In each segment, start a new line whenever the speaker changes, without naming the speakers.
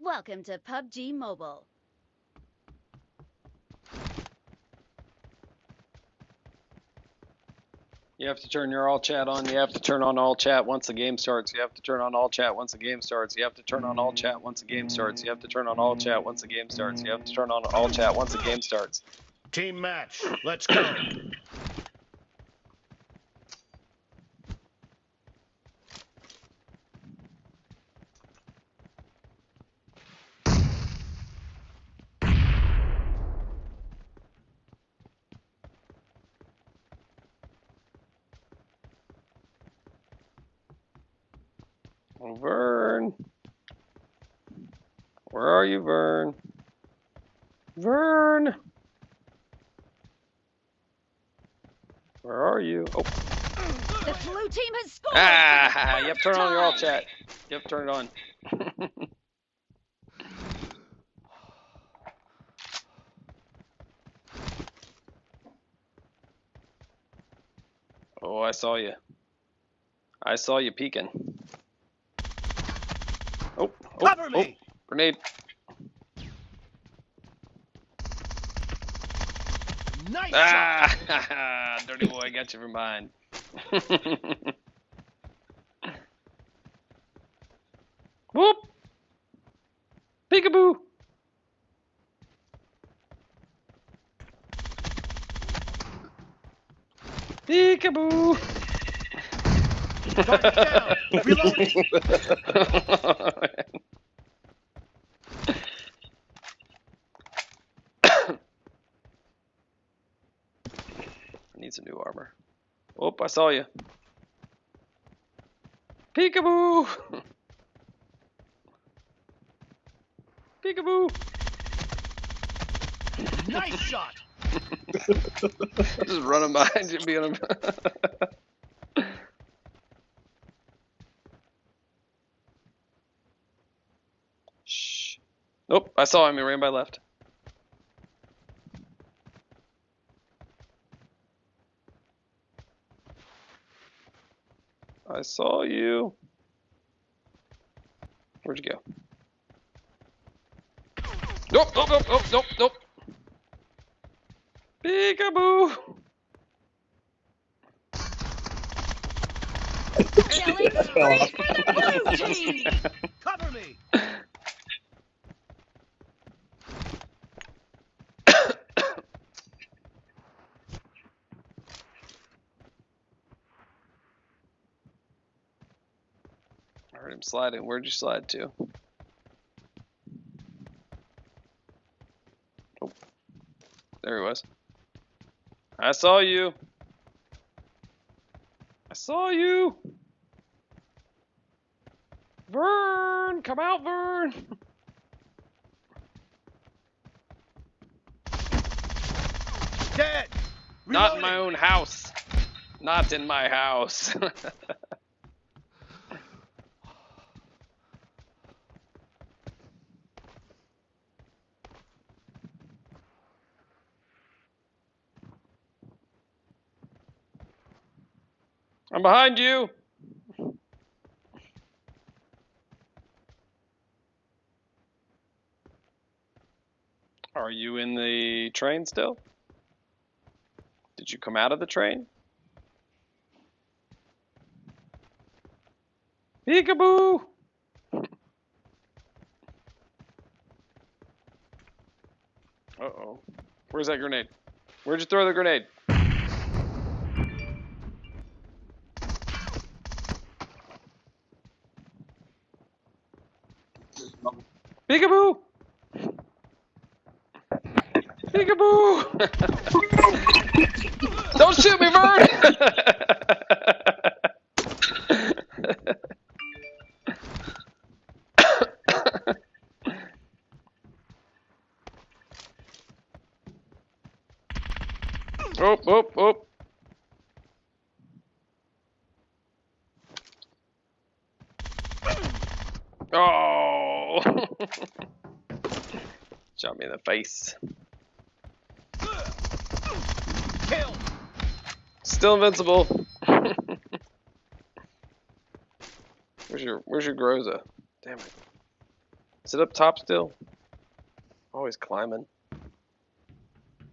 Welcome to PUBG Mobile.
You have to turn your all chat on. You have to turn on all chat once the game starts. You have to turn on all chat once the game starts. You have to turn on all chat once the game starts. You have to turn on all chat once the game starts. You have to turn on all chat once the game starts.
Team match. Let's go.
Oh, Vern. Where are you, Vern? Vern! Where are you? Oh.
The blue team has scored!
Ah! Yep, turn on your all chat. Yep, turn it on. Oh, I saw you. I saw you peeking. Oh,
Cover me.
Grenade.
Nice shot.
Ah, dirty boy, got you from behind. Whoop! Peekaboo! Peekaboo!
Target down. Reloading.
I need some new armor. Oh, I saw you. Peekaboo! Peekaboo!
Nice shot.
Just running behind you, being a... Shh. Nope, I saw him. He ran by left. I saw you. Where'd you go? Nope, nope, nope, nope, nope, nope. Peekaboo!
Killing spree for the blue team!
Cover me.
I heard him sliding. Where'd you slide to? Oh, there he was. I saw you. I saw you. Vern, come out, Vern.
Dead.
Not in my
Reloading.
own house. Not in my house. I'm behind you. Are you in the train still? Did you come out of the train? Peekaboo! Uh-oh. Where's that grenade? Where'd you throw the grenade? Peekaboo! Peekaboo! Don't shoot me, Vern! Oh, oh, oh. Oh! Shot me in the face.
Kill.
Still invincible. Where's your Groza? Damn it. it up top still? Always climbing.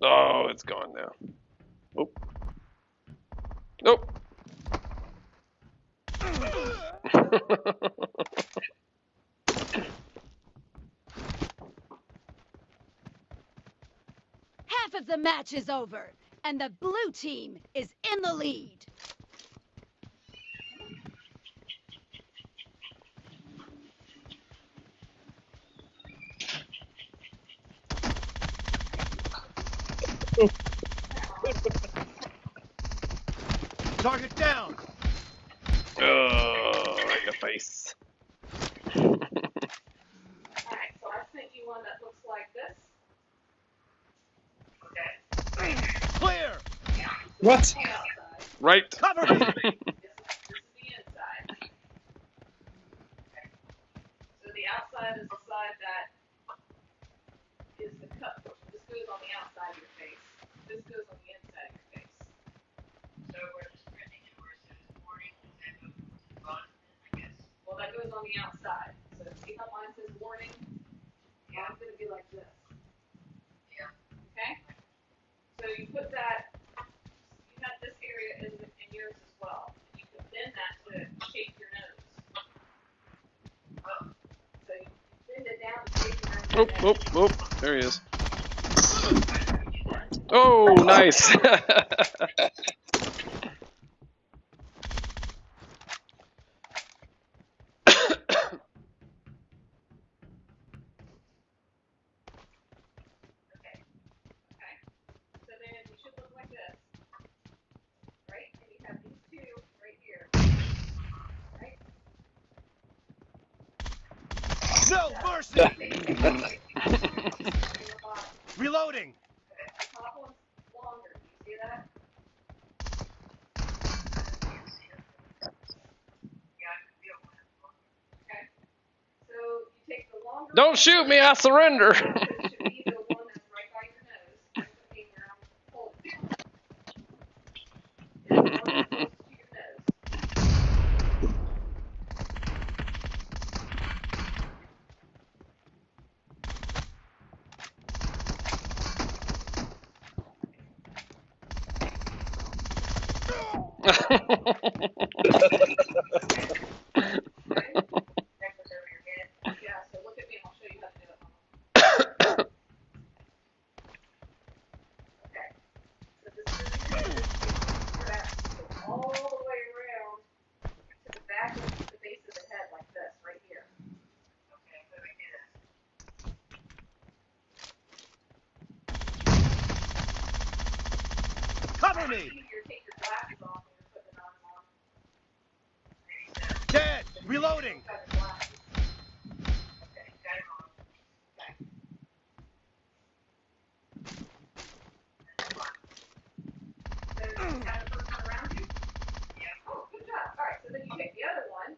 Oh, it's gone now. Oh. Nope.
Half of the match is over, and the blue team is in the lead.
Target down.
Oh, right in the face.
Alright, so I sent you one that looks like this. Okay.
Clear.
What?
The outside.
Right.
Cover me.
This is the inside. Okay. So the outside is the side that is the cut. This goes on the outside of your face. This goes on the inside of your face. So we're just printing it where it says warning and then run, I guess. Well, that goes on the outside. So see how mine says warning? Mine's going to be like this. Yeah. Okay? So you put that, you have this area in yours as well. And you can bend that to shape your nose. Oh. So you bend it down to shape your nose.
Oh, oh, oh, there he is. Oh, nice.
Okay. So then you should look like this. Right? And you have these two right here. Right?
No mercy. Reloading.
Okay. The top one's longer. Do you see that? Okay. So you take the longer
Don't shoot me, I surrender.
It should be the one that's right by your nose. That's the thing where I'm holding. It's the one that's close to your nose. Yeah, so look at me and I'll show you how to do it. Okay. So this is that all the way around to the back of the base of the head like this, right here. Okay, let me do this.
Cover me.
Easier, take your glasses off when you're putting it on.
Dead. Reloading.
Got your glasses. Okay, got it on. Okay. So you have the first one around you? Yeah. Oh, good job. All right, so then you take the other one,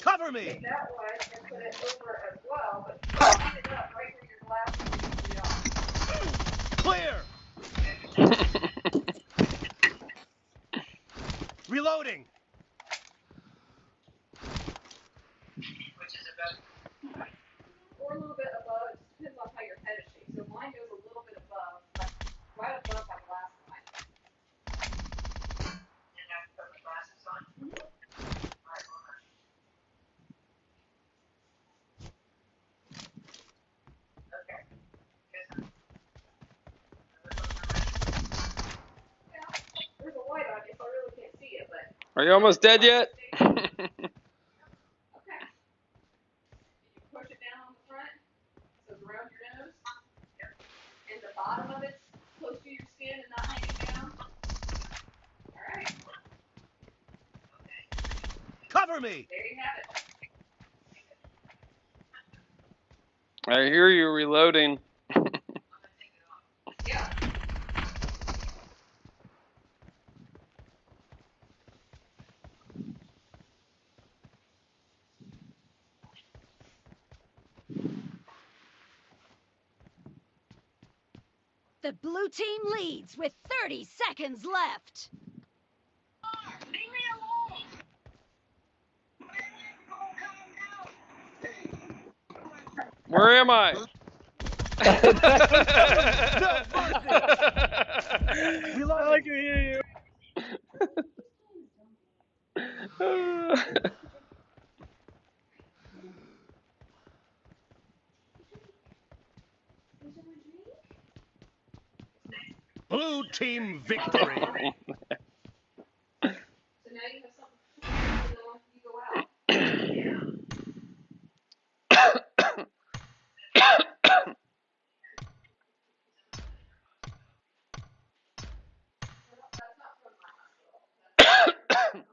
Cover me.
take that one and put it over as well, but line it up right where your glasses usually are.
Clear. Reloading.
Which is about, or a little bit above. It just depends on how your head is shaped. So mine goes a little bit above, like right above my glass line. And I put my glasses on. All right, hold on. Okay. Yeah, there's a light on you, so I really can't see it, but.
Are you almost dead yet?
Okay. You push it down on the front, so it's around your nose. Yep. And the bottom of it's close to your skin and not hanging down. Alright. Okay.
Cover me.
There you have it.
I hear you reloading.
I'm gonna take it off. Yeah.
The blue team leads with 30 seconds left.
Leave me alone.
Where am I?
No mercy!
I
Reloading!
can hear you.
Blue team victory!
So now you have something to know you go out. That's not from my hospital.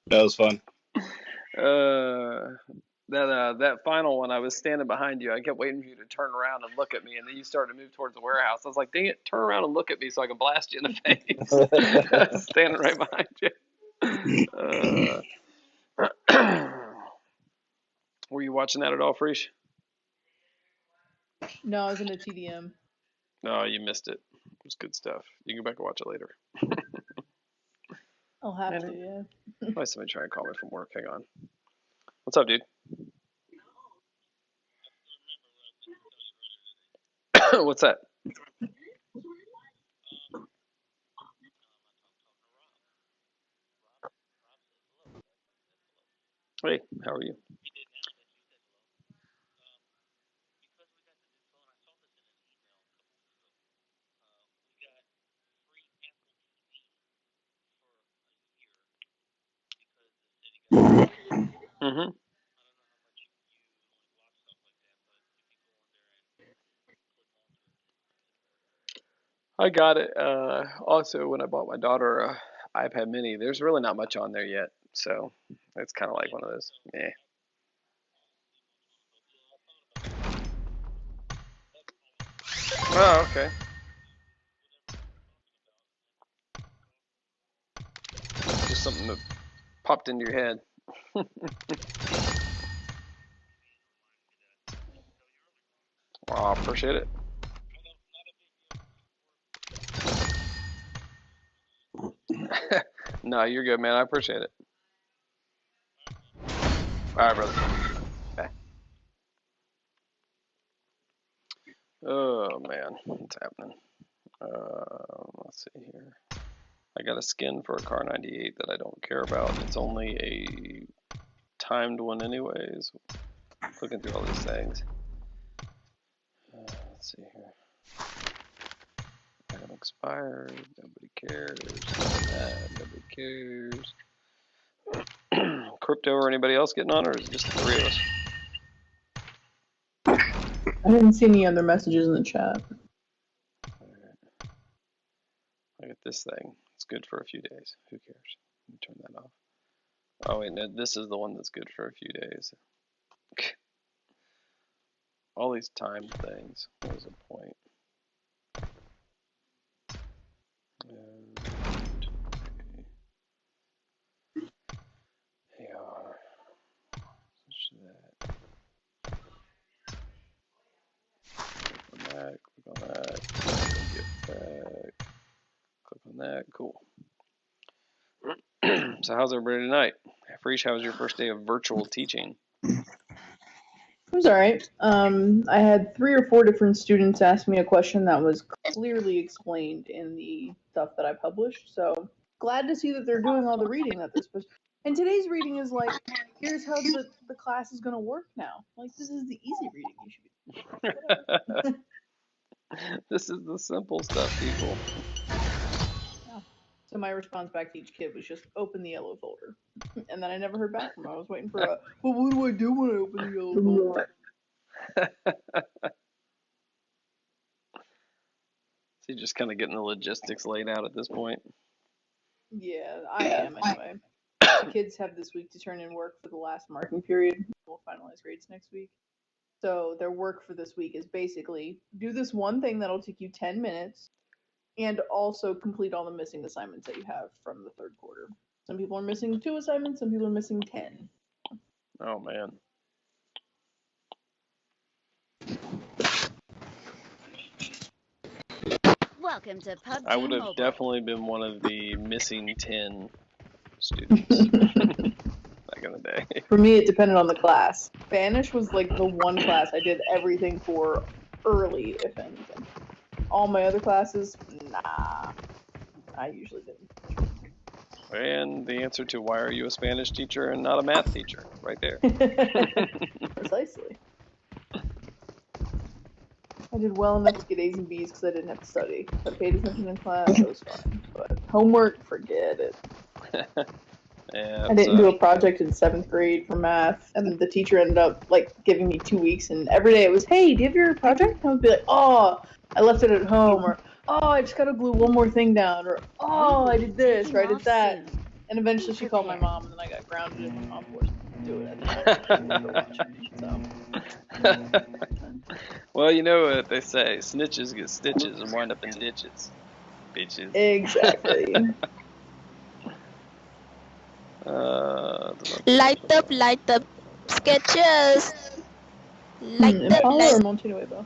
That was fun.
That final one, I was standing behind you. I kept waiting for you to turn around and look at me, and then you started to move towards the warehouse. I was like, dang it, turn around and look at me so I can blast you in the face. I was standing right behind you. Were you watching that at all, Freesh?
No, I was in a TDM.
No, you missed it. It was good stuff. You can go back and watch it later.
I'll have to, yeah.
Why is somebody trying to call me from work? Hang on. What's up, dude? What's that? Hey, how are you? Mm-hmm. I got it. Also, when I bought my daughter a iPad Mini, there's really not much on there yet, so it's kind of like one of those. Eh. Oh, okay. Just something that popped into your head. Well, I appreciate it. No, you're good, man. I appreciate it. All right, brother. Okay. Oh man, what's happening? Let's see here. I got a skin for a car 98 that I don't care about. It's only a timed one, anyways. Looking through all these things. Let's see here. Item expired. Nobody cares. That. Nobody cares. Crypto or anybody else getting on, or is it just the three of us?
I didn't see any other messages in the chat.
Alright. Look at this thing. It's good for a few days. Who cares? Let me turn that off. Oh wait, no, this is the one that's good for a few days. All these time things. What was the point? AR. Switch to that. Click on that. Click on that. Get back. Click on that. Cool. So how's everybody tonight? Freesh, how was your first day of virtual teaching?
It was alright. I had 3 or 4 different students ask me a question that was clearly explained in the stuff that I published, so glad to see that they're doing all the reading that they're supposed to. And today's reading is like, here's how the class is going to work now. Like, this is the easy reading you should be doing.
This is the simple stuff, people.
Yeah. So my response back to each kid was just open the yellow folder. And then I never heard back from them. I was waiting for a, well, what do I do when I open the yellow folder?
So you're just kind of getting the logistics laid out at this point.
Yeah, I am anyway. The kids have this week to turn in work for the last marking period. We'll finalize grades next week. So their work for this week is basically do this one thing that'll take you 10 minutes and also complete all the missing assignments that you have from the third quarter. Some people are missing 2 assignments, some people are missing 10.
Oh man.
Welcome to PUBG
I would have
Mobile.
definitely been one of the missing 10 students back in the day.
For me, it depended on the class. Spanish was like the one class I did everything for early, if anything. All my other classes, nah. I usually didn't.
And the answer to why are you a Spanish teacher and not a math teacher, right there.
Precisely. I did well enough to get A's and B's because I didn't have to study. If I paid attention in class, that was fine. But homework, forget it.
Yeah,
I didn't do a project in 7th grade for math, and the teacher ended up like giving me 2 weeks, and every day it was, "Hey, do you have your project?" And I would be like, "Oh, I left it at home," or "Oh, I just gotta glue one more thing down," or "Oh, I did this," or "I did that." And eventually she called my mom, and then I got grounded, and my mom forced me to do it at the end after watching me. So.
Well, you know what they say: snitches get stitches and wind up in ditches, bitches.
Exactly.
Light up, sketches. Light up,
Impala
light
or Montino Ebo?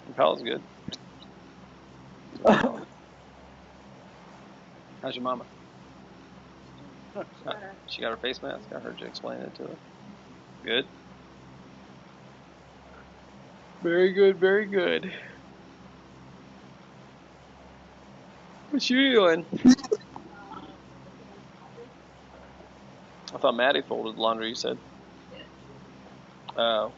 Impala's good.
Oh.
How's your mama? She got her face mask. I heard you explain it to her. Good. Very good, very good. What you doing? I thought Maddie folded laundry, you said. Oh.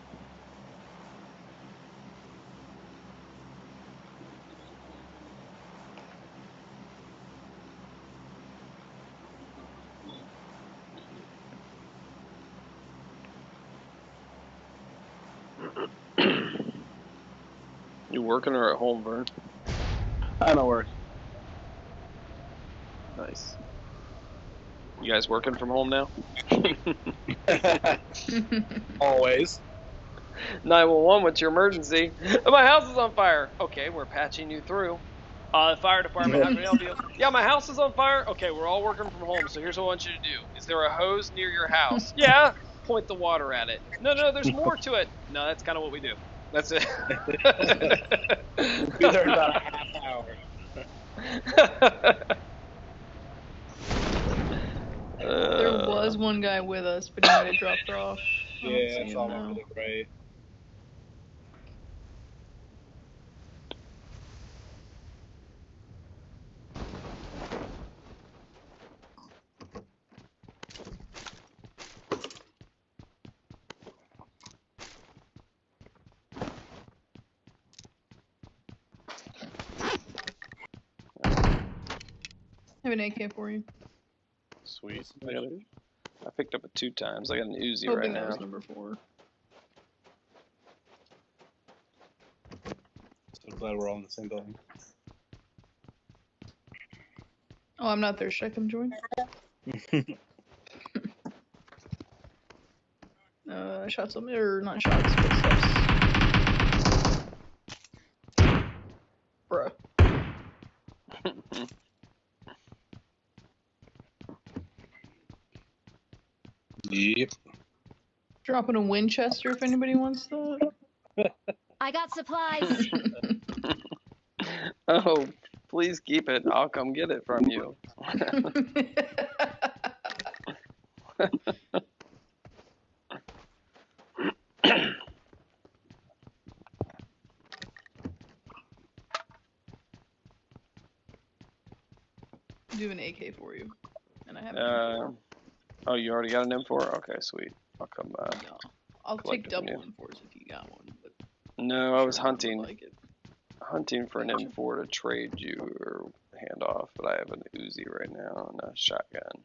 You working or at home, Vern?
I'm at work.
Nice. You guys working from home now?
Always.
911, what's your emergency? My house is on fire. Okay, we're patching you through. Fire department, how can I help you? Yeah, my house is on fire. Okay, we're all working from home, so here's what I want you to do. Is there a hose near your house? Yeah. Point the water at it. No, there's more to it. No, that's kind of what we do. That's it.
We'll be there in about a half hour.
There was one guy with us, but he might have dropped off.
Yeah, that's all I'm really great.
I have an AK for you.
Sweet. I picked up it 2 times. I got an Uzi
Hoping
right
that
now.
was number 4.
So glad we're all in the same building.
Oh, I'm not there. Should I come join? I shot something, or not shots, footsteps. Bruh.
Yep.
Dropping a Winchester if anybody wants that.
I got supplies.
Oh, please keep it. I'll come get it from you.
I do an AK for you, and I have an M4.
Oh, you already got an M4? Okay, sweet. I'll come
No, I'll
collect
take
it from
double
you.
M4s if you got one. But
No, I was hunting.
Like it.
Hunting for an
Gotcha.
M4 to trade you or hand off, but I have an Uzi right now and a shotgun.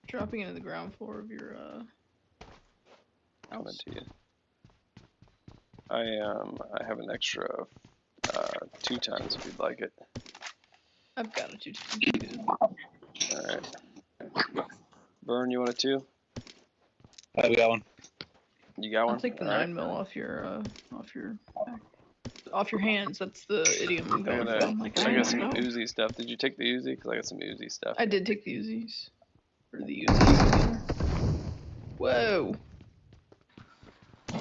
Dropping into the ground floor of your
Coming
house.
to you. I have an extra 2 times if you'd like it.
I've got a 2 times.
Alright. Vern, you want a 2?
We got one.
You got one?
I'll take the
All right.
9mm off your hands. That's the idiom I'm going for.
I got some Uzi stuff. Did you take the Uzi? Because I got some Uzi stuff.
I did take the Uzis. Or the Uzis. Whoa.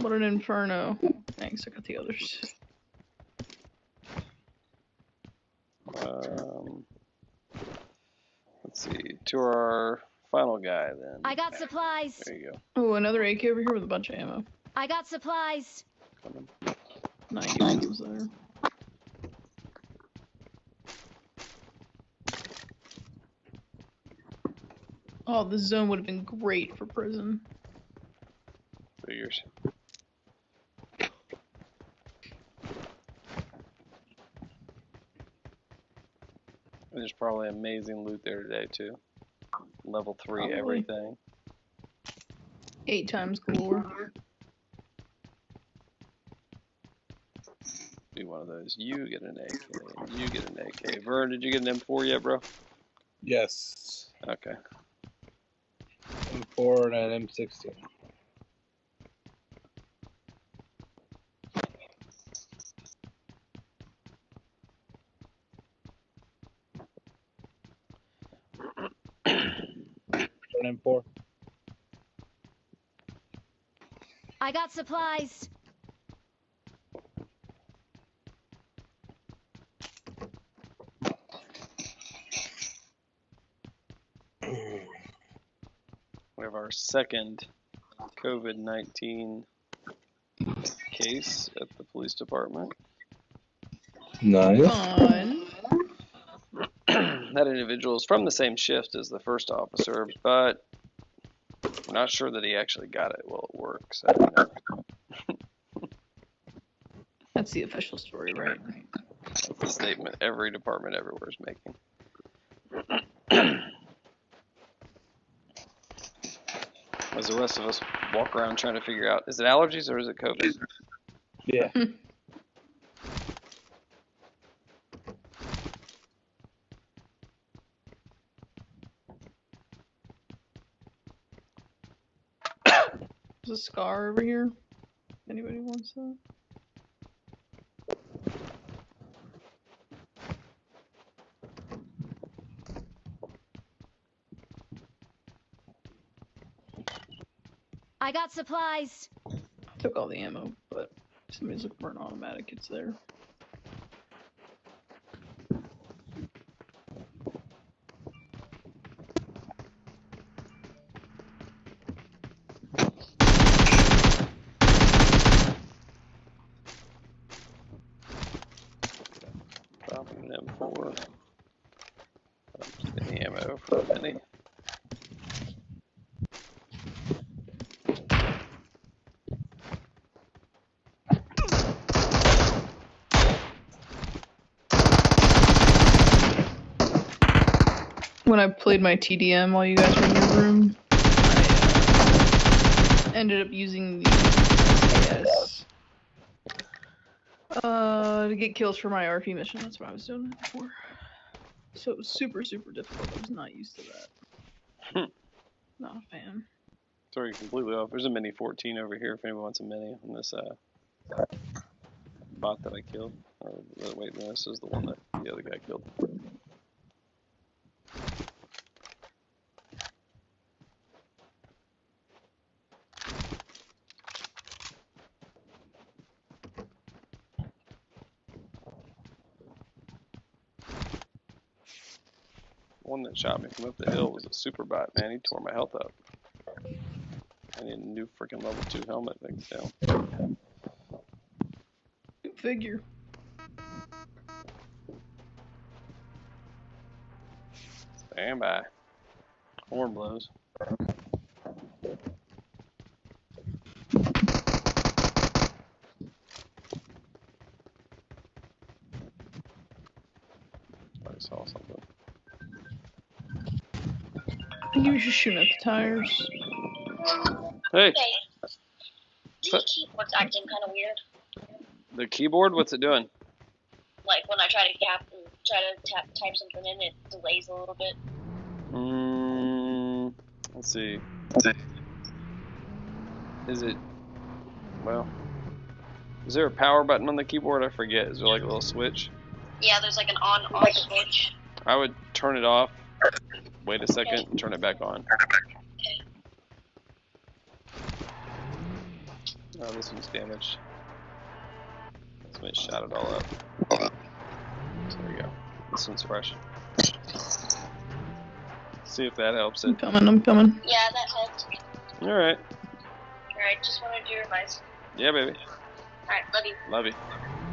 What an inferno. Thanks, I got the others.
Let's see. To our final guy then.
I got supplies.
There you go.
Oh, another AK over here with a bunch of ammo.
I got supplies.
Coming.
Not using those there. Oh, this zone would have been great for prison.
Figures. There's probably amazing loot there today too. Level 3
Probably.
everything.
8 times galore.
Do one of those. You get an AK. You get an AK. Vern, did you get an M4 yet, bro?
Yes.
Okay.
M4 and an M16. An M4.
I got supplies.
We have our second COVID-19 case at the police department.
Nice.
Fun.
That individual is from the same shift as the first officer, but we're not sure that he actually got it while at work. So, you know,
That's the official story, right?
that's the statement every department everywhere is making. As the rest of us walk around trying to figure out, is it allergies or is it COVID?
Yeah.
There's a scar over here. Anybody wants that?
I got supplies.
Took all the ammo, but if somebody's looking for an automatic, it's there.
Dropping an M4. Any ammo for a mini.
When I played my TDM while you guys were in your room, I ended up using the SAS to get kills for my RP mission. That's what I was doing that for. So it was super, super difficult. I was not used to that. Not a fan.
Sorry, completely off. There's a mini 14 over here if anyone wants a mini on this bot that I killed. Or wait, no, this is the one that the other guy killed. One that shot me from up the hill was a super bot, man. He tore my health up. I need a new freaking level 2 helmet thing down.
Good figure.
Stand by. Horn blows. I saw something.
I think you were just shooting at the tires.
Hey,
Okay. The keyboard's acting kind of weird.
the keyboard, what's it doing?
Like when I try to type something in, it delays a little bit.
Let's see. Is it, well, is there a power button on the keyboard? I forget. Is there like a little switch?
Yeah, there's like an on-off switch.
I would turn it off, wait a second, and turn it back on. Oh, this one's damaged. Somebody shot it all up. So there we go. This one's fresh. See if that helps it.
I'm coming.
Yeah, that helped.
Alright.
Alright, just wanted your advice.
Yeah, baby.
Alright, love you.
Love you.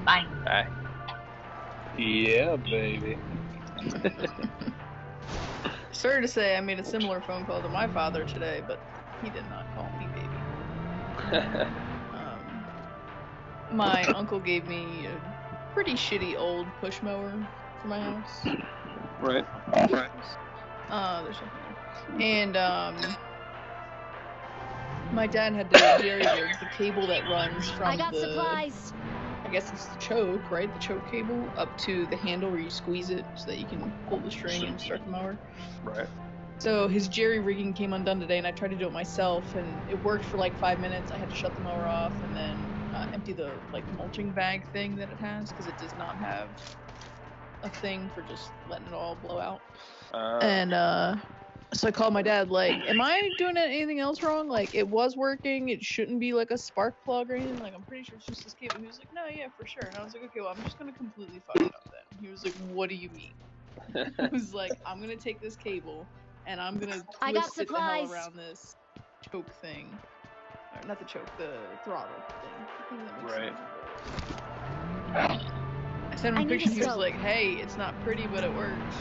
Bye.
Bye.
Yeah, baby.
Sorry to say, I made a similar phone call to my father today, but he did not call me baby. My uncle gave me a pretty shitty old push mower for my house.
Right.
There's something there. And my dad had to jerry-rig the cable that runs from
I got supplies.
I guess it's the choke, right? The choke cable up to the handle where you squeeze it so that you can pull the string and start the mower.
Right.
So his jerry-rigging came undone today, and I tried to do it myself, and it worked for like 5 minutes. I had to shut the mower off and then empty the mulching bag thing that it has, because it does not have a thing for just letting it all blow out. So I called my dad, like, am I doing anything else wrong? Like, it was working, it shouldn't be like a spark plug or anything, like, I'm pretty sure it's just this cable. He was like, no, yeah, for sure. And I was like, okay, well, I'm just gonna completely fuck it up then. He was like, what do you mean? I was like, I'm gonna take this cable and I'm gonna twist it the hell around this choke thing. Or not the choke, the throttle thing. The thing that makes
Right.
I sent him a picture, he was like, hey, it's not pretty, but it works.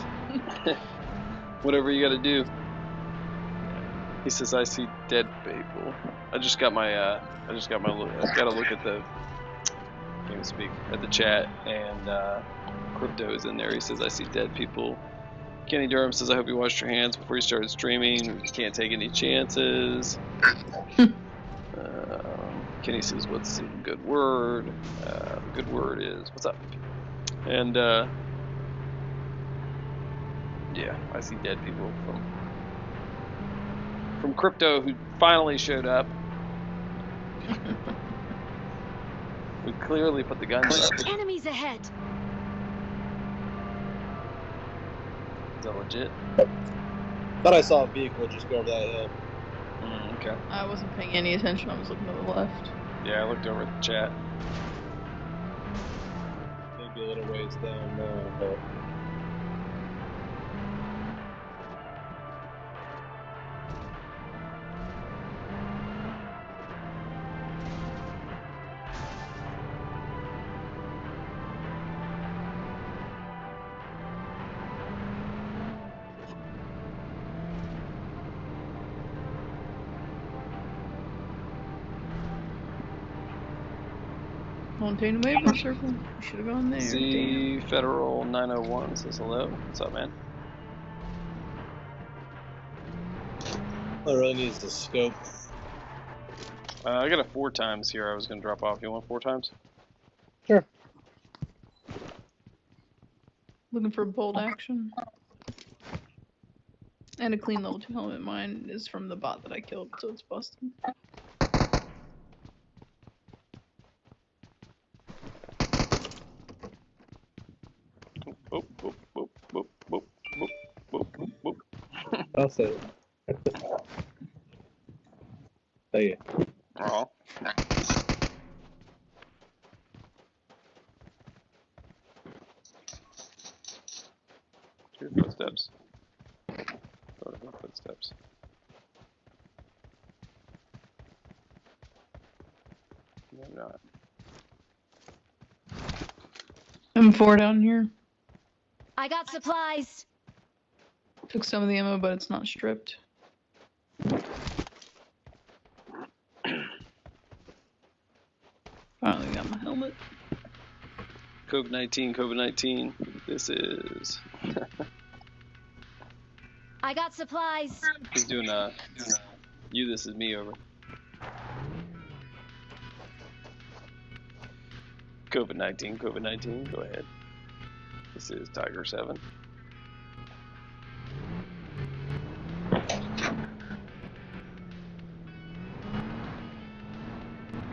Whatever you gotta do. He says, I see dead people. I gotta look at the, can't even speak, at the chat, and Crypto is in there. He says, I see dead people. Kenny Durham says, I hope you washed your hands before you started streaming. You can't take any chances. Kenny says, what's a good word? The good word is, what's up? And, yeah, I see dead people from Crypto, who finally showed up. We clearly put the guns up.
Enemies ahead.
Is that legit?
Thought I saw a vehicle just go over that hill.
Okay.
I wasn't paying any attention, I was looking to the left.
Yeah, I looked over at the chat.
Maybe a little ways down now, but...
Montana Maple Circle. We should have gone there.
Z Federal 901 says hello. What's up, man?
All I really need is the scope.
I got a 4 times here I was going to drop off. You want 4 times?
Sure.
Looking for bold action. And a clean level 2 helmet. Mine is from the bot that I killed, so it's busted.
Boop, boop, boop, boop, boop, boop, boop, boop, boop.
I'll say it. Thank you.
Aw. Hear footsteps. Sort of footsteps. No, not.
M4 down here.
I got supplies.
Took some of the ammo, but it's not stripped. Finally got my helmet.
COVID-19, COVID-19. This is.
I got supplies.
He's doing you, this is me over. COVID-19, COVID-19. Go ahead. This is Tiger 7.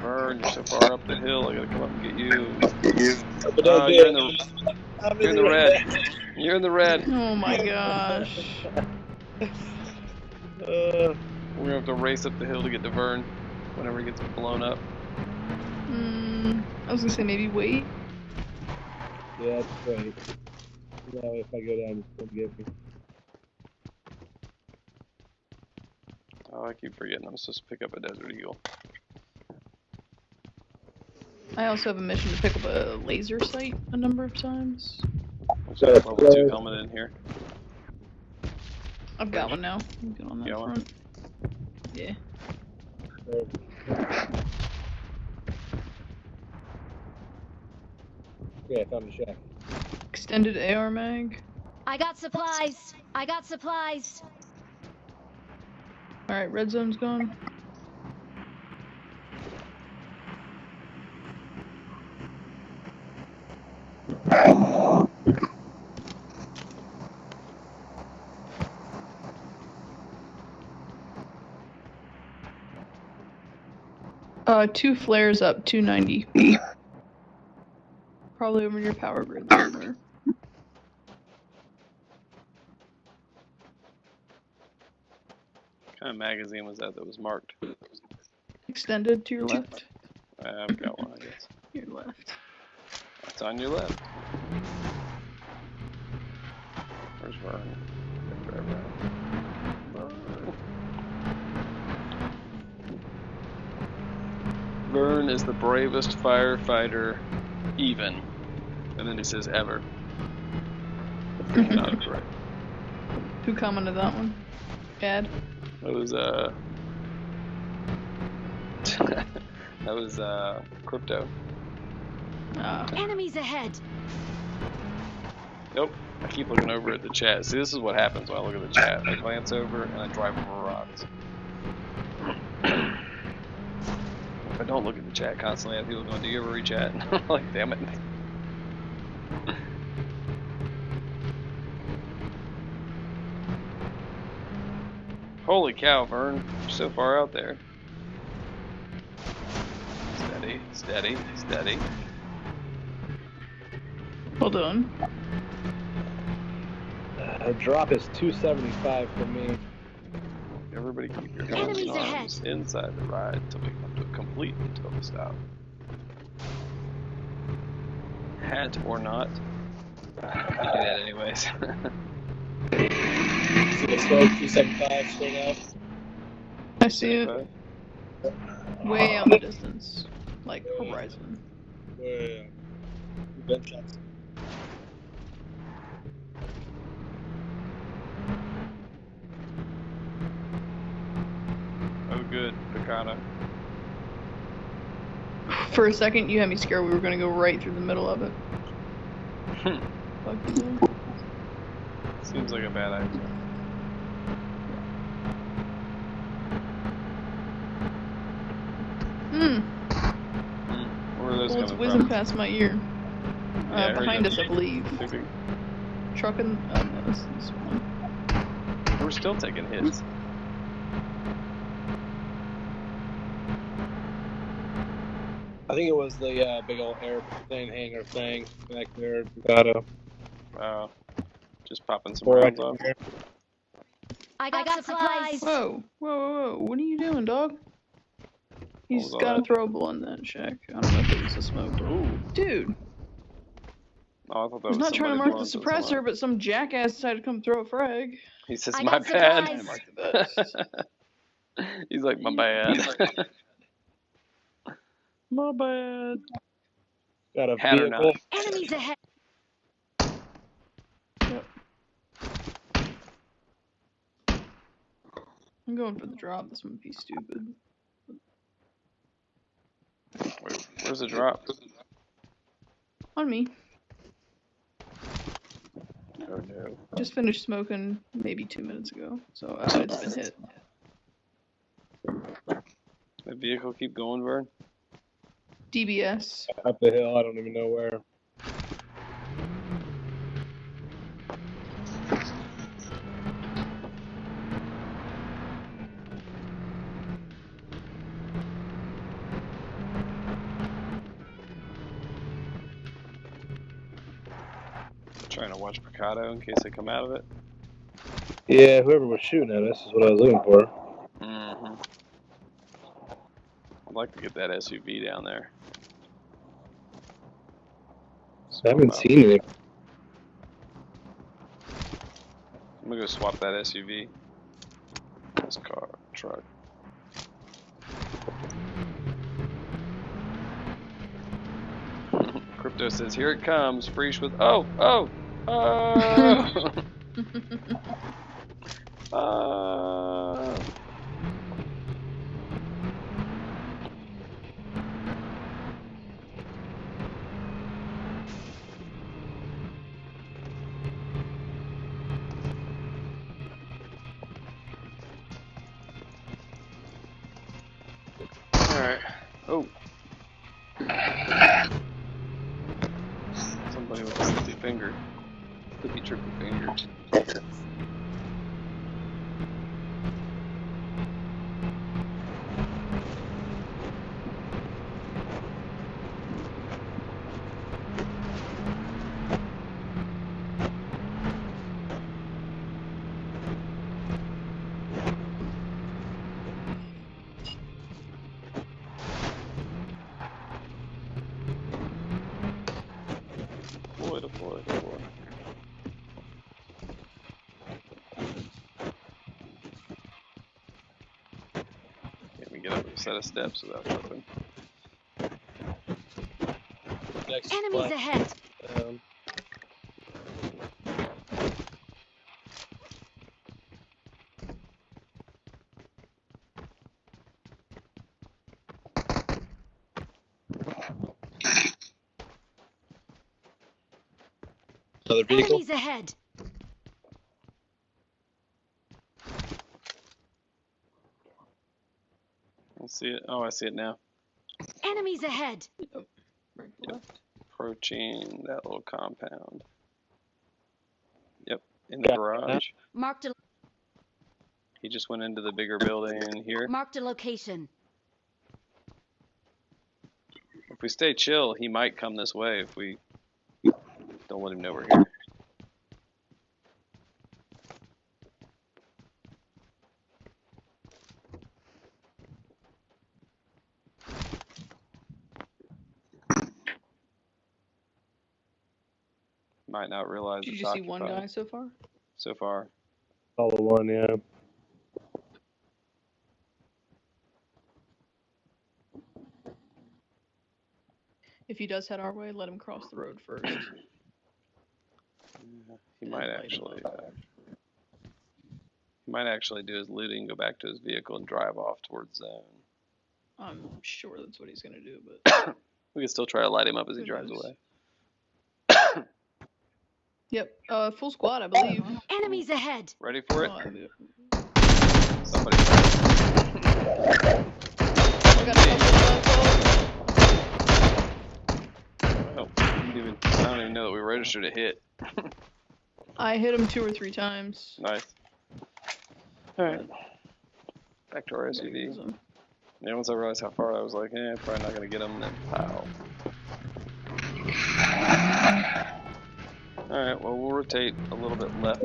Vern, you're so far up the hill, I gotta come up and get you. You're in the red. You're in the red.
Oh my gosh.
We're gonna have to race up the hill to get to Vern whenever he gets blown up.
I was gonna say maybe wait.
Yeah, that's great. That way if I go down, it's gonna get me.
Oh, I keep forgetting I'm supposed to pick up a Desert Eagle.
I also have a mission to pick up a laser sight a number of times.
There's a level 2 helmet in here.
I've got one now. I'm good on that
Got one?
front. Yeah.
Yeah, I found a shack.
Extended AR mag.
I got supplies. I got supplies.
Alright, red zone's gone. Two flares up, 290. Probably over near power grid somewhere.
What kind of magazine was that was marked?
Extended to your left.
I've got one, I guess.
Your left.
It's on your left. Where's Vern? Vern is the bravest firefighter, even. And then he says ever. Not brave.
Who commented that one? Ad?
That was that was Crypto.
Enemies ahead.
Nope. I keep looking over at the chat. See, this is what happens when I look at the chat. I glance over and I drive over rocks. If I don't look at the chat constantly, I have people going, "Do you ever read chat?" And I'm like, damn it. Holy cow, Vern. You're so far out there. Steady, steady, steady.
Hold on.
Drop is 275 for me.
Everybody keep your
Enemies
arms inside the ride until we come to a complete and total stop. Hat or not. I do that anyways.
See the smoke, 275 straight out.
I see it. Way out in the distance. Like horizon.
Yeah. Gunshots.
Oh good, Picano.
For a second, you had me scared we were gonna go right through the middle of it. Fuck you.
Seems like a bad idea. Where are those
Bullets
coming
whizzing
from?
past my ear.
Yeah, I heard
Behind
that.
us, I believe. Trucking. No, this one.
We're still taking hits.
I think it was the big old airplane hangar thing back there. Got
Just popping some
Or
rounds off.
I got supplies.
Whoa, whoa, whoa, whoa! What are you doing, dog? He's
all
got a
that?
throwable in that shack. I don't know if it was a smoke.
Ooh.
Dude,
Oh, I thought that
I was
was
not trying to
somebody
mark the
blowing something
suppressor,
up.
but some jackass decided to come throw a frag.
He says,
I
my
got
bad.
supplies.
Mark the best.
He's like, my bad. My bad.
a
Hat or
vehicle.
not.
Enemies ahead.
Yep. I'm going for the drop. This might be stupid.
Wait, where's the drop?
On me.
Oh no.
Just finished smoking maybe 2 minutes ago, so it's been hit.
That vehicle keep going, Vern?
DBS.
Up the hill, I don't even know where.
Trying to watch Picado in case they come out of it.
Yeah, whoever was shooting at us is what I was looking for.
Mm-hmm. I'd like to get that SUV down there.
I haven't seen it.
I'm gonna go swap that SUV. This car, truck. Crypto says, here it comes. Freesh with, oh. Alright. Oh. Somebody with a slippy finger. Slippy trippy finger. Deploy. Can't even get up a set of steps without tripping.
Next
Enemies
flag.
ahead.
Another vehicle.
Enemies ahead.
Let's see it. Oh, I see it now.
Enemies ahead.
Approaching that little compound. Yep, in the garage.
Marked a
He just went into the bigger building here.
marked a location.
If we stay chill, he might come this way if we don't let him know we're here. Might not realize
Did
it's
you see one
occupied
guy so far?
so far.
Follow one, yeah.
If he does head our way, let him cross the road first.
He might actually do his looting, go back to his vehicle, and drive off towards zone.
I'm sure that's what he's gonna do, but
We can still try to light him up as he
Who
drives
knows?
away.
yep. Full squad, I believe.
Enemies ahead.
Ready for it?
Oh,
Somebody.
I got a
Well, I don't even know that we registered a hit.
I hit him 2 or 3 times.
Nice. Alright. Back to our SUV. Yeah, once I realized how far I was like, probably not gonna get him, then pow. Alright, well, we'll rotate a little bit left.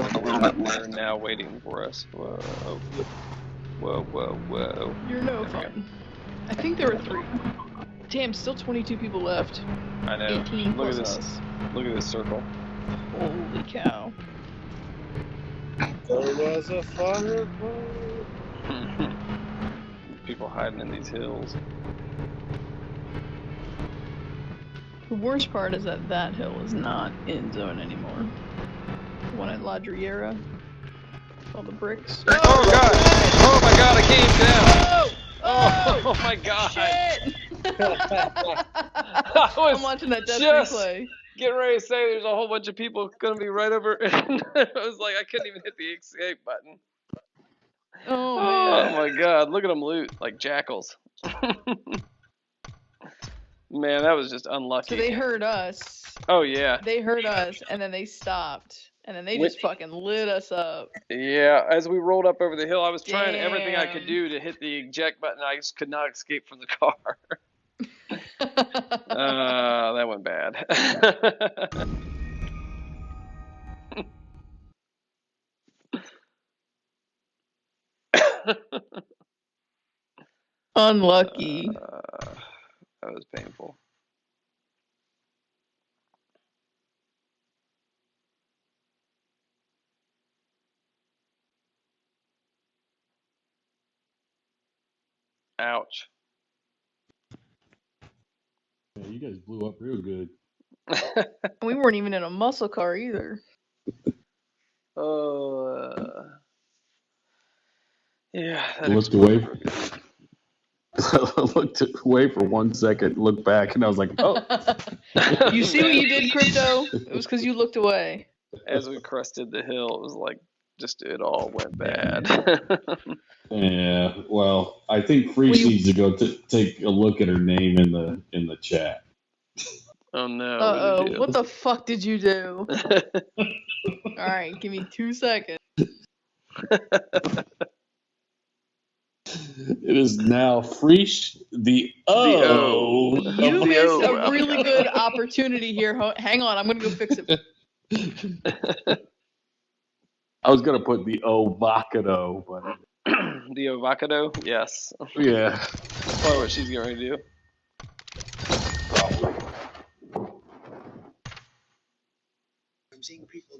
They're now waiting for us. Whoa. Whoa.
You're no fun. I think there were 3. Damn, still 22 people left.
I know.
18
Look
plus
at this.
us.
Look at this circle.
Holy cow.
There was a fire.
People hiding in these hills.
The worst part is that that hill is not in zone anymore. The one at La Driera. All the bricks.
Oh god! Oh my god, I can't even get out! Oh my god!
Shit!
I was
I'm watching that death
just
replay.
getting ready to say there's a whole bunch of people gonna be right over. And I was like, I couldn't even hit the escape button.
Oh
Oh
man.
my god, look at them loot like jackals. Man, that was just unlucky.
So they heard us.
Oh yeah.
They heard us, and then they stopped, and then they just fucking lit us up.
Yeah, as we rolled up over the hill, I was trying everything I could
Damn.
do to hit the eject button. I just could not escape from the car. That went bad.
Unlucky.
That was painful. Ouch.
Yeah, you guys blew up real good.
We weren't even in a muscle car either.
Yeah.
I looked away. I looked away for 1 second, looked back, and I was like, "Oh."
You see what you did, Crypto? It was because you looked away.
As we crested the hill, it was like just it all went bad.
Yeah. Well, I think Freeze needs to go take a look at her name in the chat.
Oh no.
Uh-oh, what the fuck did you do? Alright, give me 2 seconds.
It is now Freeze the O.
You missed a really good opportunity here. Hang on, I'm gonna go fix it.
I was gonna put the Ovacado, but
The avocado? Yes.
yeah.
Probably what she's getting ready to do.
I'm seeing people.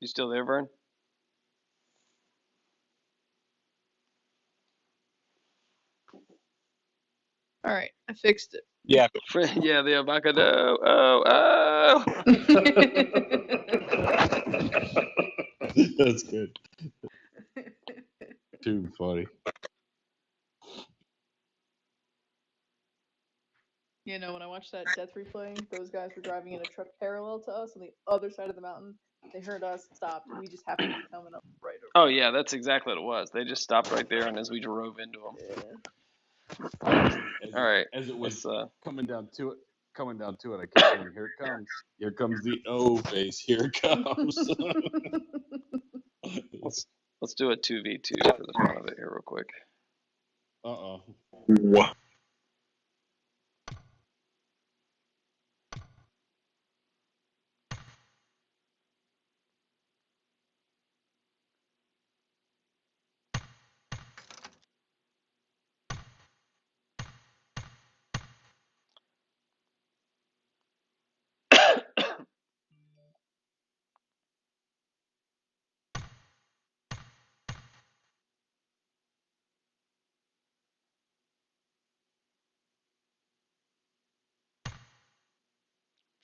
You still there, Vern?
Alright, I fixed it.
Yeah.
Yeah, the avocado. Oh.
That's good. Too funny.
You know, when I watched that death replay, those guys were driving in a truck parallel to us on the other side of the mountain. They heard us, stopped, and we just happened to be coming up right over.
Oh yeah, that's exactly what it was. They just stopped right there, and as we drove into them.
Yeah.
All right.
As it was
let's,
coming down to it, I kept hearing, "Here it comes! Here comes the O face! Here it comes!"
let's do a 2v2 for the fun of it here, real quick.
Uh-oh.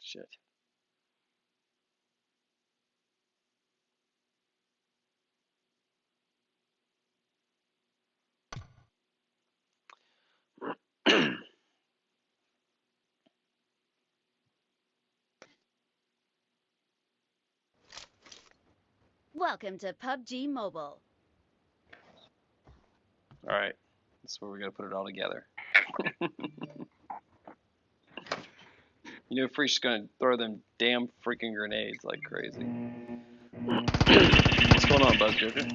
Shit.
Welcome to PUBG Mobile.
All right. That's where we're gonna put it all together. You know, Freak's gonna throw them damn freaking grenades like crazy. What's going on, Buzz Joker?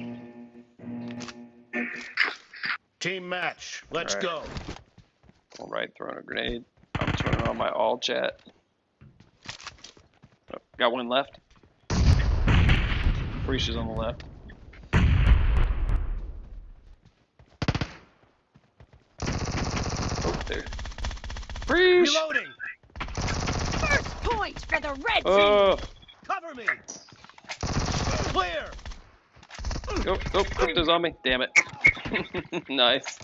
Team match. Let's go.
All right, throwing a grenade. I'm turning on my all chat. Oh, got one left. Fresh is on the left. Oh, there. Fresh!
Reloading.
First point for the red team.
Oh!
Cover me. Clear.
Oh, Crypto's on me. Damn it. Nice.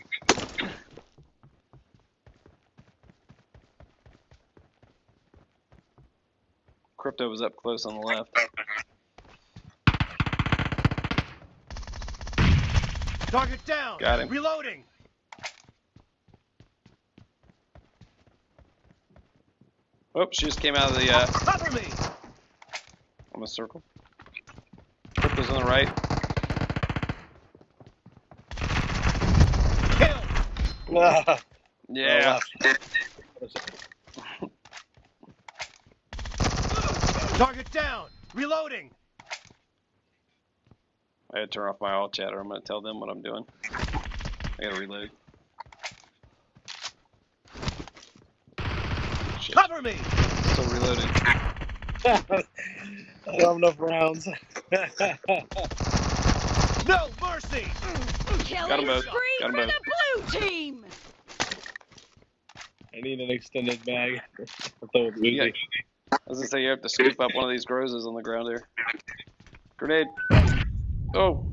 Crypto was up close on the left.
Target down.
Got him.
Reloading.
Oh, she just came out of the,
Cover me.
on the circle. Crypto's on the right.
Kill.
Yeah.
Target down. Reloading.
I had to turn off my all chat or I'm going to tell them what I'm doing. I gotta reload. Shit.
Cover me.
Still reloading.
I don't have enough rounds.
No mercy.
Got 'em
Killing
both.
spree
Got 'em
for
both.
the blue team.
I need an extended bag. I thought it was easy.
Yeah. I was gonna say you have to scoop up one of these roses on the ground there. Grenade. Oh.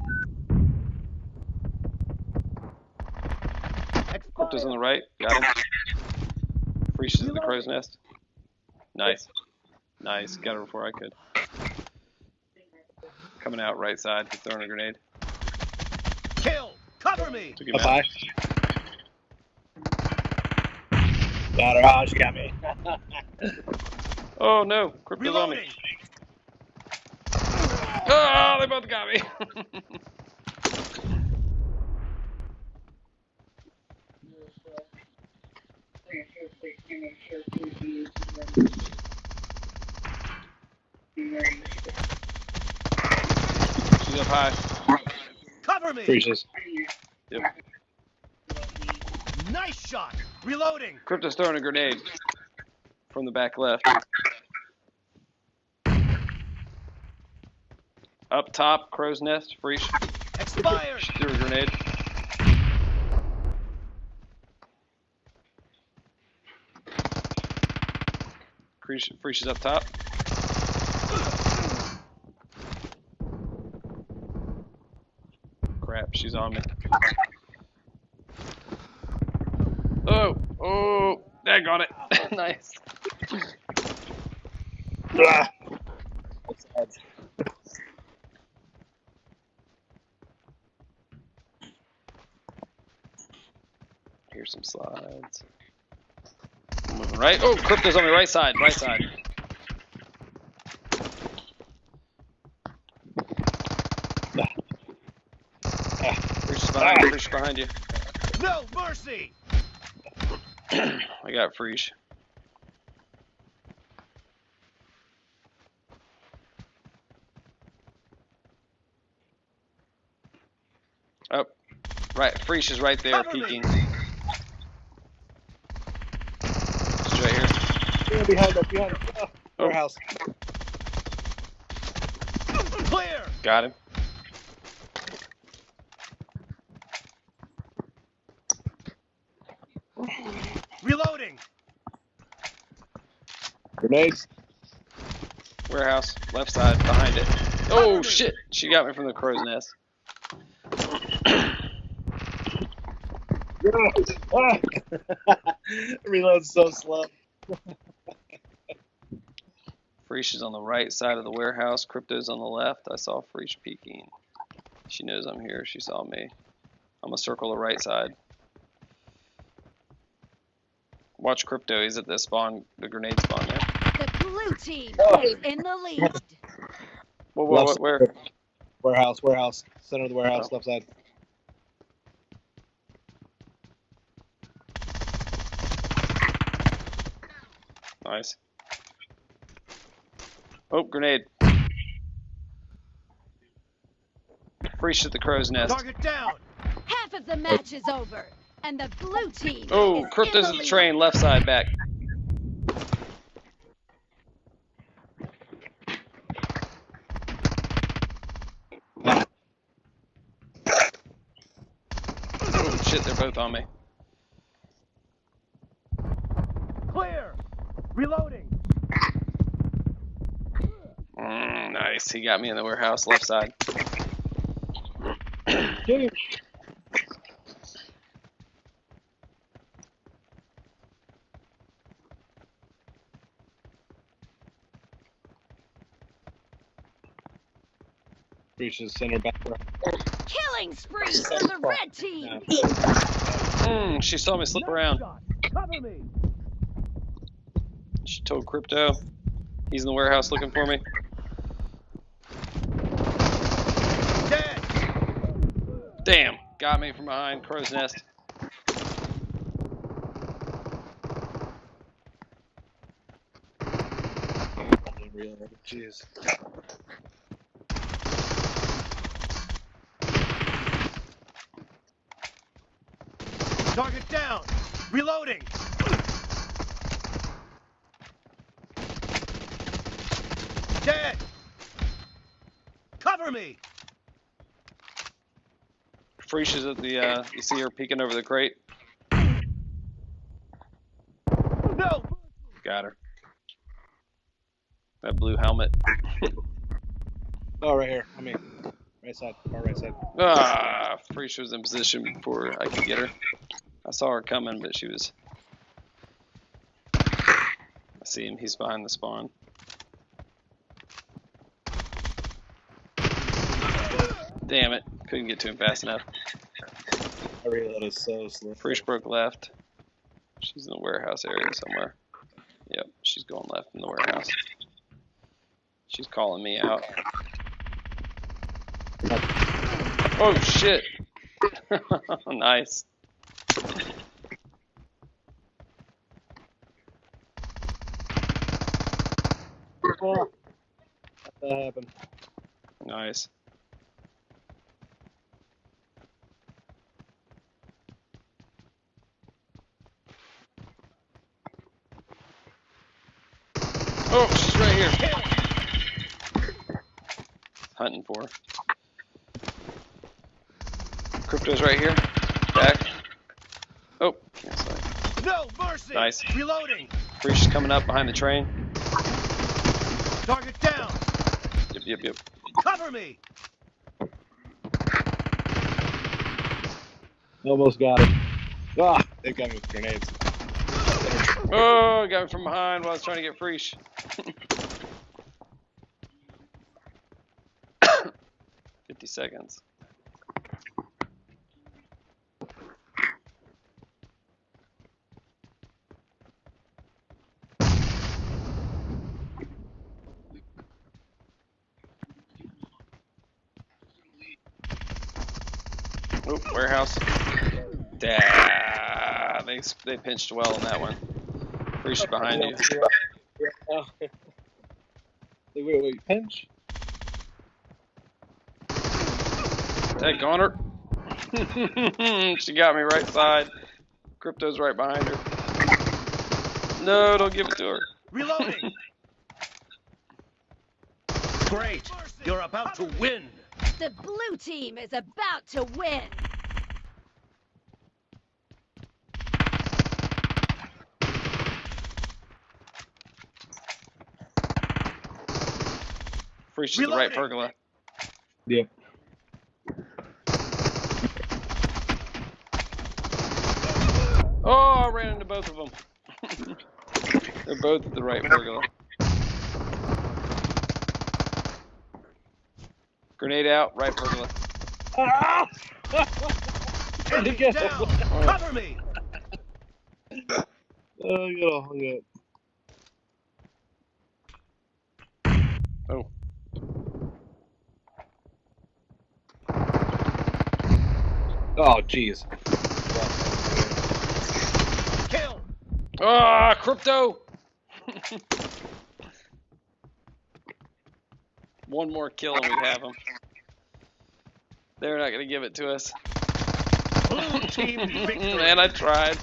Crypto's on the right. Got him. Freeze is at the crow's nest. Nice. Nice. Got her before I could. Coming out right side. He's throwing a grenade.
Kill! Cover me!
Took him
Up
out.
high. Got her. Oh, she got me.
Oh no. Crypto's on me.
Reloading!
Oh, they both got me. She's up high.
Cover me!
Freezes.
Yep.
Nice shot! Reloading!
Crypto's throwing a grenade from the back left. Up top, crow's nest, freeze.
Expired!
She threw a grenade. Freeze is up top. Crap, she's on me. Oh, oh, that got it. Nice.
Ah.
Here's some slides. Moving right. Oh, Crypto's on the right side. Right side. Freeze behind you. Freeze behind you.
No mercy!
I got Freeze. Oh, right. Freeze is right there,
Cover me.
peeking. She's right here.
Yeah, behind us, behind us. Oh, warehouse.
Clear!
Got him.
Reloading!
Grenades.
Warehouse, left side, behind it. Oh shit! She got me from the crow's nest.
Reload's so slow.
Freesh is on the right side of the warehouse. Crypto's on the left. I saw Freesh peeking. She knows I'm here. She saw me. I'm gonna circle the right side. Watch Crypto. He's at the spawn, the grenade spawn there.
The blue team is in the lead.
Whoa, where?
Warehouse. Center of the warehouse,
Oh.
left side.
Nice. Oh, grenade. Freesh at the crow's nest.
Target down!
Half of the match is over, and the blue team
Oh,
is
Crypto's
in
at
the
the
lead.
train, left side, back. Oh shit, they're both on me.
Clear! Reloading!
Nice, he got me in the warehouse, left side.
Get him. Reaches center back.
Killing spree for the red team.
She saw me slip around.
Shot! Cover me!
She told Crypto. He's in the warehouse looking for me.
Dead!
Damn, got me from behind, crow's nest.
Jeez.
Target down! Reloading! Dead! Cover me!
Freesh is at the, you see her peeking over the crate?
No!
Got her. That blue helmet.
Oh, right here. I mean, right side. Far right side.
Ah, Freesh was in position before I could get her. I saw her coming, but she was. I see him. He's behind the spawn. Damn it! Couldn't get to him fast enough.
I reloaded so slow.
Fresh broke left. She's in the warehouse area somewhere. Yep, she's going left in the warehouse. She's calling me out. Oh shit! Nice.
Oh, that happened.
Nice. Oh, she's right here. Hunting for her. Crypto's right here. Back. Oh, sorry.
No mercy.
Nice.
Reloading.
Breach is coming up behind the train.
Target down.
Yep.
Cover me.
Almost got it. Ah, they got me with grenades.
Oh, got me from behind while I was trying to get Freesh. 50 seconds. Oh, warehouse. They pinched well on that one. Freesh behind you.
Wait, pinch?
Hey, Connor. She got me right side. Crypto's right behind her. No, don't give it to her.
Reloading. Great. You're about to win.
The blue team is about to win.
Freesh to the right pergola.
Yep.
Oh, I ran into both of them. They're both at the right pergola. Grenade out, right pergola.
Ah!
Enemy down. Cover me.
Oh, I got all hung up.
Oh.
Oh, jeez.
Kill.
Ah, Crypto! One more kill and we'd have him. They're not going to give it to us.
Blue team victory.
Man, I tried.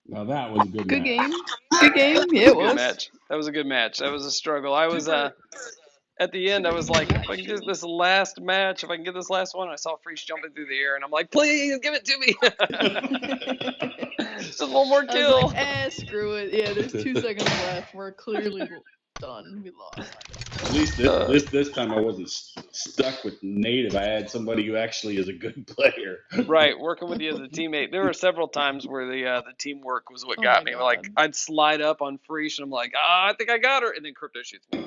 Now that was a good
Good
match.
game. Good game. Yeah, it
Good
was.
match. That was a good match. That was a struggle. I was at the end. I was like, if I can get this last match, if I can get this last one, I saw Freesh jumping through the air, and I'm like, please give it to me. Just one more
I
kill.
was like, screw it. Yeah, there's 2 seconds left. We're clearly done. We lost.
At least this time I wasn't stuck with native. I had somebody who actually is a good player.
Right, working with you as a teammate. There were several times where the teamwork was what
Oh
got
my
me.
God.
Like I'd slide up on Freesh, and I'm like, I think I got her, and then Crypto shoots me.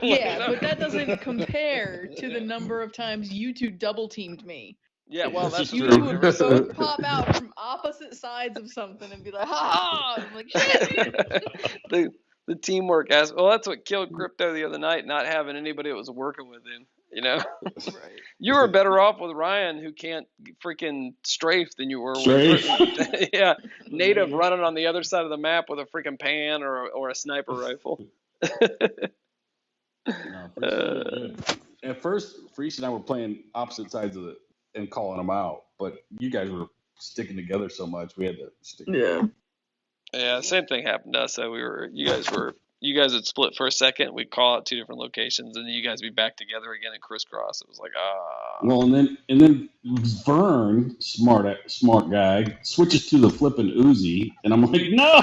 Yeah, but that doesn't compare to the number of times you two double teamed me.
Yeah, well, that's
You
true.
two would both pop out from opposite sides of something and be like, ha ha! I'm like, shit!
The teamwork aspect. Well, that's what killed Crypto the other night, not having anybody that was working with him. You know,
Right.
you were better off with Ryan, who can't freaking strafe, than you were
Strafe?
with yeah, native running on the other side of the map with a freaking pan or a sniper rifle.
No, Freesh was good. At first, Freesh and I were playing opposite sides of and calling them out. But you guys were sticking together so much, we had to stick.
Yeah.
Yeah, same thing happened to us. So you guys would split for a second. We'd call out 2 different locations, and then you guys would be back together again and crisscross. It was like,
Well, and then Vern, smart guy, switches to the flipping Uzi, and I'm like, no.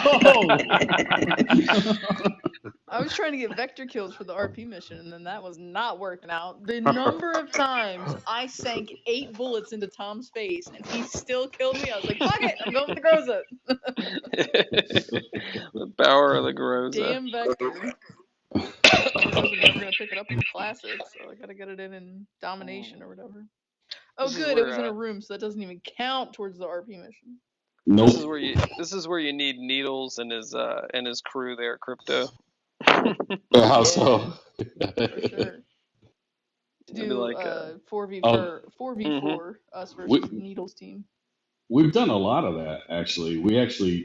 I was trying to get vector kills for the RP mission, and then that was not working out. The number of times I sank 8 bullets into Tom's face, and he still killed me, I was like, fuck it, I'm going with the Groza.
the power of the Groza.
Damn vector. Otherwise, I'm never going to pick it up in Classic, so I got to get it in Domination or whatever. Oh, good, it was in a room, so that doesn't even count towards the RP mission.
Nope.
This is where you need Needles and his crew there, Crypto.
How so?
For sure. Do
like
4v4 us versus Needles team.
We've done a lot of that, actually.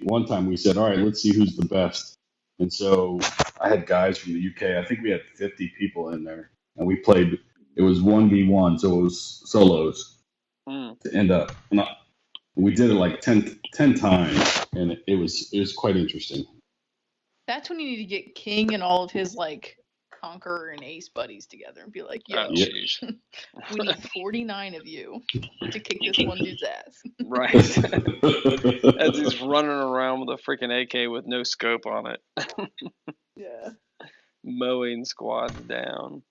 One time we said, all right, let's see who's the best. And so I had guys from the UK. I think we had 50 people in there. And we played, it was 1v1, so it was solos to end up. And we did it like 10 times, and it was quite interesting.
That's when you need to get King and all of his, like, Conqueror and Ace buddies together and be like, yo, we need 49 of you to kick this one dude's ass.
Right. As he's running around with a freaking AK with no scope on it.
Yeah.
Mowing squads down.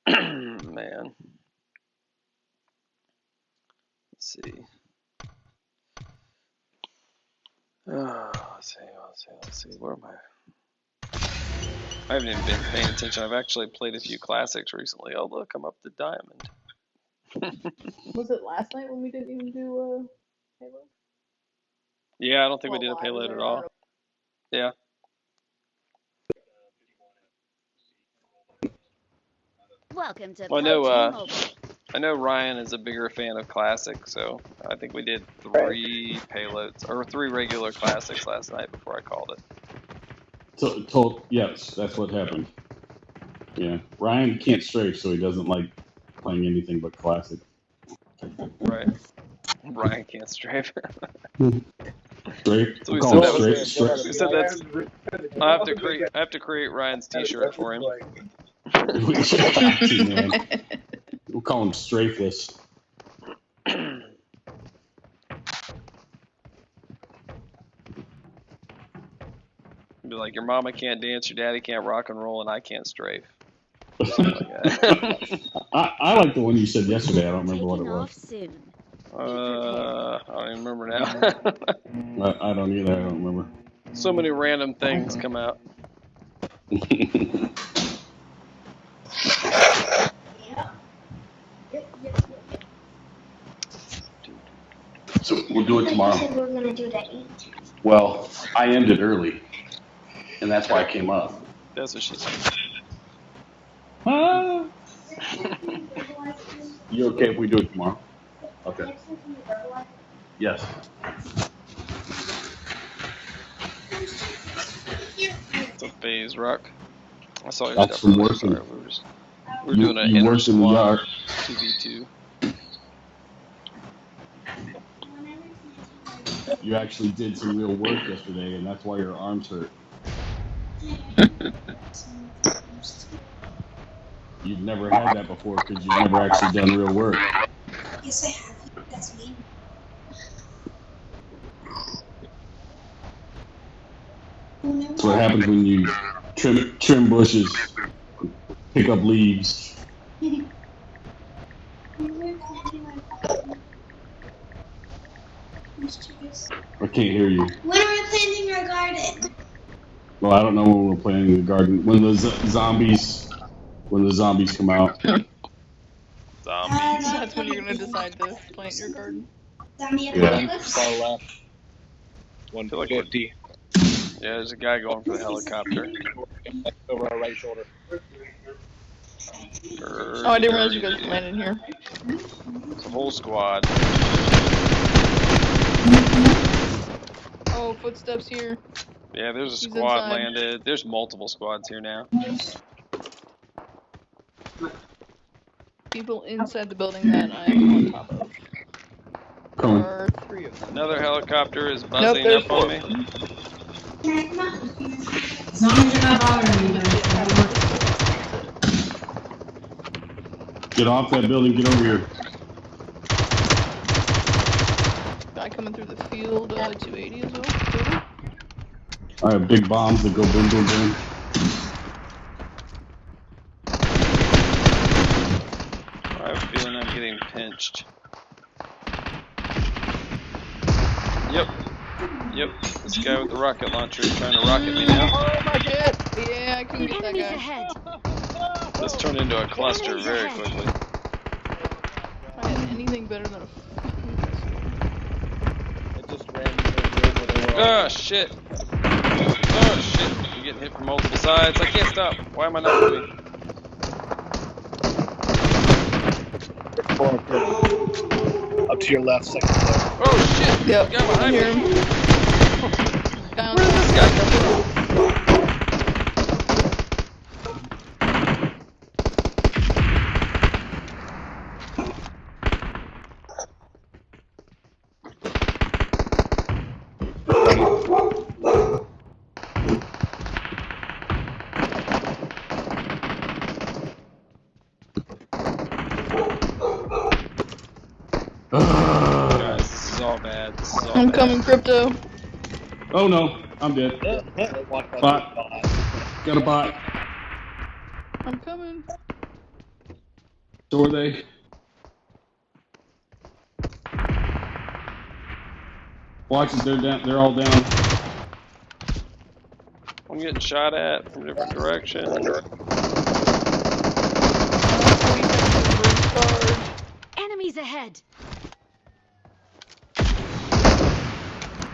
Man. Let's see. Let's see. Where am I? I haven't even been paying attention. I've actually played a few classics recently. Oh, look, I'm up to diamond.
Was it last night when we didn't even do payload?
Yeah, I don't think we did a payload at all. Yeah.
Welcome to
Well, I know Ryan is a bigger fan of classics, so I think we did 3 payloads or 3 regular classics last night before I called it.
Yes, that's what happened. Yeah, Ryan can't strafe, so he doesn't like playing anything but classic.
Right. Ryan can't strafe.
Strafe.
So we said that's. I have to create Ryan's T-shirt for him.
We should have to, man. We'll call him strafeless.
Be like, your mama can't dance, your daddy can't rock and roll, and I can't strafe. Like
I like the one you said yesterday. I don't remember what it was.
I don't even remember now.
I don't either. I don't remember.
So many random things come out.
So we'll do it tomorrow.
We're gonna do it at 8.
Well, I ended early, and that's why I came up.
That's what she said.
You okay if we do it tomorrow? Okay. Yes.
It's a phase rock. I saw your
That's
stuff.
from working.
We're doing an inner squad 2v2.
You actually did some real work yesterday, and that's why your arms hurt. You've never had that before because you've never actually done real work.
Yes, I have. That's me.
That's what happens when you trim bushes, pick up leaves. I can't hear you.
When are we planting our garden?
Well, I don't know when we're planting the garden. When the zombies come out.
Zombies.
That's when you're gonna decide to plant your garden.
Zombie
Yeah.
apocalypse?
Far left. 150.
Yeah, there's a guy going for the helicopter.
Over our right shoulder.
Oh, I didn't realize you guys landed here.
It's a whole squad.
Oh, footsteps here.
Yeah, there's a
He's
squad
inside.
landed. There's multiple squads here now.
He people inside the building that I'm on top of.
Coming.
There are 3 of them.
Another helicopter is
Nope,
buzzing
there's
up on
4.
me.
As long as you're not bothering me,
Get off that building, get over here.
Guy coming through the field, 280 as well.
I have big bombs that go boom, boom, boom.
I have a feeling I'm getting pinched. Yep. Yep. This guy with the rocket launcher is trying to rocket me now.
Oh my god! Yeah, I couldn't get that
Enemies
guy.
ahead.
This turned into a cluster
Enemies
very
ahead.
quickly.
If I had anything better than a
It just ran into the room where they were all.
Oh shit! Oh shit! I'm getting hit from multiple sides. I can't stop. Why am I not moving?
Up to your left, second floor.
Oh shit!
Yep,
Guy behind
hear
me.
him. Guy on
Where did this
top.
guy come from? Guys, this is all bad. This is all
I'm
bad.
coming, Crypto.
Oh no, I'm dead. Bot. Got a bot.
I'm coming.
So are they. Watch it, they're down. They're all down.
I'm getting shot at from different directions.
Enemies ahead.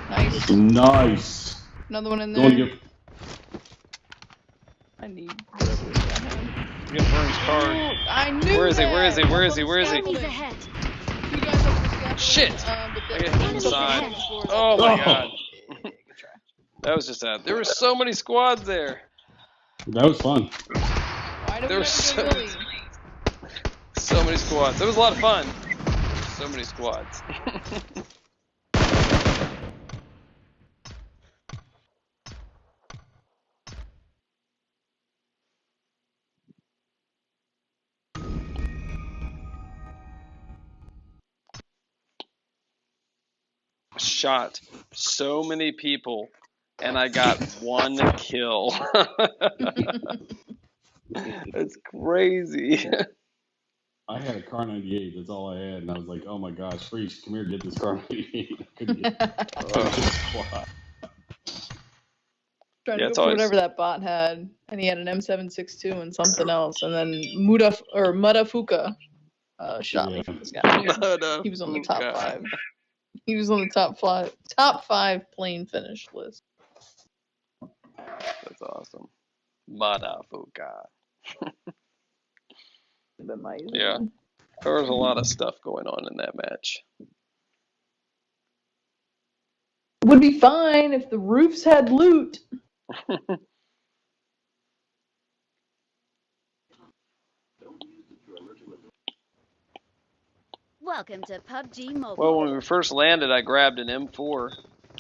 Nice.
Nice.
Another one in
Going to
there.
get.
I need whatever it is I have.
I'm getting Vern's card.
I knew
Where is he?
that.
Where is he? Where is he? Where is he?
Enemies ahead.
2 guys up the scaffolding,
Shit!
but
I
they're
get hit from the
Enemies
side.
ahead.
Oh my
Oh.
god.
Yeah, good try.
That was just that. There were so many squads there.
That was fun.
Why do we
There
never
was
go
so,
Billy?
so many squads. It was a lot of fun. So many squads. Shot so many people and I got 1 kill. That's crazy.
I had a car 98. That's all I had, and I was like, "Oh my gosh, Freeze, come here, get this car 98." I couldn't get it. Squad.
Trying
Yeah,
to
it's
go for
always-
whatever that bot had, and he had an M762 and something else, and then Mutafuka shot me from the sky. He was on the top 5. He was on the top 5 plane finish list.
That's awesome. Madafuka. Yeah. There was a lot of stuff going on in that match.
Would be fine if the roofs had loot.
Welcome to PUBG Mobile.
Well, when we first landed, I grabbed an M4,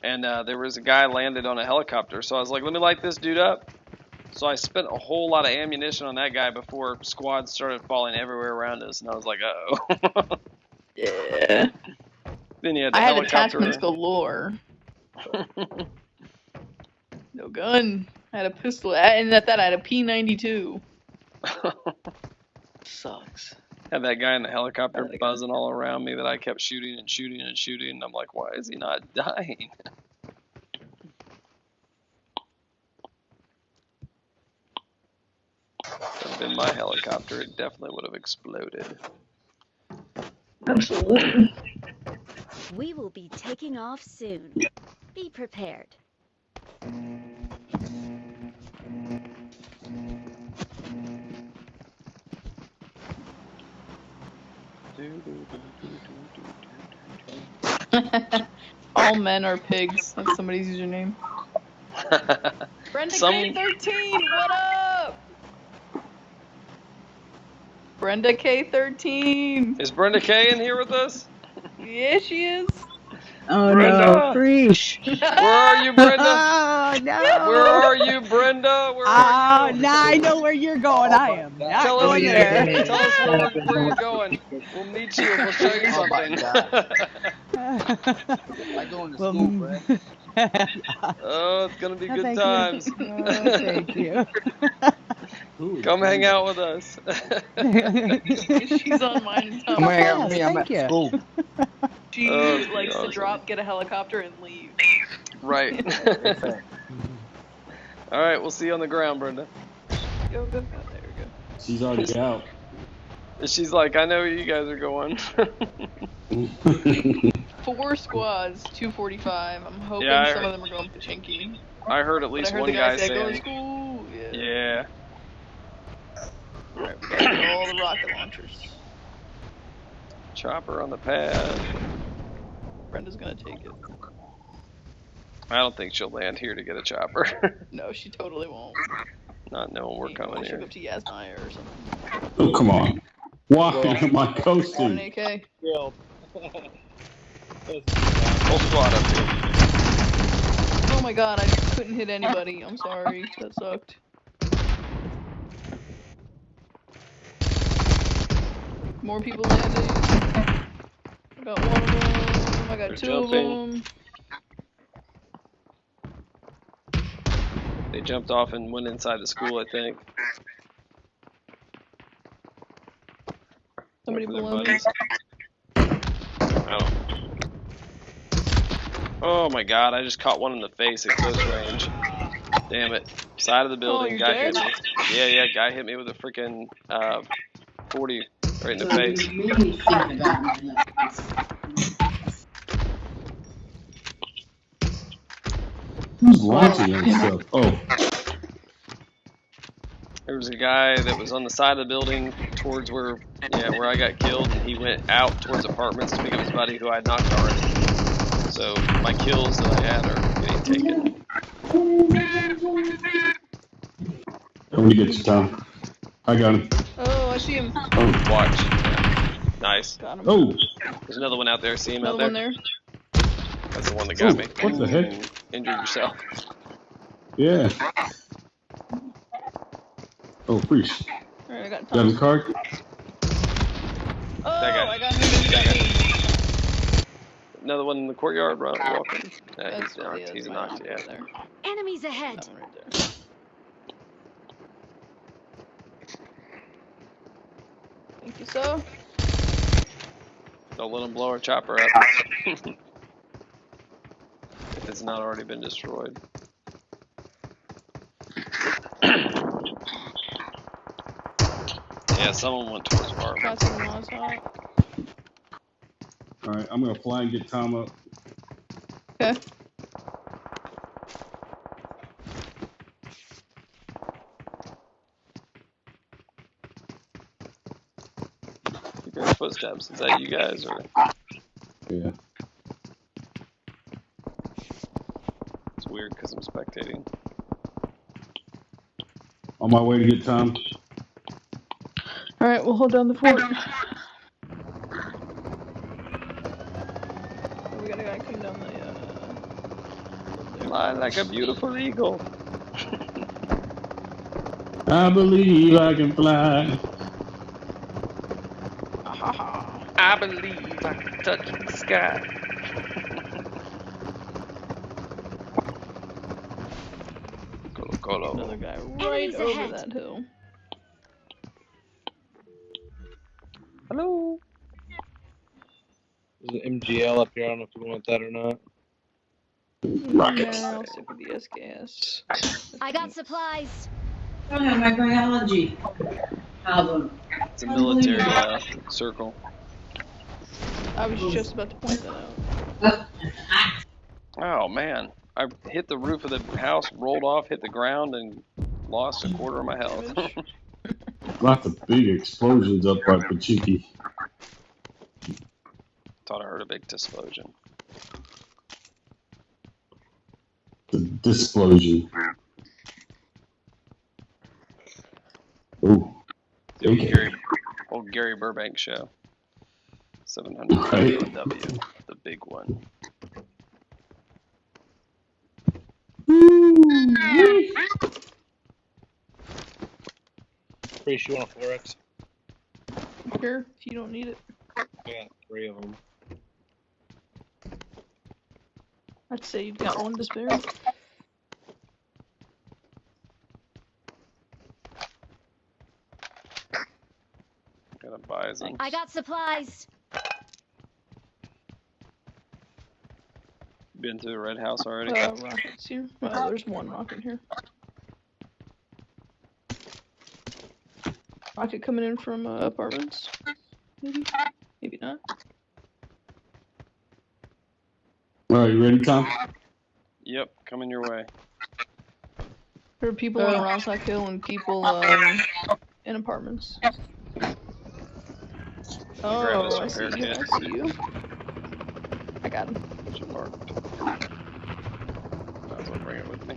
and there was a guy landed on a helicopter. So I was like, let me light this dude up. So I spent a whole lot of ammunition on that guy before squads started falling everywhere around us, and I was like, uh-oh.
Yeah.
Then you had the
I had
helicopter.
attachments galore. No gun. I had a pistol, and at that I had a P92. Sucks.
Had that guy in the helicopter buzzing all around me that I kept shooting and shooting and shooting, and I'm like, why is he not dying? If it had been my helicopter, it definitely would have exploded.
Absolutely.
We will be taking off soon. Be prepared.
All men are pigs. That's somebody's username. Brenda
Some-
Green 13, what up?
Brenda K13.
Is Brenda K in here with us?
Yeah, she is.
Oh
Brenda!
no, Preach.
Where are you, Brenda?
Oh no.
Where are you, Brenda? Where are you?
Now I know where you're going. I am not
Tell
going
us,
there.
tell us where you're going. We'll meet you and we'll show you something.
I going to school, Brad.
Oh, it's gonna be good
Thank
times.
you. Oh, thank you.
Come hang out with us.
She's on mine and
Come hang out with me. I'm
Thank
at
you.
school.
She
Oh, it's
likes
awesome.
to drop, get a helicopter, and leave.
Right. All right, we'll see you on the ground, Brenda.
Go. There we go.
She's already out.
She's like, I know where you guys are going.
4 squads, 245. I'm hoping
Yeah,
some of them are going Pachinki.
I heard at
But
least
I heard
one
the guy
guy
say, go to
saying,
school.
yeah.
Alright, we gotta get all the rocket launchers.
Chopper on the pad.
Brenda's gonna take it.
I don't think she'll land here to get a chopper.
No, she totally won't.
Not knowing we're coming
She'll
here.
go to Yasnaya or something.
Oh, come on. Why am I
Got an
coasting?
AK.
Killed.
Whole squad up here.
Oh my god, I couldn't hit anybody. I'm sorry. That sucked. More people landing. I got one of them. I got
They're
2
jumping.
of them.
They jumped off and went inside the school, I think.
Somebody
Wait for their
below me.
buddies. Oh. Oh my god, I just caught one in the face at close range. Damn it. Side of the building,
you're
guy
dead?
hit me. Yeah, guy hit me with a freaking 40 right in the face.
You made me think about my
Who's launching that stuff? Oh,
There was a guy that was on the side of the building towards where I got killed, and he went out towards apartments to pick up his buddy who I had knocked already. So my kills that I had are getting taken.
I'm gonna get you, Tom. I got him.
Oh, I see him.
Oh,
Watch. Yeah. Nice.
Got him.
oh,
There's another one out there. See him
Another
out
one
there?
there.
That's the one that got
Oh,
me.
what the heck?
Injured yourself.
yeah. Oh, Preach.
Alright, I got
Got his
Tom.
card?
Oh,
That guy.
I got him and he got me.
Another one in the courtyard. Walking. Yeah, he's
That's
knocked. He's
my
knocked.
uncle
Yeah.
right there.
Enemies ahead.
That one right there. Thank you, sir.
Don't let him blow our chopper up. If it's not already been destroyed. Yeah, someone went towards apartments.
Passing Molotov.
Alright, I'm gonna fly and get Tom up.
Okay.
You hear footsteps. Is that you guys or?
Yeah.
It's weird because I'm spectating.
On my way to get Tom.
Alright, we'll hold down the fort. Oh, we got a guy coming down the,
Fly like a beautiful eagle.
I believe I can fly.
I believe I can touch the sky. Colo.
Another guy right
Enemies
over
ahead.
that hill.
Hello.
There's an MGL up here. I don't know if you want that or not.
Rockets.
Yeah, I'll stick with the SKS.
I got supplies.
I don't have microbiology album.
It's a military circle.
I was just about to point that out.
Oh man, I hit the roof of the house, rolled off, hit the ground, and lost a quarter of my health.
Lots of big explosions up by Pachinki.
Thought I heard a big explosion.
The displosion. Ooh.
Dude,
Okay.
Gary, old Gary Burbank show. 700
Right.
W, the big one.
Priest, you want a 4X?
Sure, if you don't need it.
I got 3 of them.
I'd say you've got one to spare.
Got a bison.
I got supplies.
Been through the red house already?
Rockets here. Well, there's one rocket here. Rocket coming in from apartments. Maybe. Maybe not.
Alright, you ready, Tom?
Yep, coming your way.
There are people on Rossack Hill and people in apartments.
Grab this
Oh, I see
repair
you.
kit.
I see you. I got him.
Which part? Might as well bring it with me.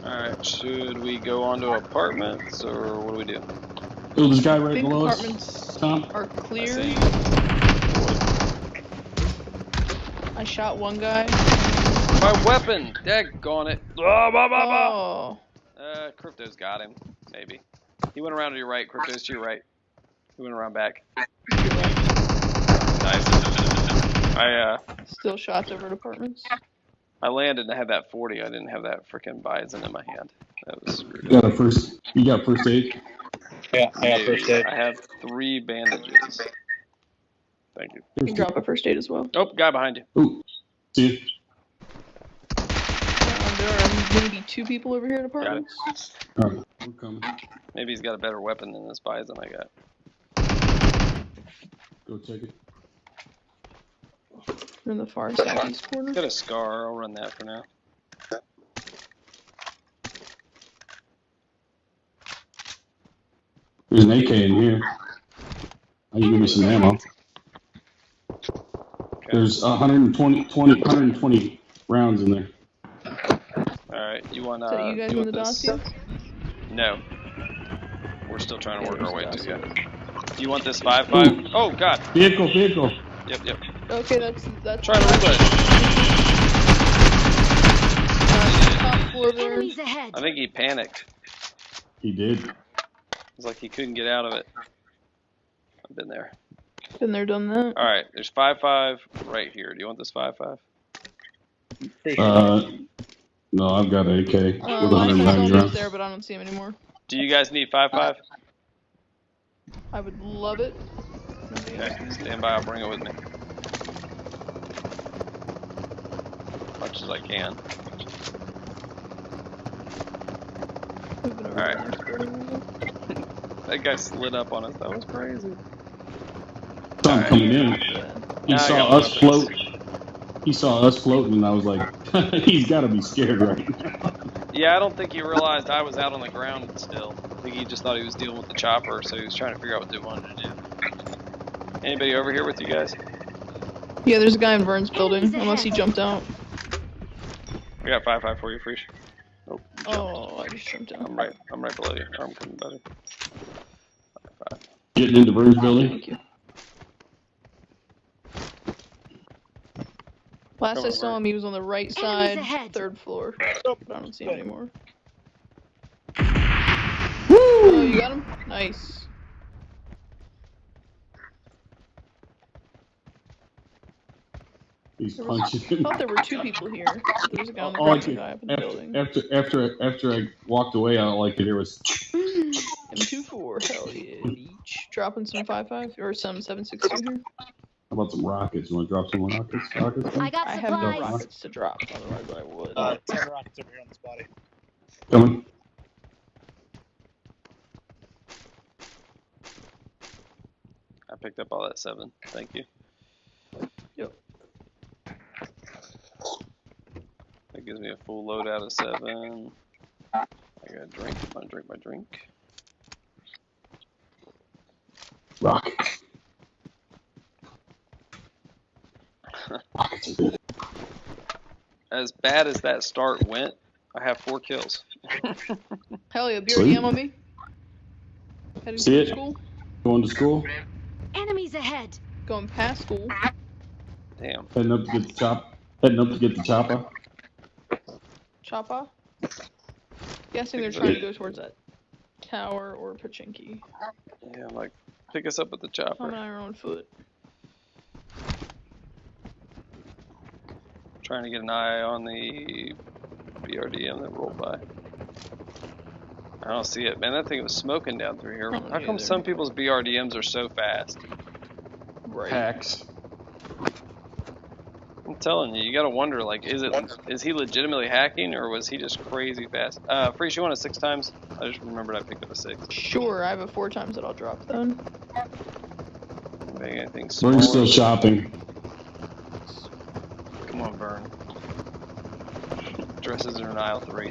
Alright, should we go on to apartments or what do we do?
Oh, this guy
I
right
think
below us,
apartments
Tom.
are
I
clear.
see.
I shot one guy.
My weapon! Daggone it. Blah, blah, blah, blah.
Oh.
Crypto's got him. Maybe. He went around to your right. Crypto's to your right. He went around back. Nice.
Still shots over at apartments.
I landed and I had that 40. I didn't have that freaking bison in my hand. That was screwed
You
up.
got you got first aid?
Yeah, I got first aid.
I have 3 bandages. Thank you.
You can drop a first aid as well.
Oh, guy behind you.
Ooh, see you.
There are maybe 2 people over here at apartments.
Alright, I'm coming.
Maybe he's got a better weapon than this bison I got.
Go check it.
They're in the far southeast corner.
Got a scar. I'll run that for now.
There's an AK in here. I can give you some ammo.
Okay.
There's 120 rounds in there.
Alright, you want
Is that you guys in the
this?
dossier?
No. We're still trying to work our way to you. Do you want this 5.5? Oh, God.
Vehicle.
Yep.
Okay, that's
Trying to reload.
top floor there.
Enemies ahead.
I think he panicked.
He did.
It's like he couldn't get out of it. I've been there.
Been there, done that.
Alright, there's 5.5 right here. Do you want this 5.5?
No, I've got an AK with
Last
190
I saw him was
rounds.
there, but I don't see him anymore.
Do you guys need 5.5?
I would love it.
Okay, stand by. I'll bring it with me. As much as I can. Alright. That guy slid up on us. That was crazy.
Tom coming in. He
Now I
saw
got
us
weapons.
float. He saw us floating, and I was like, he's got to be scared right now.
Yeah, I don't think he realized I was out on the ground still. I think he just thought he was dealing with the chopper, so he was trying to figure out what they wanted to do. Anybody over here with you guys?
Yeah, there's a guy in Vern's building, unless he jumped out.
I got 5.5 for you, Freesh. Oh,
Oh, I just jumped out.
I'm right below you. I'm coming better. 5.5.
Getting into Vern's building.
Thank you. Last I saw him, he was on the right side,
ahead.
3rd floor. But I don't see him anymore. Oh, you got him? Nice.
He's punching
I
him.
thought there were 2 people here. There was a guy on the
All I
right
could-
guy up in the building.
After I walked away, all I could hear was.
M24, hell yeah, beach. Dropping some 5.5 or some 7.62 here.
How about some rockets? You want to drop some rockets?
I got
I have no
supplies.
rockets to drop, otherwise I would.
10 rockets over here on this body.
Coming.
I picked up all that 7. Thank you.
Yep.
That gives me a full load out of 7. I got a drink. I'm gonna drink my drink.
Rockets. Rockets are good.
as bad as that start went, I have 4 kills.
Hell yeah,
Sweet.
BRDM on me. Heading
See
to
it?
school.
Going to school?
Enemies ahead.
Going past school.
Damn.
Heading up to get the chop. Heading up to get the chopper.
Choppa? Guessing they're trying to go towards that tower or Pachinki.
Yeah, like, pick us up with the chopper.
Tom and I are on foot.
Trying to get an eye on the BRDM that rolled by. I don't see it. Man, that thing was smoking down through here. How come some people's BRDMs are so fast?
Right.
Hacks.
I'm telling you, you gotta wonder, like, is he legitimately hacking, or was he just crazy fast? Freeze, you want a 6 times? I just remembered I picked up a 6.
Sure, I have a 4 times that I'll drop then.
Maybe anything
We're
smaller.
still shopping.
Come on, Vern. Dresses are in aisle 3.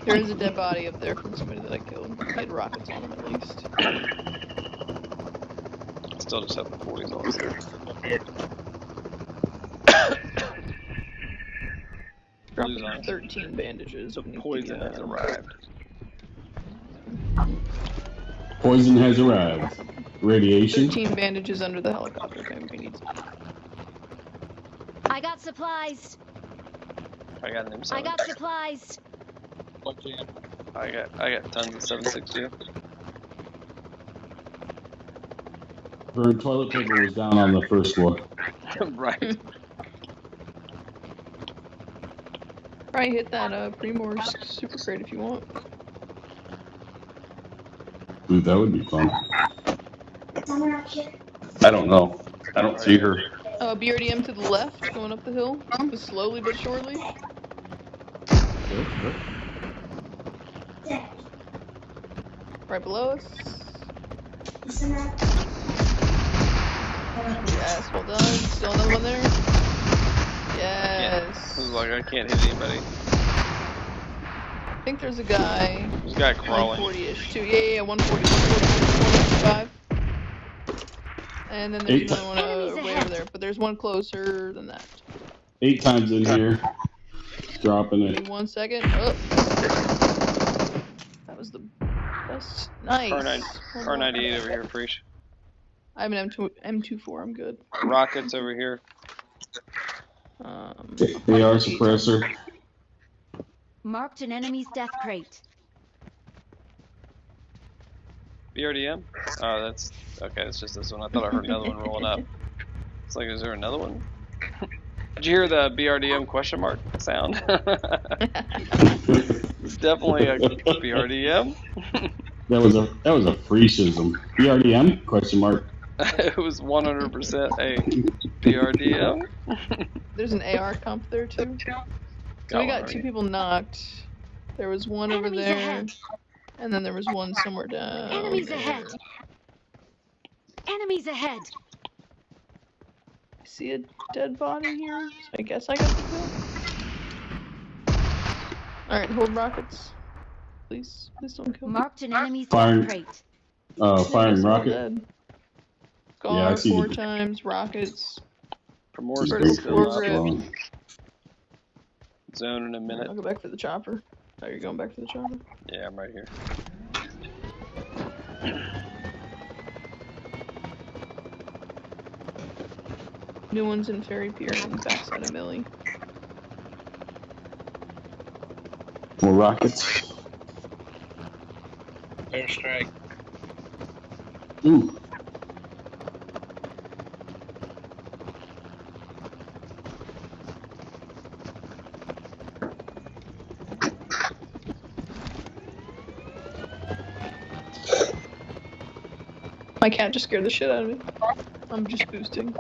There is a dead body up there from somebody that I killed. I had rockets on him at least.
Still just have the 40s on here.
Dropping 13 bandages.
The poison has arrived.
Poison has arrived. Radiation.
13 bandages under the helicopter. Okay, we need some.
I got supplies.
I got an M7.
I got supplies.
I got tons of 7.62.
Vern, toilet paper was down on the first floor.
Right.
Probably hit that Primor's super crate if you want.
Dude, that would be fun.
Someone up here.
I don't know. I don't see her.
BRDM to the left, going up the hill, just slowly but surely.
There.
Right below us.
Listen up.
Yes, well done. Still another one there. Yes.
This is like, I can't hit anybody.
I think there's a guy.
There's a guy crawling.
140-ish too. Yeah, 140, 145. And then there's another one way over there, but there's one closer than that.
8 times in here. Dropping
Give
it.
me 1 second. Oh. That was the best. Nice.
Car 98 over here, Freesh.
I have an M24. I'm good.
Rockets over here.
AR suppressor.
Marked an enemy's death crate.
BRDM? Oh, that's okay. It's just this one. I thought I heard another one rolling up. It's like, is there another one? Did you hear the BRDM question mark sound? It's definitely a BRDM.
That was a freeshism. BRDM? Question mark.
It was 100% a BRDM.
There's an AR comp there too. So we got 2 people knocked. There was one over
Enemies
there,
ahead.
and then there was one somewhere down.
Enemies
there.
ahead. Enemies ahead.
I see a dead body here, so I guess I got the kill. Alright, hold rockets. Please don't kill me.
Marked an enemy's
Firing.
death crate.
Firing
They're all
rocket.
dead.
Yeah, I
Scar
see
4
the-
times, rockets.
For more
Vertical
still
four
up.
grip.
Zone in a
I'll
minute.
go back for the chopper. Oh, you're going back for the chopper?
Yeah, I'm right here.
New one's in Ferry Pier and backside of Millie.
More rockets.
Airstrike.
Ooh.
My cat just scared the shit out of me. I'm just boosting.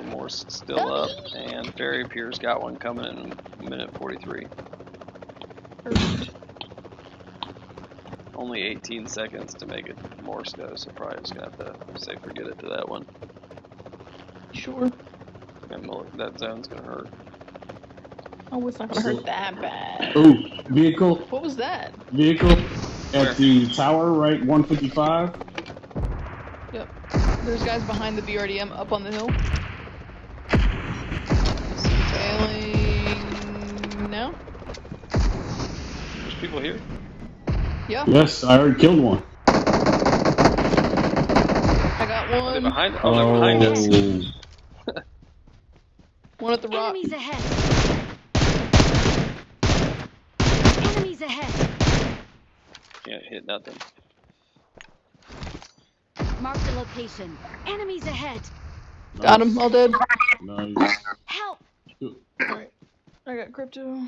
Moore's still up, and Ferry Pier's got one coming in a minute 43.
Perfect.
Only 18 seconds to make it Morse go, so probably just gonna have to say forget it to that one.
Sure.
And that zone's gonna hurt.
Oh, it's not gonna hurt that bad.
Ooh, vehicle.
What was that?
Vehicle. At the tower, right? 155.
Yep. There's guys behind the BRDM up on the hill. Tailing now.
There's people here.
Yeah.
Yes, I already killed one.
I got
Are they
one.
behind? Oh, they're behind us.
One at the rock.
Enemies ahead. Enemies ahead.
Can't hit nothing.
Mark the location. Enemies ahead.
Got him. All dead.
Nice.
Help.
Alright. I got crypto.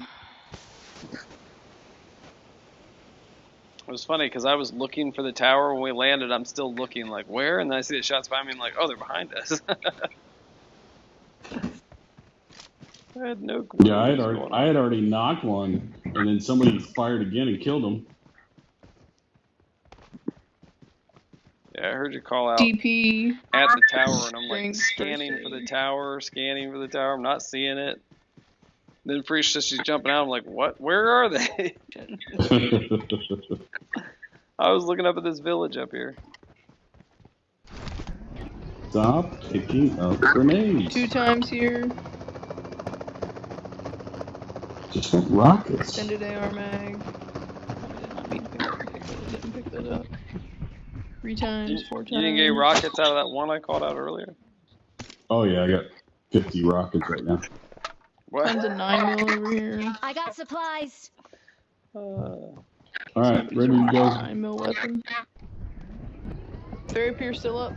It was funny because I was looking for the tower when we landed. I'm still looking like where, and then I see the shots behind me. I'm like, oh, they're behind us. I had no clue.
Yeah, I had already knocked one, and then somebody fired again and killed him.
Yeah, I heard you call out
DP.
at the tower, and I'm like
String
scanning for the
first
tower, scanning for the tower. I'm not seeing it. Then Freesh says she's jumping out. I'm like, what? Where are they? I was looking up at this village up here.
Stop picking up grenades.
2 times here.
Just want rockets.
Extended AR mag. I did not mean to didn't pick that up. 3 times, 4 times.
You didn't get rockets out of that one I called out earlier?
Oh yeah, I got 50 rockets right now.
What?
Tons of 9mm over here.
I got supplies.
All right, ready to go.
9mm weapon. Fairy Pier still up.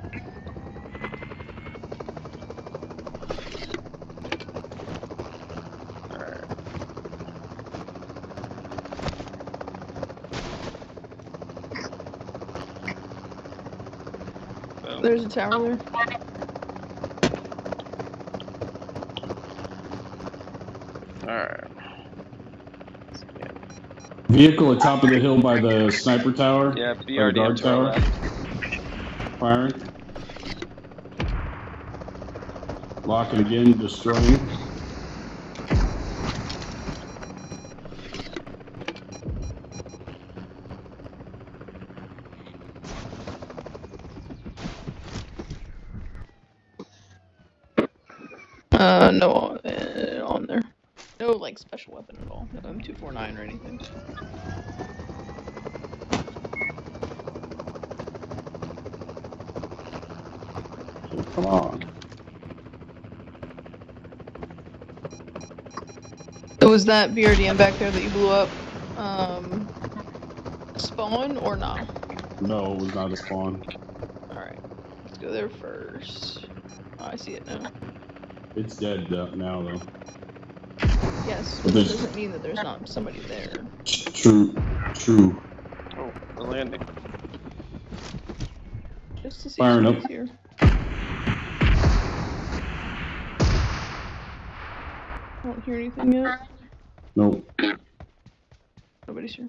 There's a tower there.
Alright.
Vehicle at top of the hill by the sniper tower.
Yeah,
or
BRDM
guard tower.
left.
Firing. Locking again, destroying.
No on there. No like special weapon at all. No M249 or anything.
Come on.
So was that BRDM back there that you blew up? Spawn or not?
No, it was not a spawn.
Alright. Let's go there first. Oh, I see it now.
It's dead now though.
Yes,
But
which
there's-
doesn't mean that there's not somebody there.
True.
Oh, we're landing.
Just to see
Firing
who's
up.
here. I don't hear anything yet.
Nope.
Nobody's here.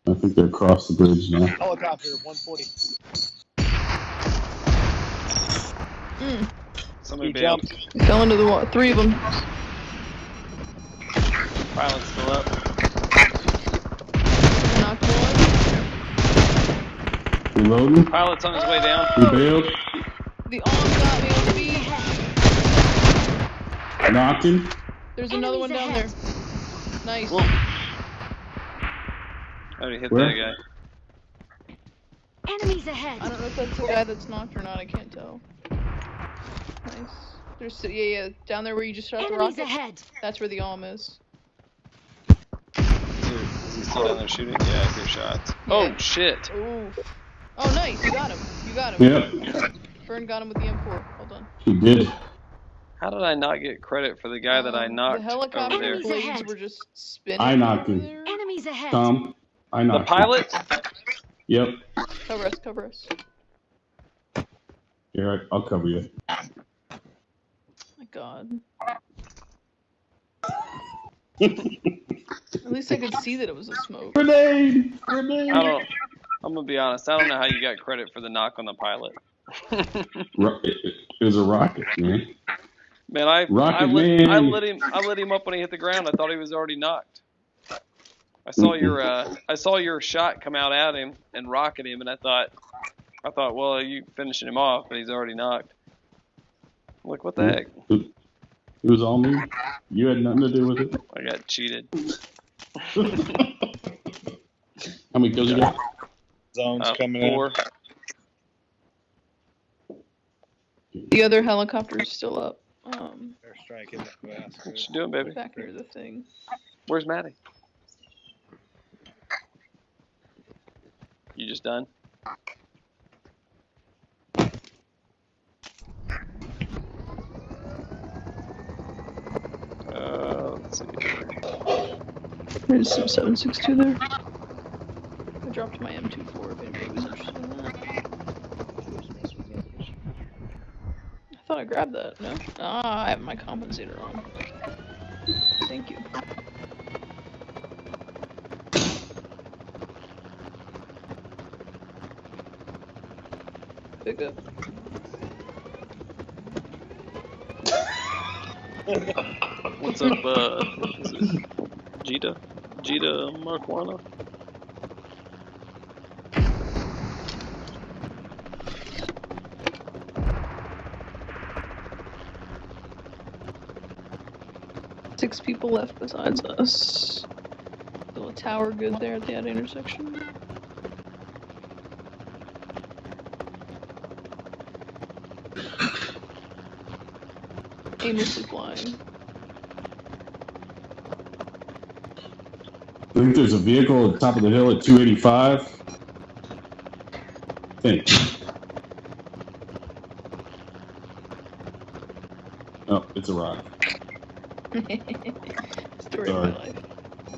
I think they're across the bridge now.
Helicopter 140.
Somebody
He
bailed.
jumped.
Fell into the water. 3 of them.
Pilot's still up.
Knocked one.
Reloading.
Pilot's on his way down.
He bailed.
The arm got me on the beat.
Knocked him.
There's another one
Enemies
down there.
ahead.
Nice.
Whoa. I already hit
Where?
that guy.
Enemies ahead.
I don't know if that's the guy that's knocked or not. I can't tell. Nice. There's yeah. Down there where you just shot the
Enemies
rocket.
ahead.
That's where the alm is.
Is he still down there shooting? Yeah, I hear shots. Oh, shit.
Oof. Oh, nice. You got him. You got him.
Yep.
Fern got him with the M4. Well done.
He did.
How did I not get credit for the guy that I knocked
The helicopter
over there?
Enemies
blades
ahead.
were just spinning.
I knocked
over
him.
there.
Enemies ahead.
Tom, I
The
knocked him.
pilot?
Yep.
Cover us. Cover us.
Here, I'll cover you.
My God. At least I could see that it was a smoke.
Grenade! Grenade!
I'm gonna be honest. I don't know how you got credit for the knock on the pilot.
It was a rocket, man.
Man, I
Rocket
lit
Man.
I lit him up when he hit the ground. I thought he was already knocked. I saw your shot come out at him and rocket him, and I thought, well, you finishing him off, but he's already knocked. I'm like, what the heck?
It was all me. You had nothing to do with it.
I got cheated.
How many kills you got?
Zones coming
4.
The other helicopter's still up.
Airstrike in the glass.
What you doing, baby?
Back near the thing.
Where's Maddie? You just done? Let's see.
There's some 7.62 there. I dropped my M24 if anybody was interested in that. I thought I grabbed that, no? Ah, I have my compensator on. Thank you. Pick up.
What's up, is it Jita Marquana?
Six people left besides us. Still a tower good there at that intersection. Aimlessly flying.
I think there's a vehicle at the top of the hill at 285. I think. Oh, it's a rock.
Story of my life.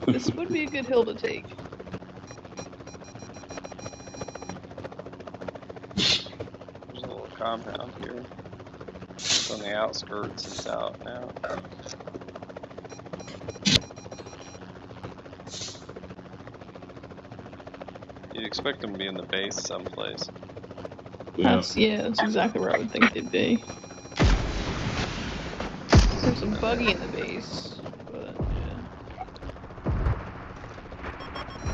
This would be a good hill to take.
There's a little compound here. It's on the outskirts. It's out now. You'd expect them to be in the base someplace.
Yeah.
That's exactly where I would think they'd be. There's some buggy in the base, but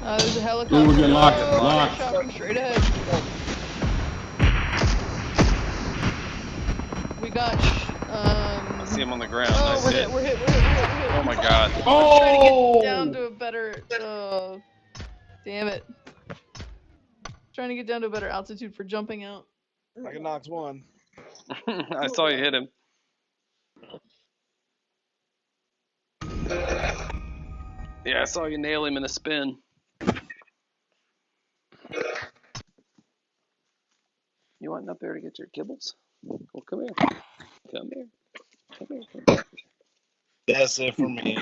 yeah. There's a helicopter.
Ooh, we're getting locked.
Oh,
Locked.
shot from straight ahead. We got.
I see him on the ground.
Oh,
Nice
we're
hit.
hit.
Oh my god.
I'm trying to get down to a better. Damn it. Trying to get down to a better altitude for jumping out.
I can knock one.
I saw you hit him. Yeah, I saw you nail him in a spin. You wanting up there to get your kibbles? Well, come here. Come here. Come here. Come here.
That's it for me.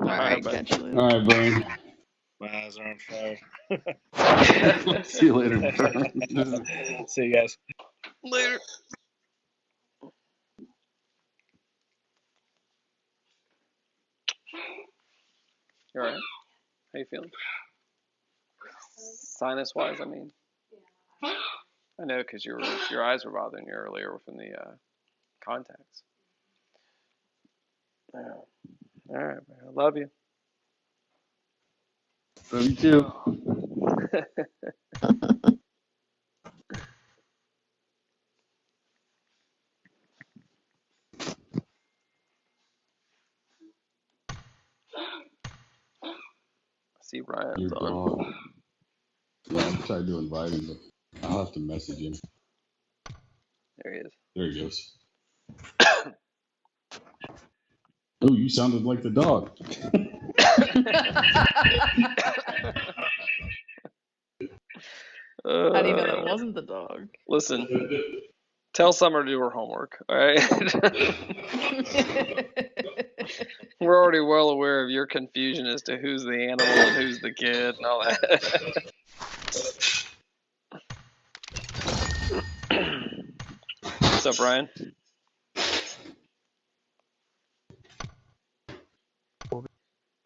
Alright, catch you later.
Alright, Brian.
My eyes are on fire.
See you later, Brian.
See you guys.
Later. You alright? How you feeling? Sinus-wise, I mean. I know, because your eyes were bothering you earlier from the contacts. Yeah. All right, man. I love you.
Love you too.
I see Ryan's
Your
on.
dog. Yeah, I tried to invite him, but I'll have to message him.
There he is.
There he goes. Oh, you sounded like the dog.
How do you know that wasn't the dog?
Listen, tell Summer to do her homework, all right? We're already well aware of your confusion as to who's the animal and who's the kid and all that. What's up, Ryan?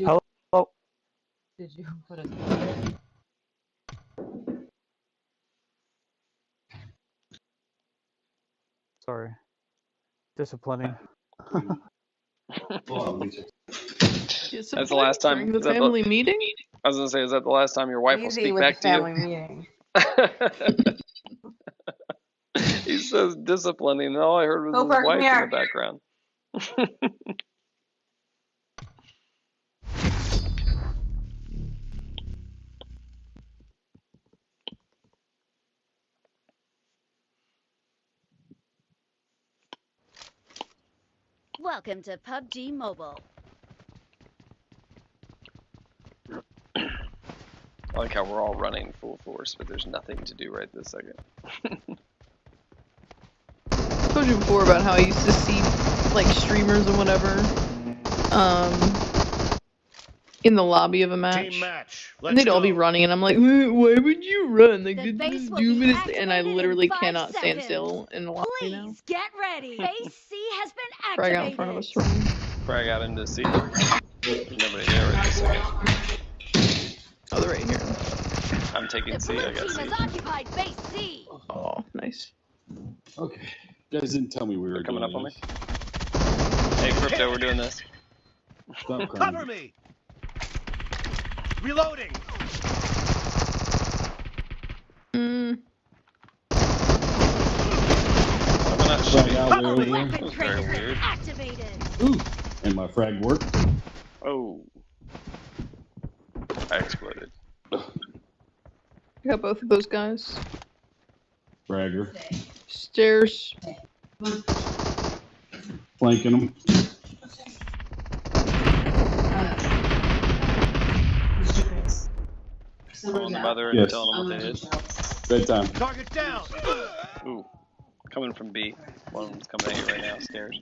Hello? Did you put a... Sorry.
Disciplining.
That's the last time.
During the family meeting?
I was gonna say, is that the last time your wife will
Easy
speak
with
back
the
to
family
you?
meeting.
He says disciplining, and all I heard was
Cooper,
his wife
come
in
here.
the background.
Welcome to PUBG Mobile.
I like how we're all running full force, but there's nothing to do right this second.
I told you before about how I used to see like streamers and whatever in the lobby of a match.
Team match.
And they'd all be running and I'm like, why would you run? Like
The
this
base
is
will
2
be
minutes and I
activated
literally
in 5
cannot stand
seconds.
still in the lobby now.
Please get ready. Base C has been
Frag out
activated.
in front of us. Room.
Frag out into C. There's nobody there right this second.
Oh, they're right here.
I'm taking
The
C,
blue
I guess.
team has occupied base C.
Oh, nice.
Okay. You guys didn't tell me we were
Coming
doing
up on me.
this.
Hey, Crypto, we're doing this.
Stop
Cover
crying.
me. Reloading.
I'm not
Frag
shooting.
out way over there.
That was very weird.
Activated.
Ooh. And my frag worked.
Oh. I exploded.
I got both of those guys.
Fragger.
Stairs.
Flanking them.
Calling the mother and
Yes.
telling them what they did.
Bedtime.
Target down.
Ooh. Coming from B. One of them's coming at you right now, stairs.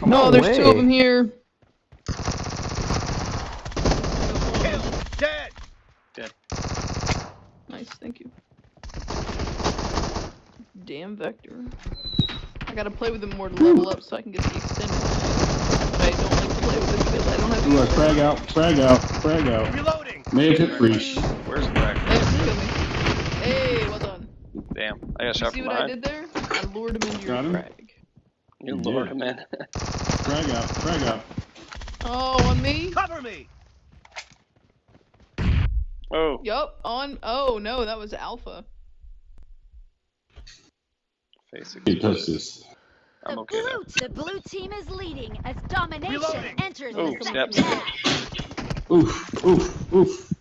No, there's 2 of them here.
Kill. Dead.
Dead.
Nice, thank you. Damn Vector. I gotta play with him more to level up so I can get the extended. But I don't like to play with it because I don't have
Ooh, frag out, frag out, frag out.
Reloading.
May have hit breach.
Where's Frag?
Hey, well done.
Damn. I got
You
shot
see
from
what I
behind.
did there? I lured him into your
Got him?
frag.
You
You
lured
did.
him in.
Frag out, frag out.
Oh, on me?
Cover me.
Oh.
Yup, on. Oh, no, that was Alpha.
Face
Can't touch
exploded.
this.
I'm okay now.
The blue team is leading as domination
Reloading.
enters
Oh,
the second
steps.
half.
Oof, oof, oof.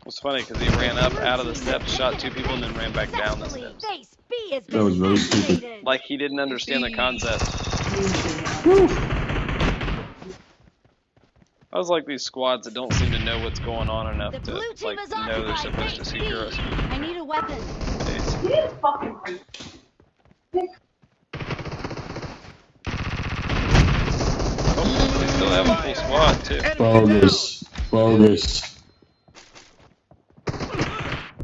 It's funny because he ran up out of the steps, shot 2 people, and then ran back down the
Successfully,
steps.
base B has
That was
been
really stupid.
activated.
Like he didn't understand the concept. I was like these squads that don't seem to know what's going on enough
The
to
blue team
like
has
know they're
occupied
supposed to
base
secure us.
B. I need a weapon.
Oh, they still have a full squad too.
Bogus. Bogus.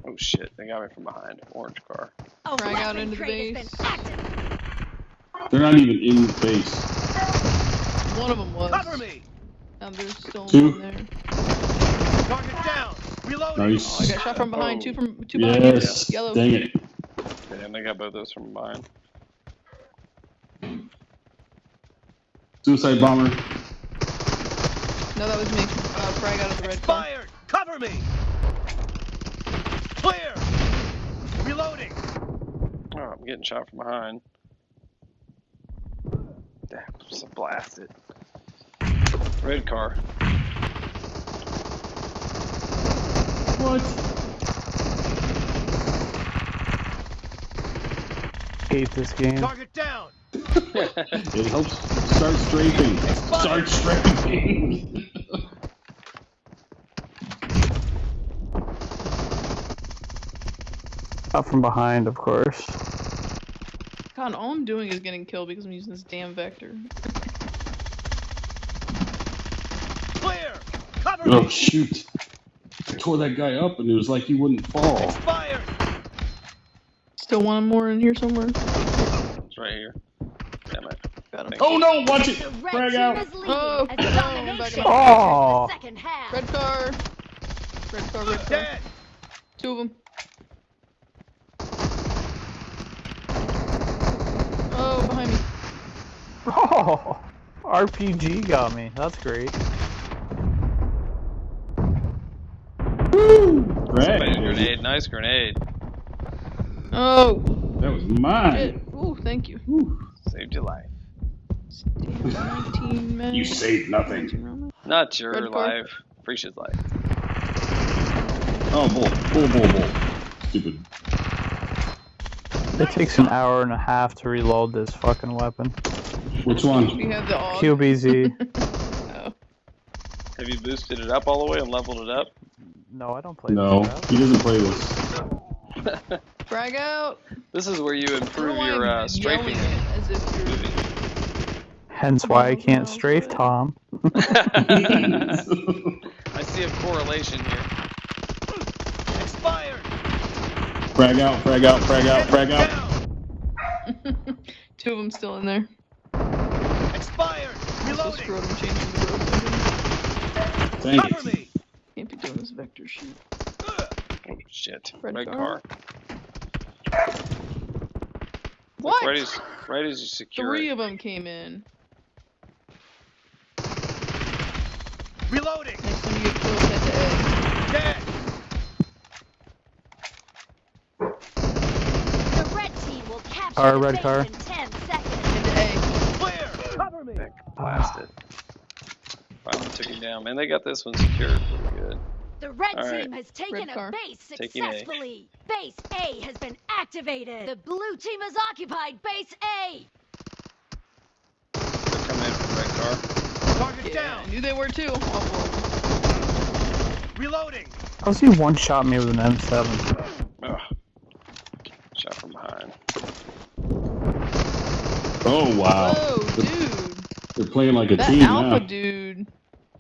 Oh shit, they got me from behind. Orange car.
A
Frag out
weapon
into the
crate has
base.
been activated.
They're not even in the base.
One of them was.
Cover me.
Now there's still
2.
one there.
Target down. Reloading.
Nice.
Oh, I got shot from behind.
Oh.
Two behind you.
Yes.
Yellow.
Dang it.
Damn, they got both those from behind.
Suicide bomber.
No, that was me. Frag out of the red car.
Expired. Cover me. Clear. Reloading.
Oh, I'm getting shot from behind. Damn, just blasted. Red car.
What?
Hate this game.
Target down.
It helps start strafing. Start strafing.
Up from behind, of course.
God, all I'm doing is getting killed because I'm using this damn Vector.
Clear. Cover
Oh
me.
shoot. I tore that guy up and it was like he wouldn't fall.
Expired.
Still one more in here somewhere.
It's right here. Damn it.
Got him.
Oh no, watch it!
The red
Frag
team
out!
is leading
Oh,
as
no,
domination
back
up.
enters the second half.
Red car. Red car, red car.
Dead.
2 of them.
Oh, RPG got me. That's great.
Somebody grenade. Nice grenade.
Oh.
That was mine.
Shit. Ooh, thank you.
Saved your life.
Damn, 19 men.
You saved nothing.
19 rounds.
Not your
Red card.
life. Frisia's life.
Oh, bull. Stupid.
It takes an hour and a half to reload this fucking weapon.
Which one?
We have the AUG.
QBZ.
Oh.
Have you boosted it up all the way and leveled it up?
No, I don't play
No,
this crap.
he doesn't play this.
Frag out.
This is where you improve
I don't know
your
why I'm
strafing.
yelling it as if you're
Hence why I can't strafe Tom.
I see a correlation here.
Expired.
Frag out.
Two of them still in there.
Expired.
Also
Reloading.
screwed them changing the growth engine.
Thank
Cover
you.
me.
Can't be doing this vector shit.
Oh shit.
Red
Red
car.
car.
What?
Right as you secure
Three
it.
of them came in.
Reloading.
Next time you get killed, head
Dead.
The red team will capture
Car,
the
red
base
car.
in 10 seconds.
to A.
Clear. Cover me.
Blasted. Finally took him down. Man, they got this one secured pretty good.
The red
All right.
team has taken
Red car.
a base
Taking A.
successfully. Base A has been activated. The blue team has occupied base A.
They're coming in from red car.
Target
Yeah,
down.
I knew they were too.
Reloading.
How's he one-shot me with an M7?
Ugh. Shot from behind.
Oh wow.
Whoa, dude.
They're playing like a
That
team
alpha
now.
dude.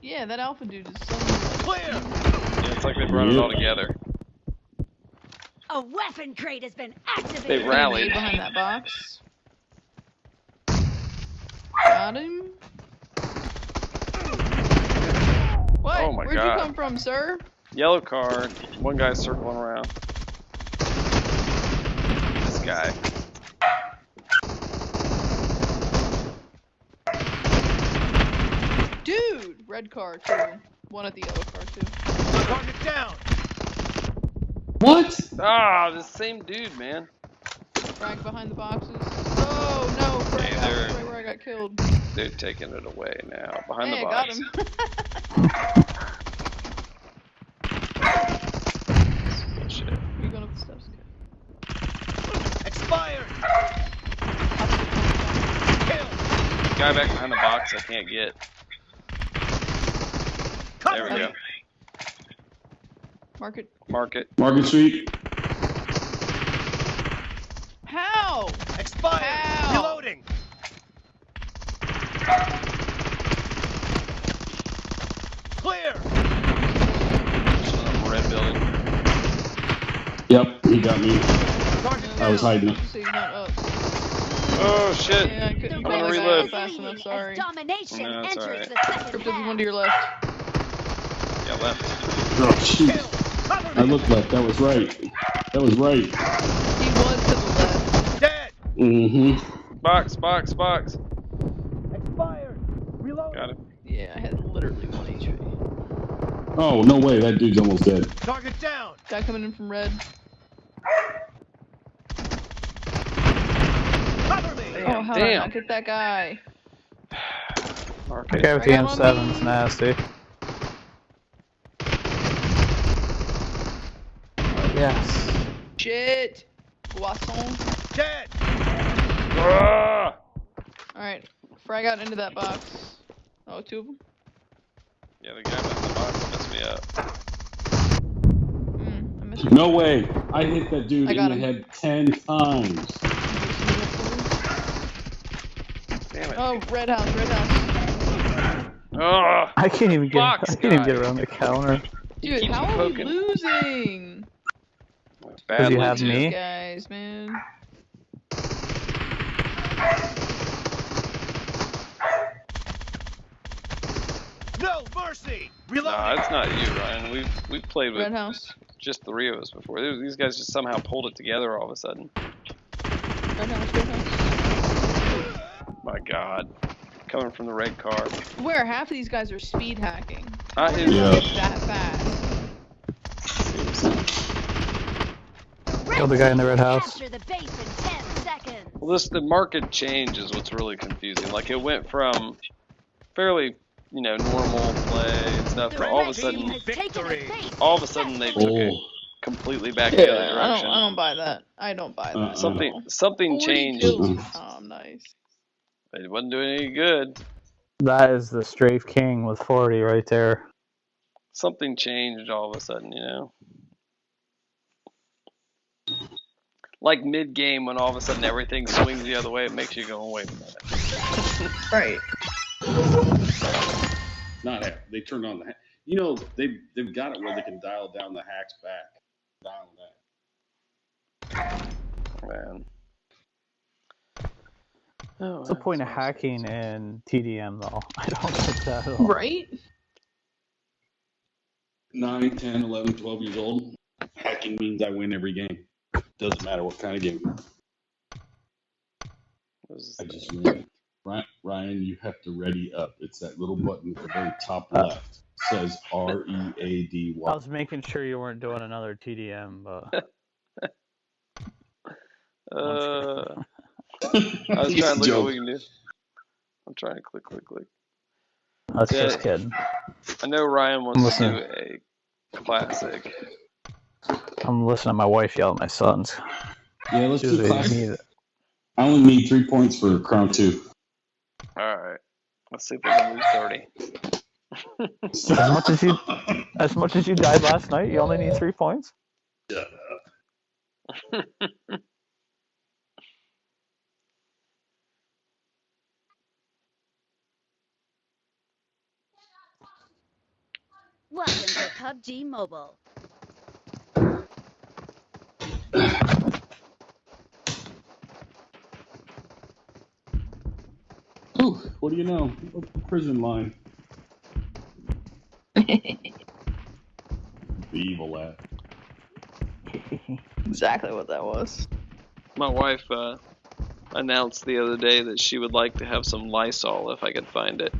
Yeah, that alpha dude is so.
Clear.
Yeah, it's like they brought it all together.
A weapon crate has been activated.
They rallied.
Behind that box. Got him. What?
Oh my
Where'd
God.
you come from, sir?
Yellow card. One guy circling around. This guy.
Dude! Red car, too. One at the yellow car, too.
Target down.
What?
Ah, the same dude, man.
Frag behind the boxes. Oh, no. Frag
Hey,
out
they're-
right where I got killed.
They're taking it away now. Behind
Hey,
the
I got
box.
him.
Bullshit.
You're going up the steps.
Expired. Kill.
Guy back behind the box I can't get. There we go.
Mark it.
Mark it.
Market Street.
How?
Expired.
How?
Reloading. Clear.
Red building.
Yep, he got me.
Target
I was
down.
hiding it.
So he's not up.
Oh shit.
Yeah, I couldn't
The
I'm
get
gonna
red
the guy
reload.
up fast enough, sorry.
as domination
No, it's
enters
alright.
the second
Crypt, there's
half.
one to your left.
Yeah, left.
Oh shoot.
Kill. Cover
I
me.
looked left. That was right. That was right.
He was to the left.
Dead.
Mm-hmm.
Box.
Expired. Reloading.
Got him.
Yeah, I had literally 1 HP.
Oh, no way. That dude's almost dead.
Target down.
Guy coming in from red.
Cover me.
Oh, how did I
damn.
not get that guy?
Mark
That
it.
guy with the
Frag out on
M7's
me.
nasty. Yes.
Shit. Boisson.
Dead.
Ah!
Alright, frag out into that box. Oh, two of them?
Yeah, the guy behind the box messed me up.
I missed
No way. I hit that dude
I
in
got
the
him.
head 10 times.
Damn it.
Oh, red house.
Oh,
I can't even get.
Box
I can't even
guy.
get around the counter.
he
Dude,
keeps
how are we
poking.
losing?
Badly,
you have
too.
me?
Guys, man.
No mercy.
Nah,
Reloading.
it's not you, Ryan. We've played with
Red house.
just 3 of us before. These guys just somehow pulled it together all of a sudden.
Red house.
My God. Coming from the red car.
Where half of these guys are speed hacking.
I
How
is
do you get that fast?
Kill the guy in the red house.
Capture the base in 10 seconds.
Well, the market change is what's really confusing. Like, it went from fairly, normal play and stuff to all of a sudden they took it completely back the other direction.
I don't buy that. I don't buy that.
Something changed.
Nice.
It wasn't doing any good.
That is the Strafe King with 40 right there.
Something changed all of a sudden, Like mid-game when all of a sudden everything swings the other way, it makes you go, wait a minute.
Right.
Not hack. They turned on the hack. They've got it where they can dial down the hacks back. Dial that.
Man.
What's the point of hacking in TDM though? I don't get that at all.
Right?
9, 10, 11, 12 years old. Hacking means I win every game. Doesn't matter what kind of game. I just win. Ryan, you have to ready up. It's that little button at the very top left. It says READY.
I was making sure you weren't doing another TDM, but
I was trying to look at what we can do. I'm trying to click.
That's just kidding.
I know Ryan wants to do a classic.
I'm listening to my wife yell at my sons.
Yeah, let's do classic. I only need 3 points for Crown 2.
Alright. Let's see if we can lose 30.
As much as you died last night, you only need 3 points?
Shut up.
Welcome to PUBG Mobile.
Ooh, what do you know? Prison line. The evil laugh.
Exactly what that was.
My wife announced the other day that she would like to have some Lysol if I could find it.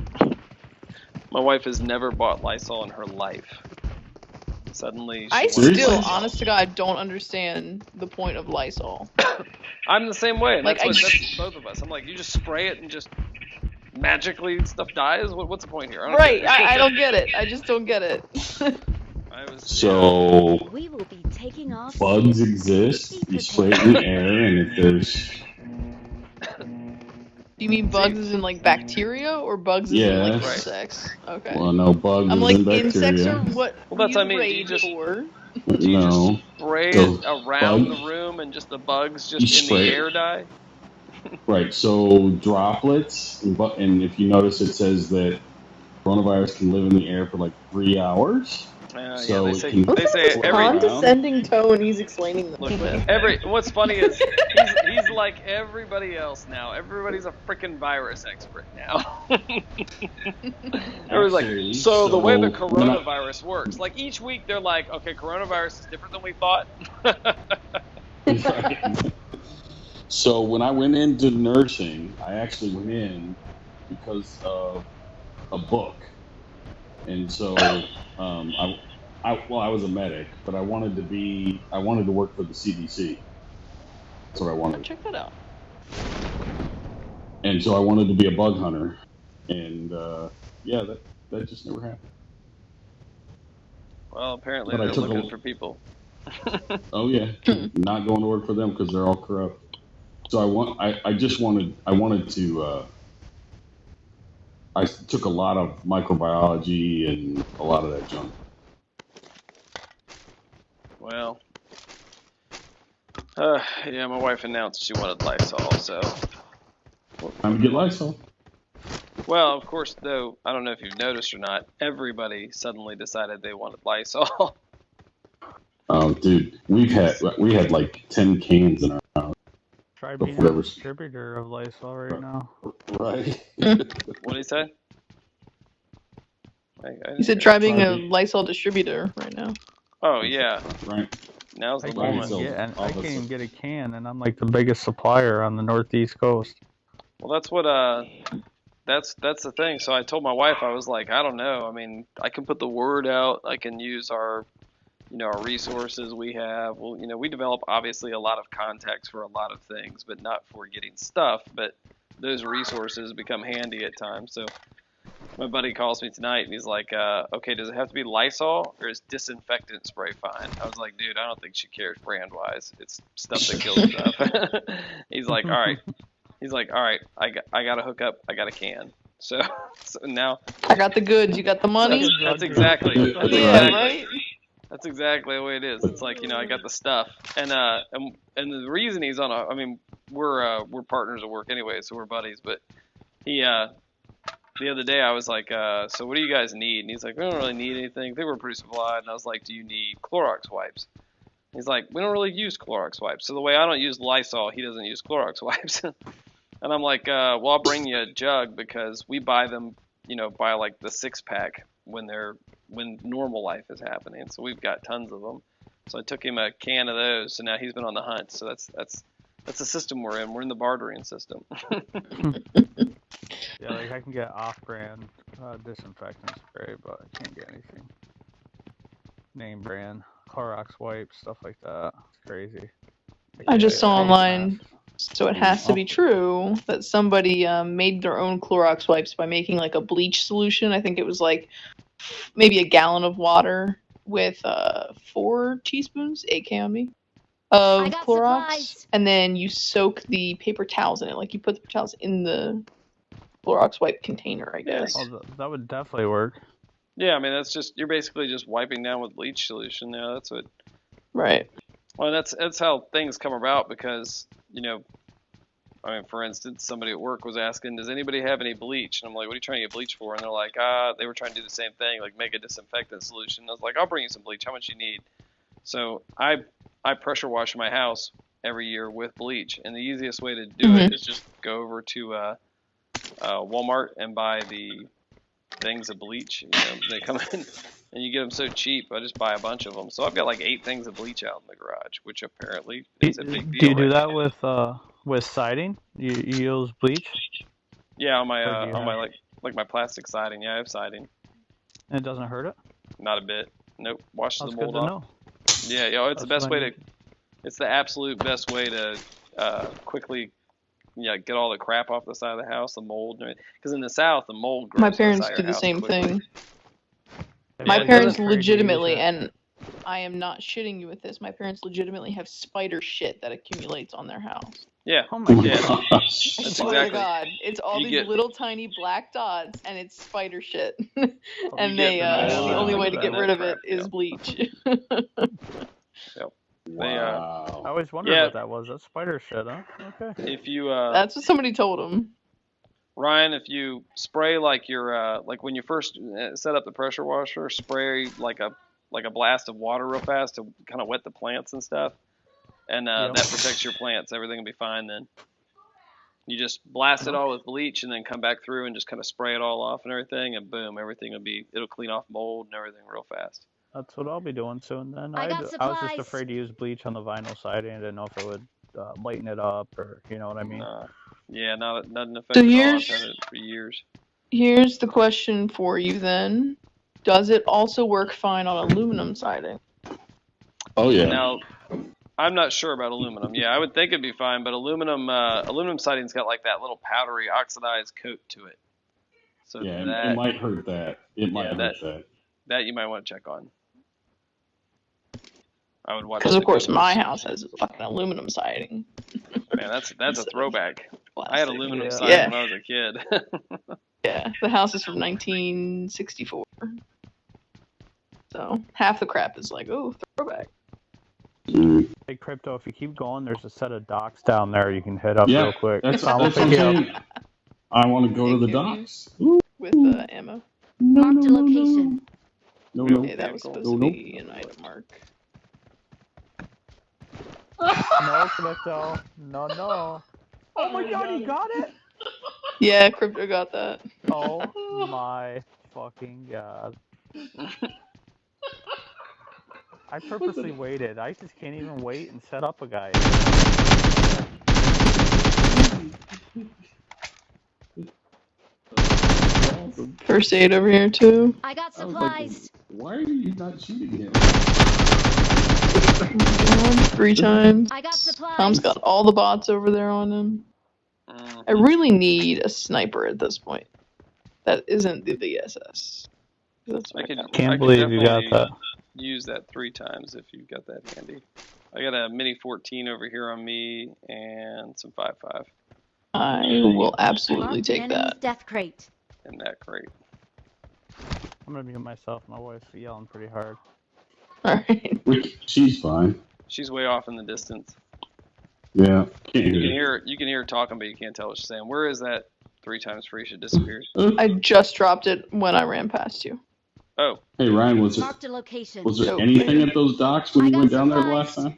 My wife has never bought Lysol in her life. Suddenly,
I still, honest to God, don't understand the point of Lysol.
I'm the same way.
Like,
that's both of us. I'm like, you just spray it and just magically stuff dies? What's the point here?
I don't get it. I just don't get it.
So,
We will be taking off.
bugs exist. You spray it in the air, and if there's...
You mean bugs as in like bacteria or bugs as in like insects? Okay.
Well, no, bugs
I'm
as
like,
in bacteria.
insects are what
Well, that's what I mean. Do you just spray it around the room and just the bugs just in the air die?
Right, so droplets, and if you notice it says that coronavirus can live in the air for like 3 hours. So
yeah, they say every
condescending tone he's explaining them.
Look, what's funny is he's like everybody else now. Everybody's a freaking virus expert now. Everyone's like, so the way the coronavirus works, like each week they're like, okay, coronavirus is different than we thought.
So when I went into nursing, I actually went in because of a book, and so I was a medic, but I wanted to work for the CDC. That's what I wanted.
Check that out.
And so I wanted to be a bug hunter, and yeah, that just never happened.
Well, apparently they're looking for people.
Oh yeah, not going to work for them because they're all corrupt. So I took a lot of microbiology and a lot of that junk.
Well, yeah, my wife announced she wanted Lysol, so.
Time to get Lysol.
Well, of course, though, I don't know if you've noticed or not, everybody suddenly decided they wanted Lysol.
Oh, dude, we had like 10 cans in our house.
Try being a distributor of Lysol right now.
Right.
What did he say?
He said try being a Lysol distributor right now.
Oh, yeah.
Right.
Now's the
I
moment.
can't even get a can, and I'm like the biggest supplier on the Northeast coast.
Well, that's what that's the thing. So I told my wife, I was like, I don't know. I mean, I can put the word out. I can use our our resources we have. Well, we develop obviously a lot of contacts for a lot of things, but not for getting stuff. But those resources become handy at times. So my buddy calls me tonight and he's like, okay, does it have to be Lysol or is disinfectant spray fine? I was like, dude, I don't think she cares brand wise. It's stuff that kills stuff. He's like, all right. He's like, all right, I got a hookup, I got a can. So now
I got the goods, you got the money.
That's exactly.
Right?
That's exactly the way it is. It's like, I got the stuff, and the reason he's on I mean, we're partners at work anyway, so we're buddies. But he the other day I was like, so what do you guys need? And he's like, we don't really need anything. They were pretty supplied. And I was like, do you need Clorox wipes? He's like, we don't really use Clorox wipes. So the way I don't use Lysol, he doesn't use Clorox wipes. And I'm like, well, I'll bring you a jug because we buy them, buy like the 6-pack when normal life is happening. So we've got tons of them. So I took him a can of those. So now he's been on the hunt. So that's the system we're in. We're in the bartering system.
Yeah, like I can get off-brand disinfectant spray, but I can't get anything name brand. Clorox wipes, stuff like that. It's crazy.
I just saw online, so it has to be true, that somebody made their own Clorox wipes by making like a bleach solution. I think it was like maybe a gallon of water with 4 teaspoons, 8 count me, of Clorox,
supplies.
and then you soak the paper towels in it. Like you put the paper towels in the Clorox wipe container, I guess.
Oh, that would definitely work.
Yeah, I mean, you're basically just wiping down with bleach solution. Yeah, that's what.
Right.
Well, that's how things come about because, I mean, for instance, somebody at work was asking, does anybody have any bleach? And I'm like, what are you trying to get bleach for? And they're like, they were trying to do the same thing, like make a disinfectant solution. I was like, I'll bring you some bleach. How much you need? So I pressure wash my house every year with bleach. And the easiest way to do it is just go over to Walmart and buy the things of bleach. They come in and you get them so cheap. I just buy a bunch of them. So I've got like 8 things of bleach out in the garage, which apparently is a big deal.
Do you do that with siding? You use bleach?
Yeah, on my like my plastic siding. Yeah, I have siding.
And it doesn't hurt it?
Not a bit. Nope. Washes
That's
the mold
good to
off.
know.
Yeah, it's the best way to. It's the absolute best way to quickly. Yeah, get all the crap off the side of the house, the mold. Because in the South, the mold grows.
My parents
inside
do
your
the
house
same
quickly.
thing.
Yeah,
My
it
parents
doesn't-
legitimately, and I am not shitting you with this, my parents legitimately have spider shit that accumulates on their house.
Yeah.
Oh my
Yeah.
gosh.
I
That's
swear
exactly.
to God, it's all
You
these
get-
little tiny black dots, and it's spider shit.
You
And
get
they,
the mold
the only
and
way to
that
get rid of it
crap,
is
yeah.
bleach.
Yep.
Wow.
I always wondered
Yeah.
what that was. That's spider shit, huh? Okay.
If you
That's what somebody told him.
Ryan, if you spray like your like when you first set up the pressure washer, spray like a blast of water real fast to kind of wet the plants and stuff, and
Yep.
that protects your plants. Everything will be fine then. You just blast it all with bleach and then come back through and just kind of spray it all off and everything, and boom, it'll clean off mold and everything real fast.
That's what I'll be doing soon then.
I got
was just
supplies.
afraid to use bleach on the vinyl siding. I didn't know if it would lighten it up or, you know what I mean?
Yeah, nothing
So
affected at all. I've
here's
had it for years.
here's the question for you then. Does it also work fine on aluminum siding?
Oh yeah.
Now, I'm not sure about aluminum. Yeah, I would think it'd be fine, but aluminum siding's got like that little powdery oxidized coat to it. So
Yeah,
that
it might hurt that. It might hurt that.
that you might want to check on. I would watch.
Because of
the
course
coat.
my house has fucking aluminum siding.
Man, that's a throwback. I had aluminum
Yeah.
siding when I was a kid.
Yeah, the house is from 1964. So half the crap is like, oh, throwback.
Hey, Crypto, if you keep going, there's a set of docks down there you can hit up
Yeah,
real quick.
that's
I'll
what I'm
pick you up.
saying. I want to go to the docks.
With ammo.
Marked a location.
No.
Okay, that was supposed to
No.
be an item mark.
No, Crypto. No. Oh my god, you got it?
Yeah, Crypto got that.
Oh my fucking god. I purposely waited. I just can't even wait and set up a guy.
supplies.
First aid over here too.
I got
I was like,
supplies.
why are you not shooting him?
3 times.
I got
Tom's
supplies.
got all the bots over there on him. I really need a sniper at this point. That isn't the VSS. That's
I could
Can't believe you got
definitely
that.
use that 3 times if you've got that handy. I got a mini 14 over here on me and some 5.5
I will absolutely
Mark the
take
enemy's
that.
death crate.
in that crate.
I'm gonna mute myself. My wife's yelling pretty hard.
Alright.
She's fine.
She's way off in the distance.
Yeah, can't
You can
hear.
hear her talking, but you can't tell what she's saying. Where is that 3 times free? Should disappear.
I just dropped it when I ran past you.
Oh.
Hey Ryan, was
Marked a location.
there
Oh,
anything
man.
at those docks when
I
you
got
went down there the
supplies.
last time?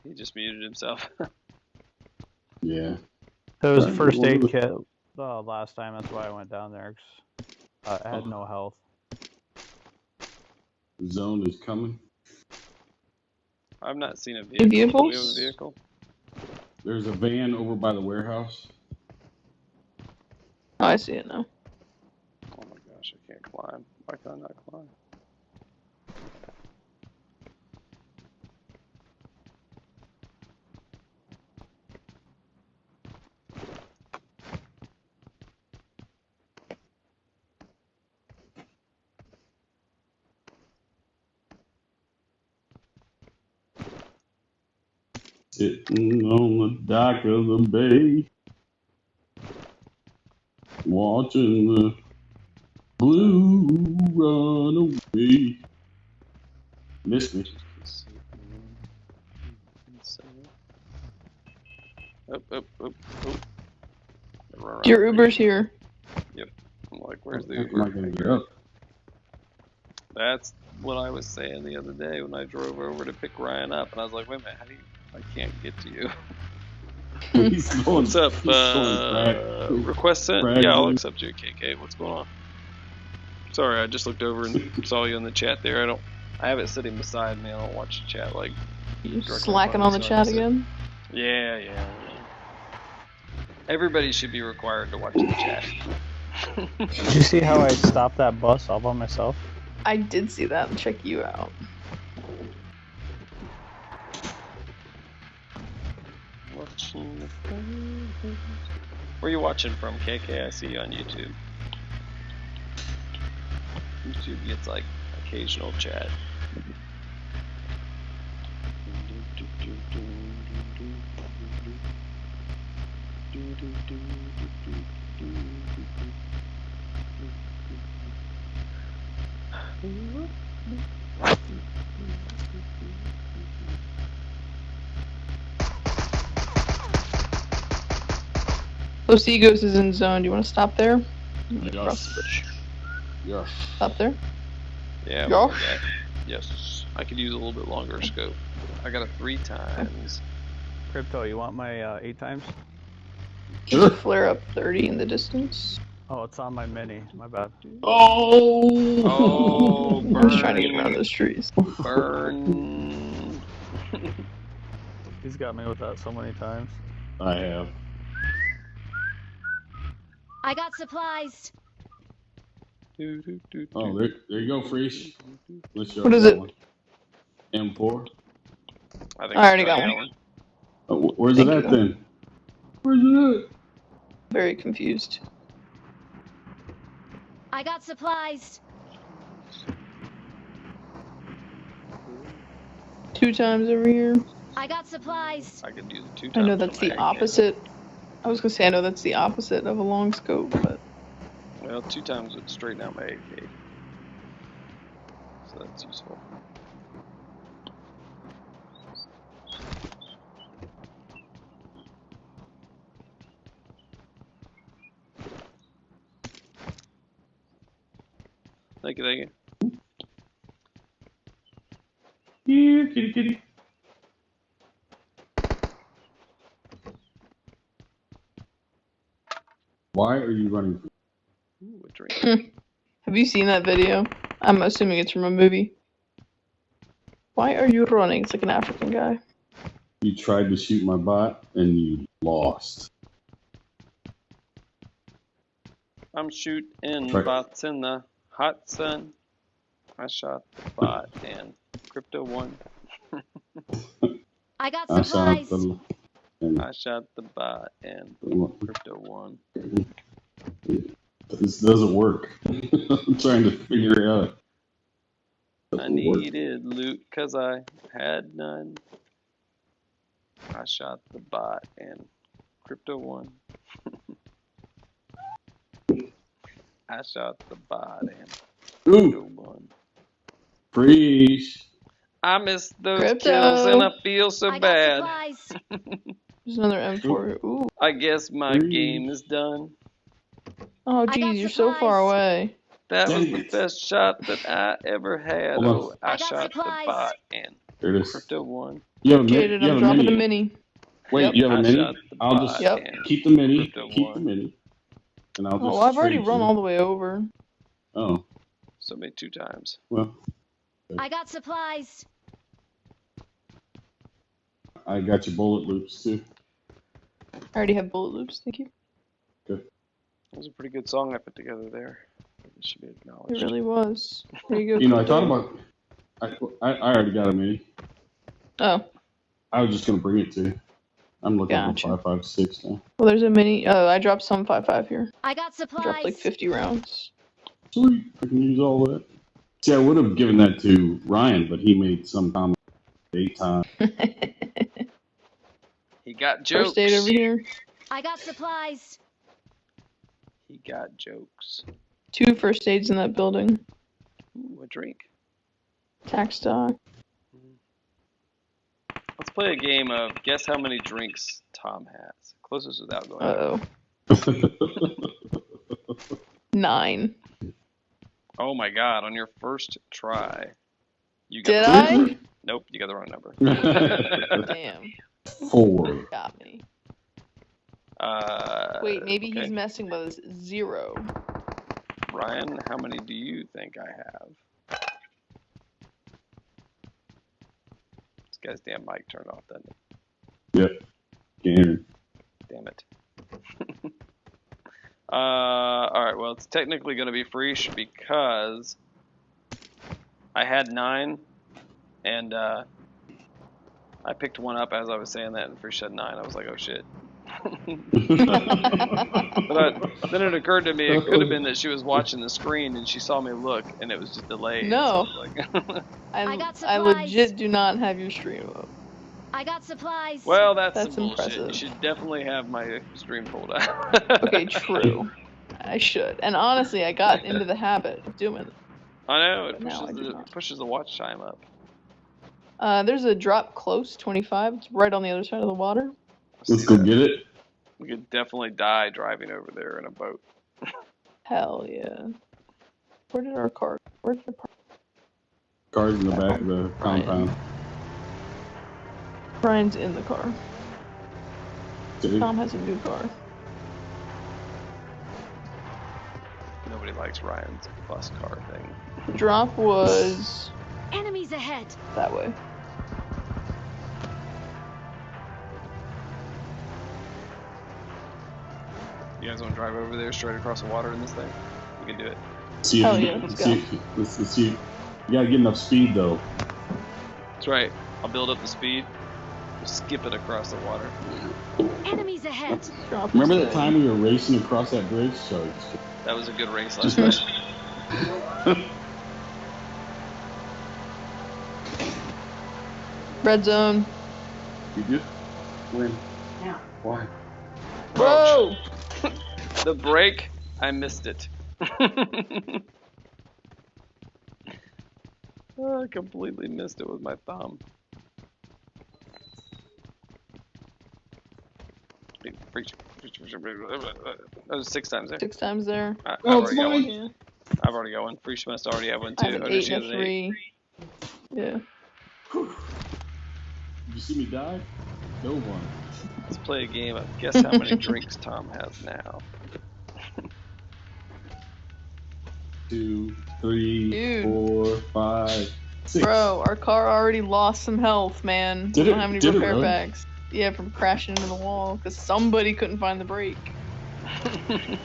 He just muted himself.
Yeah.
There was a
Right,
first
well,
aid
look-
kit last time. That's why I went down there. 'Cause I had no health.
The zone is coming.
I've not seen a vehicle. Do we have a
Vehicles?
vehicle?
There's a van over by the warehouse.
Oh, I see it now.
Oh my gosh, I can't climb. Why can I not climb?
Sitting on the dock of the bay, watching the blue run away. Missed me.
Your Uber's here.
Yep. I'm like, where's the
How am I
Uber?
gonna get up?
That's what I was saying the other day when I drove over to pick Ryan up, and I was like, wait a minute, how do you? I can't get to you.
He's going,
What's up?
he's going
Request sent?
frag
Yeah, I'll
me.
accept you, KK. What's going on? Sorry, I just looked over and saw you in the chat there. I have it sitting beside me. I don't watch the chat like.
You
directly
slacking
above
on
me,
the
so I
chat
miss it.
again?
Yeah. Everybody should be required to watch the chat.
Did you see how I stopped that bus all by myself?
I did see that and check you out.
Where are you watching from, KK? I see you on YouTube. YouTube gets like occasional chat.
Los Egos is in zone. Do you want to stop there?
Yes. Yes.
Stop there?
Yeah.
Josh?
we'll do that. Yes. I could use a little bit longer scope. I got a 3 times.
Crypto, you want my 8 times?
There's a flare up 30 in the distance.
Oh, it's on my mini. My bad.
Oh,
I'm just trying to get around those trees.
burn.
He's got me with that so many times.
I have.
I got supplies.
Oh, there you go, Freeze. Let's show
What is
that
it?
one. M4.
I
already got one.
Oh, where's
Thank
it
you,
at
though.
then? Where's it at?
Very confused.
I got supplies.
2 times over here.
I got supplies.
I could use it 2 times.
I know that's
on my
the
AK.
opposite. I was gonna say I know that's the opposite of a long scope, but
Well, 2 times would straighten out my AK. So that's useful. Thank you.
Here, kitty, kitty. Why are you running?
Ooh, a drink.
have you seen that video? I'm assuming it's from a movie. Why are you running? It's like an African guy.
You tried to shoot my bot and you lost.
I'm shooting
Try-
bots in the hot sun. I shot the bot and crypto won.
I got
I shot
supplies.
the and
I shot the bot and crypto won.
this doesn't work. I'm trying to figure it out.
I needed loot 'cause I had none. I shot the bot and crypto won. I shot the bot and crypto won.
Freeze.
I missed those
Crypto.
kills and I feel so
I got
bad.
supplies.
There's another M4. Ooh.
I guess my
Freeze.
game is done.
Oh,
I got
geez, you're so far
supplies.
away.
That was
Dang
the
it.
best shot that I ever had.
Hold on.
Oh, I
I got
shot
supplies.
the bot and
There it is.
crypto won.
You have a
Located.
you
I'm
have a
dropping
mini.
the mini.
Wait,
Yep.
you have a
I
mini?
shot the
I'll just
bot
Yep.
and
keep the mini.
crypto
Keep the
won.
mini. And I'll just
Oh, well, I've already
trade
run
you.
all the way over.
Oh,
So made 2 times.
well,
I got supplies.
I got your bullet loops too.
I already have bullet loops. Thank you.
That was a pretty good song I put together there. It should be
It
acknowledged.
really was. There you go.
You know, I
Crypto.
thought about. I already got a mini.
Oh,
I was just gonna bring it to you. I'm looking
Gotcha.
for 5.56 now.
well, there's a mini. Oh, I dropped some 5.5 here.
I got
I dropped like
supplies.
50 rounds.
Sweet, I can use all that. See, I would have given that to Ryan, but he made some comment 8 times.
He got jokes.
First aid over here.
I got supplies.
He got jokes.
2 first aids in that building.
Ooh, a drink.
Tax stock.
Let's play a game of guess how many drinks Tom has. Closest without going.
Uh oh. 9.
Oh my god, on your first try. You
Did
the
I?
wrong number. Nope, you got the wrong number.
Damn.
4.
Got me.
Uh,
Wait, maybe
okay.
he's messing with us. 0.
Ryan, how many do you think I have? This guy's damn mic turned off, doesn't it?
Yep. Can't hear him.
Damn it. Alright, well, it's technically going to be Freesh because I had 9, and I picked one up as I was saying that, and Freesh had 9. I was like, oh shit. But then it occurred to me it could have been that she was watching the screen and she saw me look, and it was just delayed.
No.
So I was like,
I got
I
supplies.
legit do not have your stream up.
I got supplies.
well, that's
That's
some bullshit.
impressive.
You should definitely have my stream pulled up.
Okay, true. I should. And honestly, I got into the habit of doing it.
I know, it
But now I do not.
pushes the watch time up.
There's a drop close, 25. It's right on the other side of the water.
Let's go get it.
We could definitely die driving over there in a boat.
Hell yeah. Where did our car? Where did the park?
Car's in the back of the compound.
Brian's in the car.
See?
Tom has a new car.
Nobody likes Ryan's bus car thing.
The drop was
Enemies ahead.
that way.
You guys want to drive over there straight across the water in this thing? We can do it.
See,
Hell yeah, let's go.
let's see. You gotta get enough speed though.
That's right. I'll build up the speed. We'll skip it across the water.
Enemies ahead.
Drop
Remember
is
that
there.
time we were racing across that bridge? So
That was a good race last night.
Red zone.
you did win.
Now.
Why?
Whoa!
The break, I missed it. Oh, I completely missed it with my thumb. That was 6 times there.
6 times there.
I've
Oh,
already got one.
Yeah.
I've already got one. Freesh must already have one
I
too.
have an
Oh,
8
does she
and
have
a
an 8?
3. Yeah.
Did you see me die? No one.
Let's play a game of guess how many drinks Tom has now.
2, 3,
Dude.
4, 5, 6.
Bro, our car already lost some health, man.
Did
We don't
it-
have any
did it
repair
really?
packs. Yeah, from crashing into the wall because somebody couldn't find the brake.
I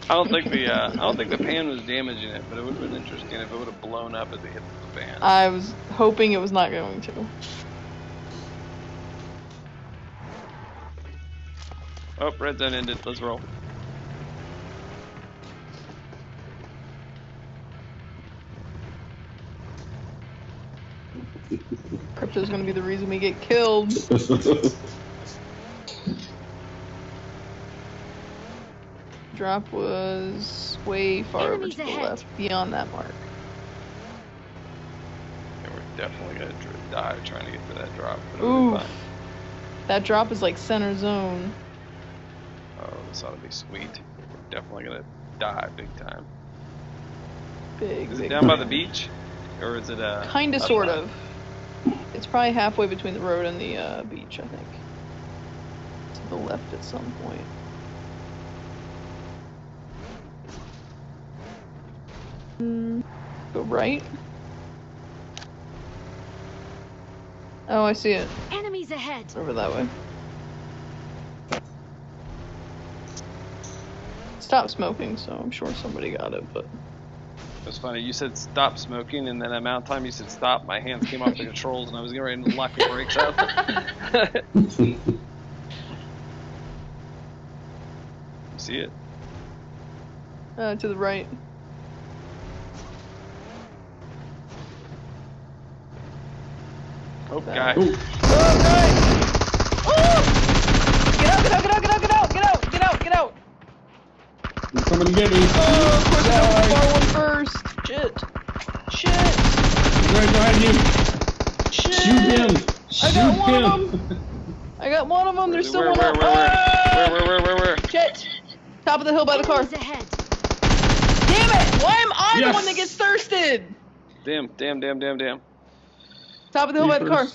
don't think the pan was damaging it, but it would have been interesting if it would have blown up as it hit the pan.
I was hoping it was not going to.
Oh, red zone ended. Let's roll.
Crypto's gonna be the reason we get killed. Drop was way far over to the left, beyond that mark.
Yeah, we're definitely gonna die trying to get to that drop. But it'll be
Oof.
fine.
That drop is like center zone.
Oh, this ought to be sweet. We're definitely gonna die big time.
Big,
Is it
big
down by
time.
the beach, or is it
Kinda,
up
sort
high?
of. It's probably halfway between the road and the beach, I think. To the left at some point. Go right. Oh, I see it.
Enemies ahead.
Over that way. Stop smoking, so I'm sure somebody got it, but...
It's funny. You said stop smoking, and then the amount of time you said stop, my hands came off the controls, and I was getting ready to lock the brakes up. You see it?
To the right.
Oh, guy.
Oh, Get out, get out, get out, get out, get out, get out, get out, get out!
You're coming to get me.
Oh, of course I got the far one first. Shit. Shit.
He's right behind you.
Shit.
Shoot him.
I got
Shoot
one
him.
of them. I got one of them. There's still one up.
Where?
Shit. Top of the hill by the car.
Enemies ahead.
Damn it! Why am I the
Yes.
one that gets thirsted?
Damn.
Top of the hill by the car.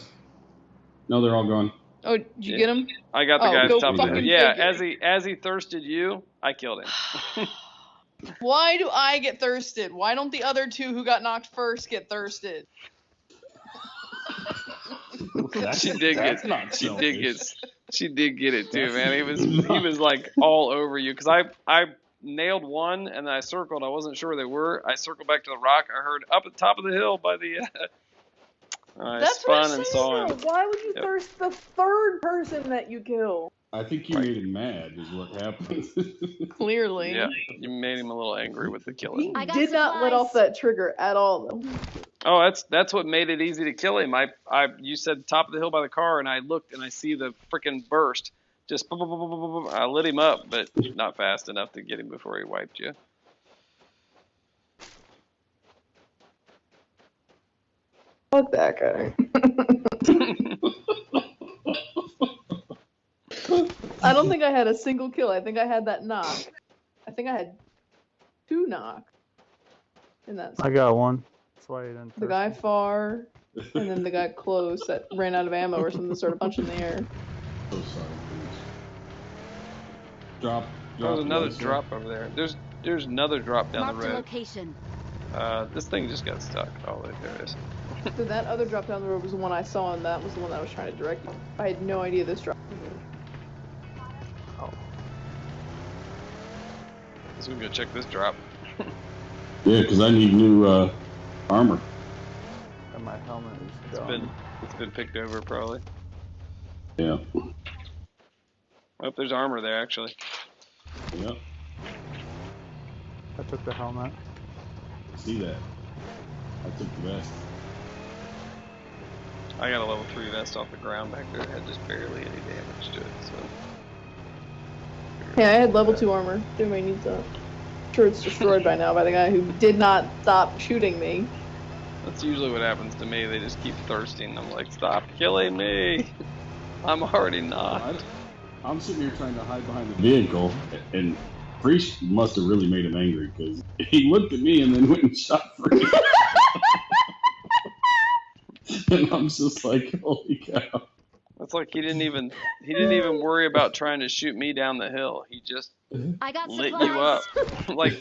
No, they're all gone.
Oh, did you get him?
I got the
Oh,
guy at
go
the top of the
fucking
Yeah,
figure.
as he thirsted you, I killed him.
Why do I get thirsted? Why don't the other two who got knocked first get thirsted?
She did get it too, man. He was like all over you because I nailed one and then I circled. I wasn't sure where they were. I circled back to the rock. I heard up at the top of the hill by the. I
That's what
spun
I'm
and
saying,
saw him.
though. Why would you
Yep.
thirst the third person that you kill?
I think you made him mad, is what happened.
Clearly.
Yeah, you made him a little angry with the killing.
He did not let off that trigger at all, though.
Oh, that's what made it easy to kill him. You said top of the hill by the car, and I looked and I see the freaking burst. Just I lit him up, but not fast enough to get him before he wiped you.
Fuck that guy. I don't think I had a single kill. I think I had that knock. I think I had 2 knocks. In that.
I got one. That's why you didn't.
The guy far, and then the guy close that ran out of ammo or something, started punching in the air.
So sorry, please. Drop.
There's another
yes, sir.
drop over there. There's another drop down
Marked
the
a
road.
location.
This thing just got stuck. Oh, there it is.
So that other drop down the road was the one I saw, and that was the one that I was trying to direct you. I had no idea this drop.
So we can go check this drop.
Yeah, because I need new armor.
And my helmet is gone.
It's been picked over probably.
Yeah.
Oh, there's armor there actually.
Yep.
I took the helmet.
See that? I took the vest.
I got a level 3 vest off the ground back there. It had just barely any damage to it. So.
Yeah, I had level 2 armor. Everybody needs that. I'm sure it's destroyed by now by the guy who did not stop shooting me.
That's usually what happens to me. They just keep thirsting. I'm like, stop killing me. I'm already not.
I'm sitting here trying to hide behind the vehicle, and Priest must have really made him angry because he looked at me and then went and shot for me. And I'm just like, holy cow.
It's like he didn't even worry about trying to shoot me down the hill. He just
I got
lit
supplies.
you up. Like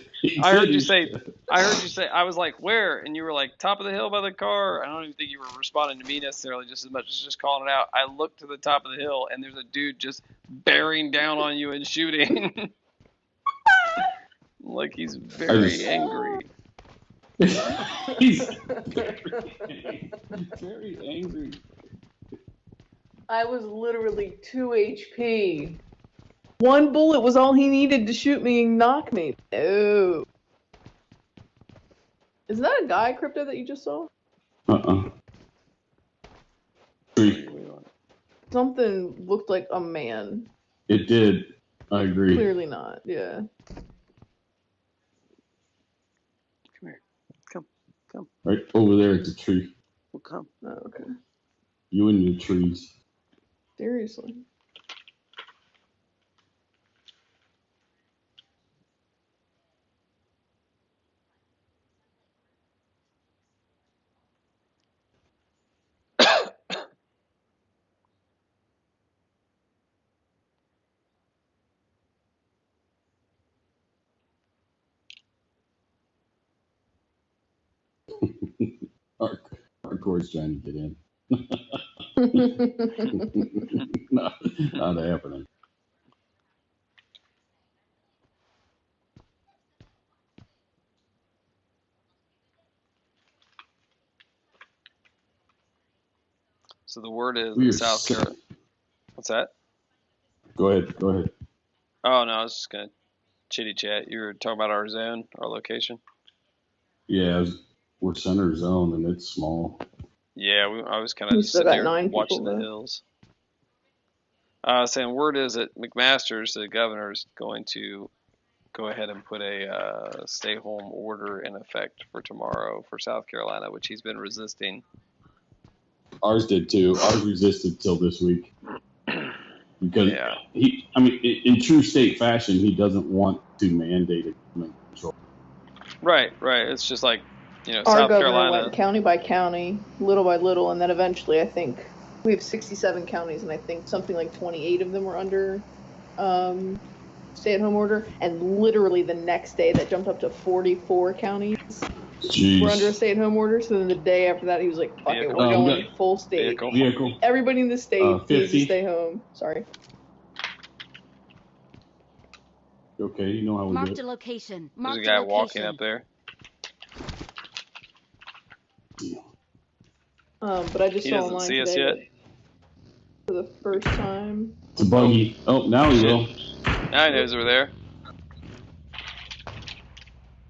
I heard you say, I heard you say, I was like, where? And you were like, top of the hill by the car. I don't even think you were responding to me necessarily just as much as just calling it out. I looked to the top of the hill, and there's a dude just bearing down on you and shooting. Like he's very angry.
He's very angry.
I was literally 2 HP. One bullet was all he needed to shoot me and knock me. Oh. Is that a guy, Crypto, that you just saw? Something looked like a man.
It did. I agree.
Clearly not, yeah.
Come here. Come.
Right over there at the tree.
We'll come.
Oh, okay.
You and your trees.
Seriously.
Hardcore's trying to get in. Not happening.
So the word is
We are
South
sick.
Carolina. What's that?
Go ahead.
Oh, no, I was just going to chitty chat. You were talking about our zone, our location?
Yeah, we're center zone and it's small.
Yeah, I was kind of
We
just
still
sitting
got
there
9
watching
people,
the
though.
hills. Saying word is that McMaster's, the governor, is going to go ahead and put a stay-home order in effect for tomorrow for South Carolina, which he's been resisting.
Ours did too. Ours resisted till this week. Because in true state fashion, he doesn't want to mandate a government control.
Right. It's just like,
Our
South
governor
Carolina.
went county by county, little by little, and then eventually I think we have 67 counties, and I think something like 28 of them were under stay-at-home order, and literally the next day that jumped up to 44 counties were under a stay-at-home order. So then the day after that, he was like, "Fuck it, we're going full state.
Vehicle.
Everybody in the state needs to
50.
stay home." Sorry.
Okay, you know how we do
Marked
it.
a location.
There's
Marked
a guy
a location.
walking up there.
But I just
He
saw
doesn't
online
see us
today
yet.
that for the first time.
It's a buggy. Oh, now he will.
Now he knows we're there.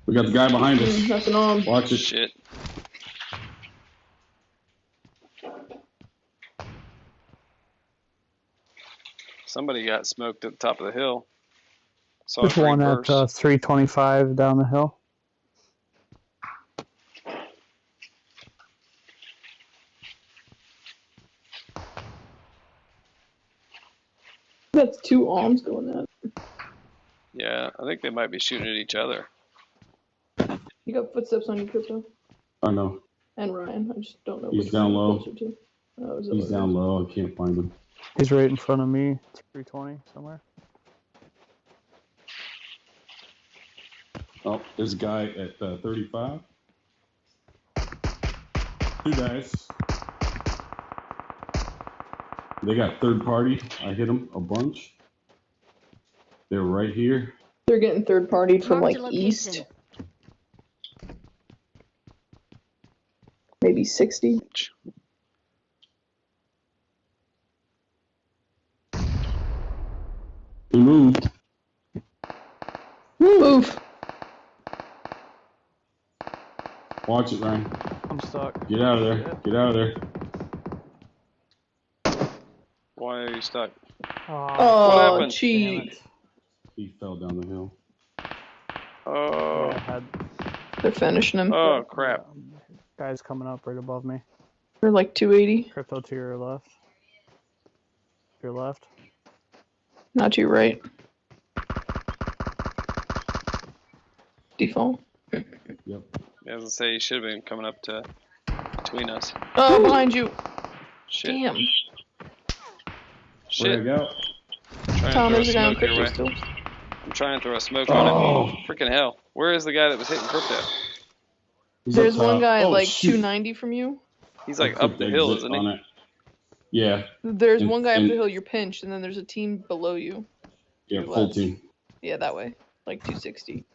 We got the guy behind us.
Nothing on.
Watch it.
Shit. Somebody got smoked at the top of the hill. Saw
There's
a
one at
burst.
325 down the hill.
That's 2 arms going at.
Yeah, I think they might be shooting at each other.
You got footsteps on your Crypto?
I know.
And Ryan. I just don't know.
He's
which
down
one
low.
you're closer to. Oh, is that
He's
what it
down
is?
low. I can't find him.
He's right in front of me. It's 320 somewhere.
Oh, there's a guy at 35. 2 guys. They got third party. I hit them a bunch. They're right here.
They're getting third partied from
Marked
like
a location.
east. Maybe 60.
He moved.
Move.
Watch it, Ryan.
I'm stuck.
Get out of there. Get out of there.
Why are you stuck?
Oh,
What
Oh,
happened?
cheat.
He fell down the hill.
Oh.
They're finishing him.
Oh, crap.
Guy's coming up right above me.
They're like 280.
Crypto to your left. Your left.
Not to your right. Default.
Yep.
Yeah, I was gonna say you should have been coming up to between us.
Oh, behind you.
Shit.
Damn.
Shit.
Where'd I go?
Trying
Tom,
to
there's a guy
throw
on
smoke your
Crypto
way.
still.
I'm trying to throw a smoke on it. Freaking hell. Where is the guy that was hitting Crypto?
He's up
There's one
top.
guy
Oh,
like
shoot.
290 from you.
He's
I
like up
clicked
the hill,
exit
isn't
on
he?
it. Yeah.
There's
And,
one guy up
and
the hill, you're pinched, and then there's a team below you.
yeah,
Your
full
left.
team.
Yeah, that way. Like 260.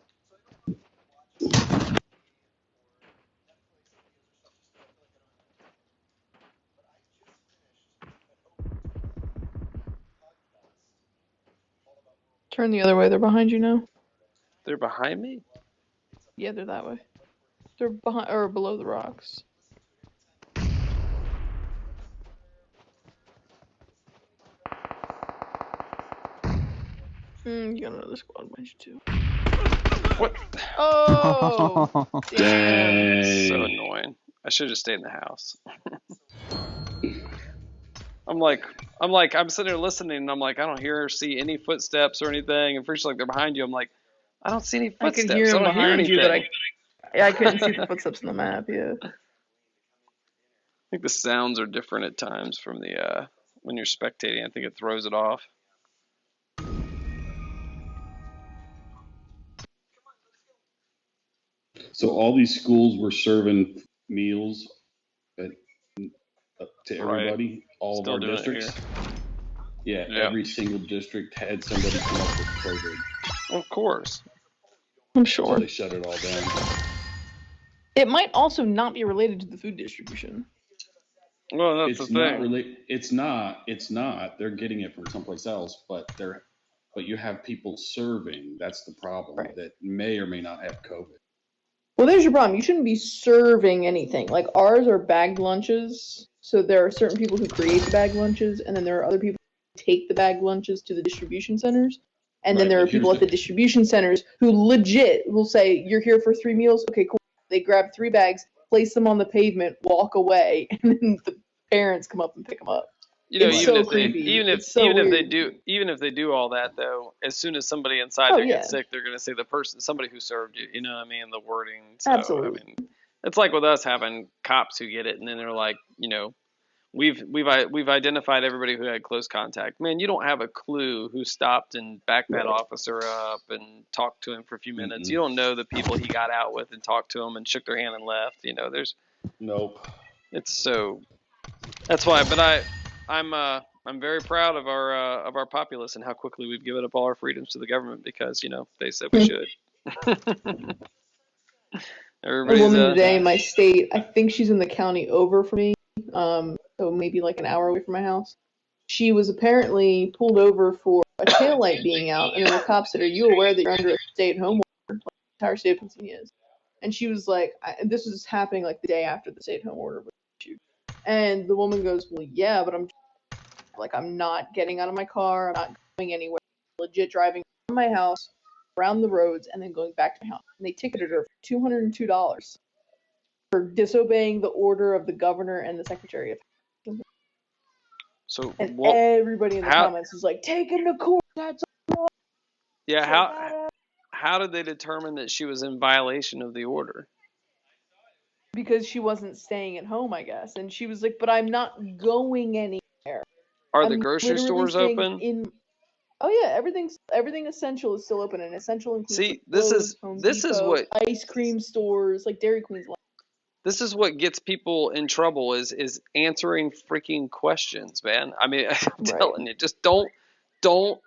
Turn the other way, they're behind you now.
They're behind me?
Yeah, they're that way. They're behind or below the rocks. You got another squad behind you too.
What?
Oh! Damn.
So annoying. I should have stayed in the house. I'm sitting there listening, and I'm like, I don't hear or see any footsteps or anything. And Freak's like, they're behind you. I'm like, I don't see any
I
footsteps.
could hear him
I don't hear
behind
anything.
you, but I couldn't see the footsteps on the map. Yeah.
I think the sounds are different at times from the when you're spectating. I think it throws it off.
So all these schools were serving meals to everybody, all
Still
of our
doing it
districts. Yeah,
Yeah.
every single district had somebody come up with COVID.
Of course.
I'm
So
sure.
they shut it all down.
It might also not be related to the food distribution.
Well, that's
It's
the
not
thing.
really. It's not. They're getting it from someplace else, but you have people serving. That's the problem. That may or may not have COVID.
Well, there's your problem. You shouldn't be serving anything. Like ours are bagged lunches. So there are certain people who create the bagged lunches, and then there are other people who take the bagged lunches to the distribution centers. And then
Right,
there are
but here's
people at the distribution centers who legit will say, "You're here for 3 meals? Okay, cool." They grab 3 bags, place them on the pavement, walk away, and then the parents come up and pick them up.
You know,
It's
even
so
if they,
creepy.
even if
It's so
even if they
weird.
do, even if they do all that though, as soon as somebody inside
Oh,
there
yeah.
gets sick, they're gonna say somebody who served you. You know what I mean? The wording. So,
Absolutely.
I mean, it's like with us having cops who get it, and then they're like, you know, we've identified everybody who had close contact. Man, you don't have a clue who stopped and backed that officer up and talked to him for a few minutes. You don't know the people he got out with and talked to them and shook their hand and left. You know,
Nope.
it's so. That's why, but I'm very proud of our populace and how quickly we've given up all our freedoms to the government because you know they said we should.
A
Everybody's
woman today in my state, I think she's in the county over from me, so maybe like an hour away from my house. She was apparently pulled over for a taillight being out, and then the cop said, "Are you aware that you're under a stay-at-home order?" Like, the entire state of Pennsylvania is. And she was like, this was happening like the day after the stay-at-home order was issued. And the woman goes, "Well, yeah, but I'm not getting out of my car. I'm not going anywhere. I'm legit driving from my house, around the roads, and then going back to my house." And they ticketed her for $202 for disobeying the order of the governor and the secretary of health.
So
And
what?
everybody in the
how-
comments was like, "Take him to court. That's all."
Yeah, how did they determine that she was in violation of the order?
Because she wasn't staying at home, I guess. And she was like, "But I'm not going anywhere.
Are the
I'm
grocery
literally
stores
staying
open?
Oh yeah, everything essential is still open, and essential includes
See,
like,
this
Lowe's,
is
Home
this is
Depot,
what
ice cream stores, like Dairy Queen's.
this is what gets people in trouble is answering freaking questions, man. I mean, I'm telling you, just don't.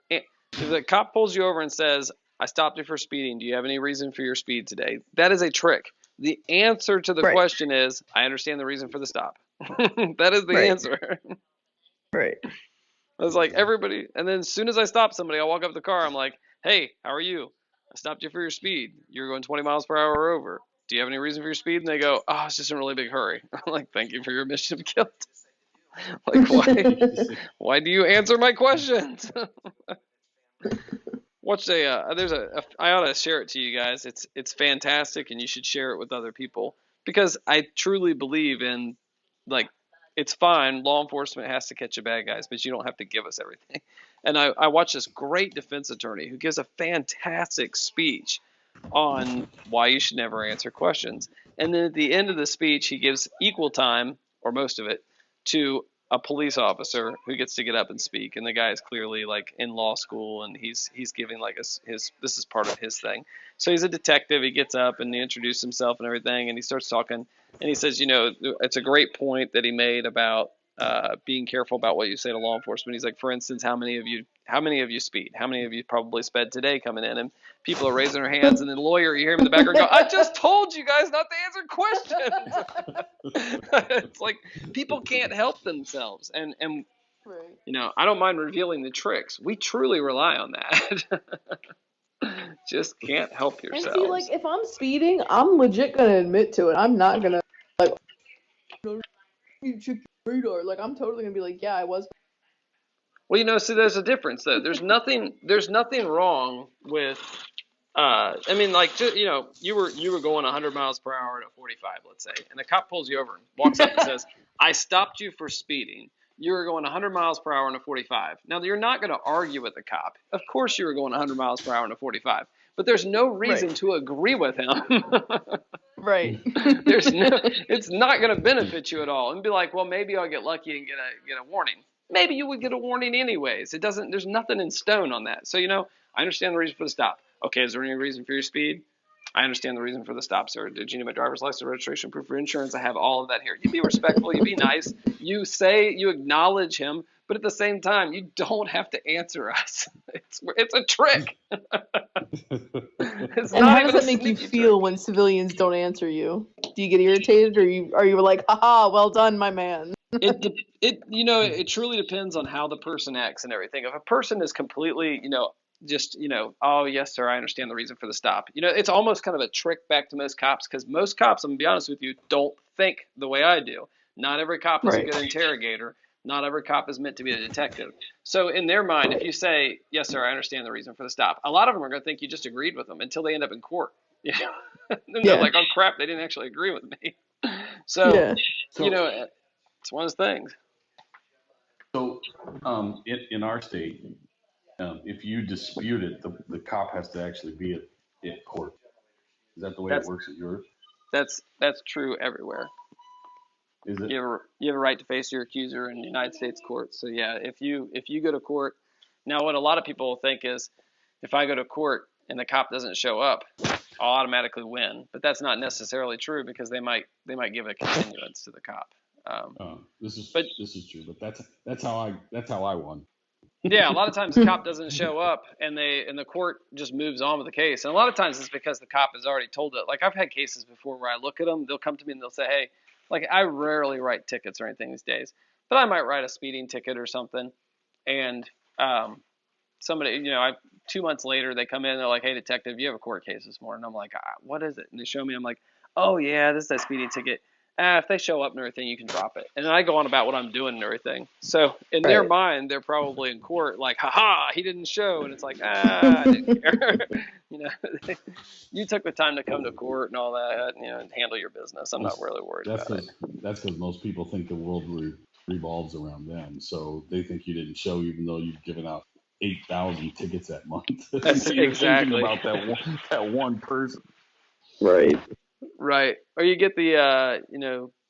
If the cop pulls you over and says, "I stopped you for speeding. Do you have any reason for your speed today?" That is a trick. The answer to the question is, "I understand the reason for the stop." That is the answer.
Right.
I was like, everybody, and then as soon as I stop somebody, I walk up to the car. I'm like, "Hey, how are you? I stopped you for your speed. You're going 20 miles per hour or over. Do you have any reason for your speed?" And they go, "Oh, it's just in a really big hurry." I'm like, "Thank you for your admission of guilt." Like, why do you answer my questions? Watch I ought to share it to you guys. It's fantastic, and you should share it with other people because I truly believe in, like, it's fine. Law enforcement has to catch the bad guys, but you don't have to give us everything. And I watched this great defense attorney who gives a fantastic speech on why you should never answer questions. And then at the end of the speech, he gives equal time, or most of it, to a police officer who gets to get up and speak, and the guy is clearly like in law school, and he's giving like his this is part of his thing. So he's a detective. He gets up and he introduces himself and everything, and he starts talking, and he says, it's a great point that he made about being careful about what you say to law enforcement. He's like, for instance, how many of you speed? How many of you probably sped today coming in? And people are raising their hands, and then the lawyer, you hear him in the background go, I just told you guys not to answer questions. It's like people can't help themselves. And
Right.
I don't mind revealing the tricks. We truly rely on that. Just can't help
And
yourselves.
see, like, if I'm speeding, I'm legit gonna admit to it. I'm not gonna, like, you check your radar. Like, I'm totally gonna be like, yeah, I was.
Well, see, there's a difference though. There's nothing wrong with. I mean, like, you were going 100 miles per hour at 45, let's say, and a cop pulls you over and walks up and says, "I stopped you for speeding. You were going 100 miles per hour in a 45." Now, you're not going to argue with the cop. Of course, you were going 100 miles per hour in a 45, but there's no reason to agree with him.
Right.
It's not going to benefit you at all. And be like, well, maybe I'll get lucky and get a warning. Maybe you would get a warning anyways. There's nothing in stone on that. So, I understand the reason for the stop. Okay, is there any reason for your speed? I understand the reason for the stop, sir. Did you need my driver's license, registration, proof of insurance? I have all of that here. You be respectful. You be nice. You acknowledge him, but at the same time, you don't have to answer us. It's a trick. It's
And
not
how
even
does
a
that make you
sneaky
feel when civilians don't answer you? Do you get irritated, or are you like, haha, well done, my man?
It truly depends on how the person acts and everything. If a person is completely, oh yes sir, I understand the reason for the stop. It's almost kind of a trick back to most cops, because most cops, I'm gonna be honest with you, don't think the way I do. Not every cop is a good interrogator. Not every cop is meant to be a detective. So in their mind, if you say, yes sir, I understand the reason for the stop, a lot of them are gonna think you just agreed with them until they end up in court. Then they're like, oh crap, they didn't actually agree with me. So, it's one of those things.
So, in our state, if you dispute it, the cop has to actually be at court. Is that the way it works at yours?
That's true everywhere.
Is it?
You have a right to face your accuser in the United States courts. So yeah, if you go to court, now what a lot of people think is, if I go to court and the cop doesn't show up, I'll automatically win. But that's not necessarily true, because they might give a continuance to the cop.
This is true, but that's how I won.
Yeah, a lot of times the cop doesn't show up, and the court just moves on with the case. And a lot of times it's because the cop has already told it. Like, I've had cases before where I look at them, they'll come to me and they'll say, hey, like, I rarely write tickets or anything these days, but I might write a speeding ticket or something. And somebody, 2 months later, they come in and they're like, hey, detective, you have a court case this morning. I'm like, what is it? And they show me, I'm like, oh yeah, this is that speeding ticket. If they show up and everything, you can drop it. And then I go on about what I'm doing and everything. So in their mind, they're probably in court like, haha, he didn't show. And it's like, I didn't care. You took the time to come to court and all that, and handle your business. I'm not really worried about it.
That's because most people think the world revolves around them. So they think you didn't show, even though you've given out 8,000 tickets that month.
That's
so you're
exactly
thinking about that one person.
Right. Or you get the,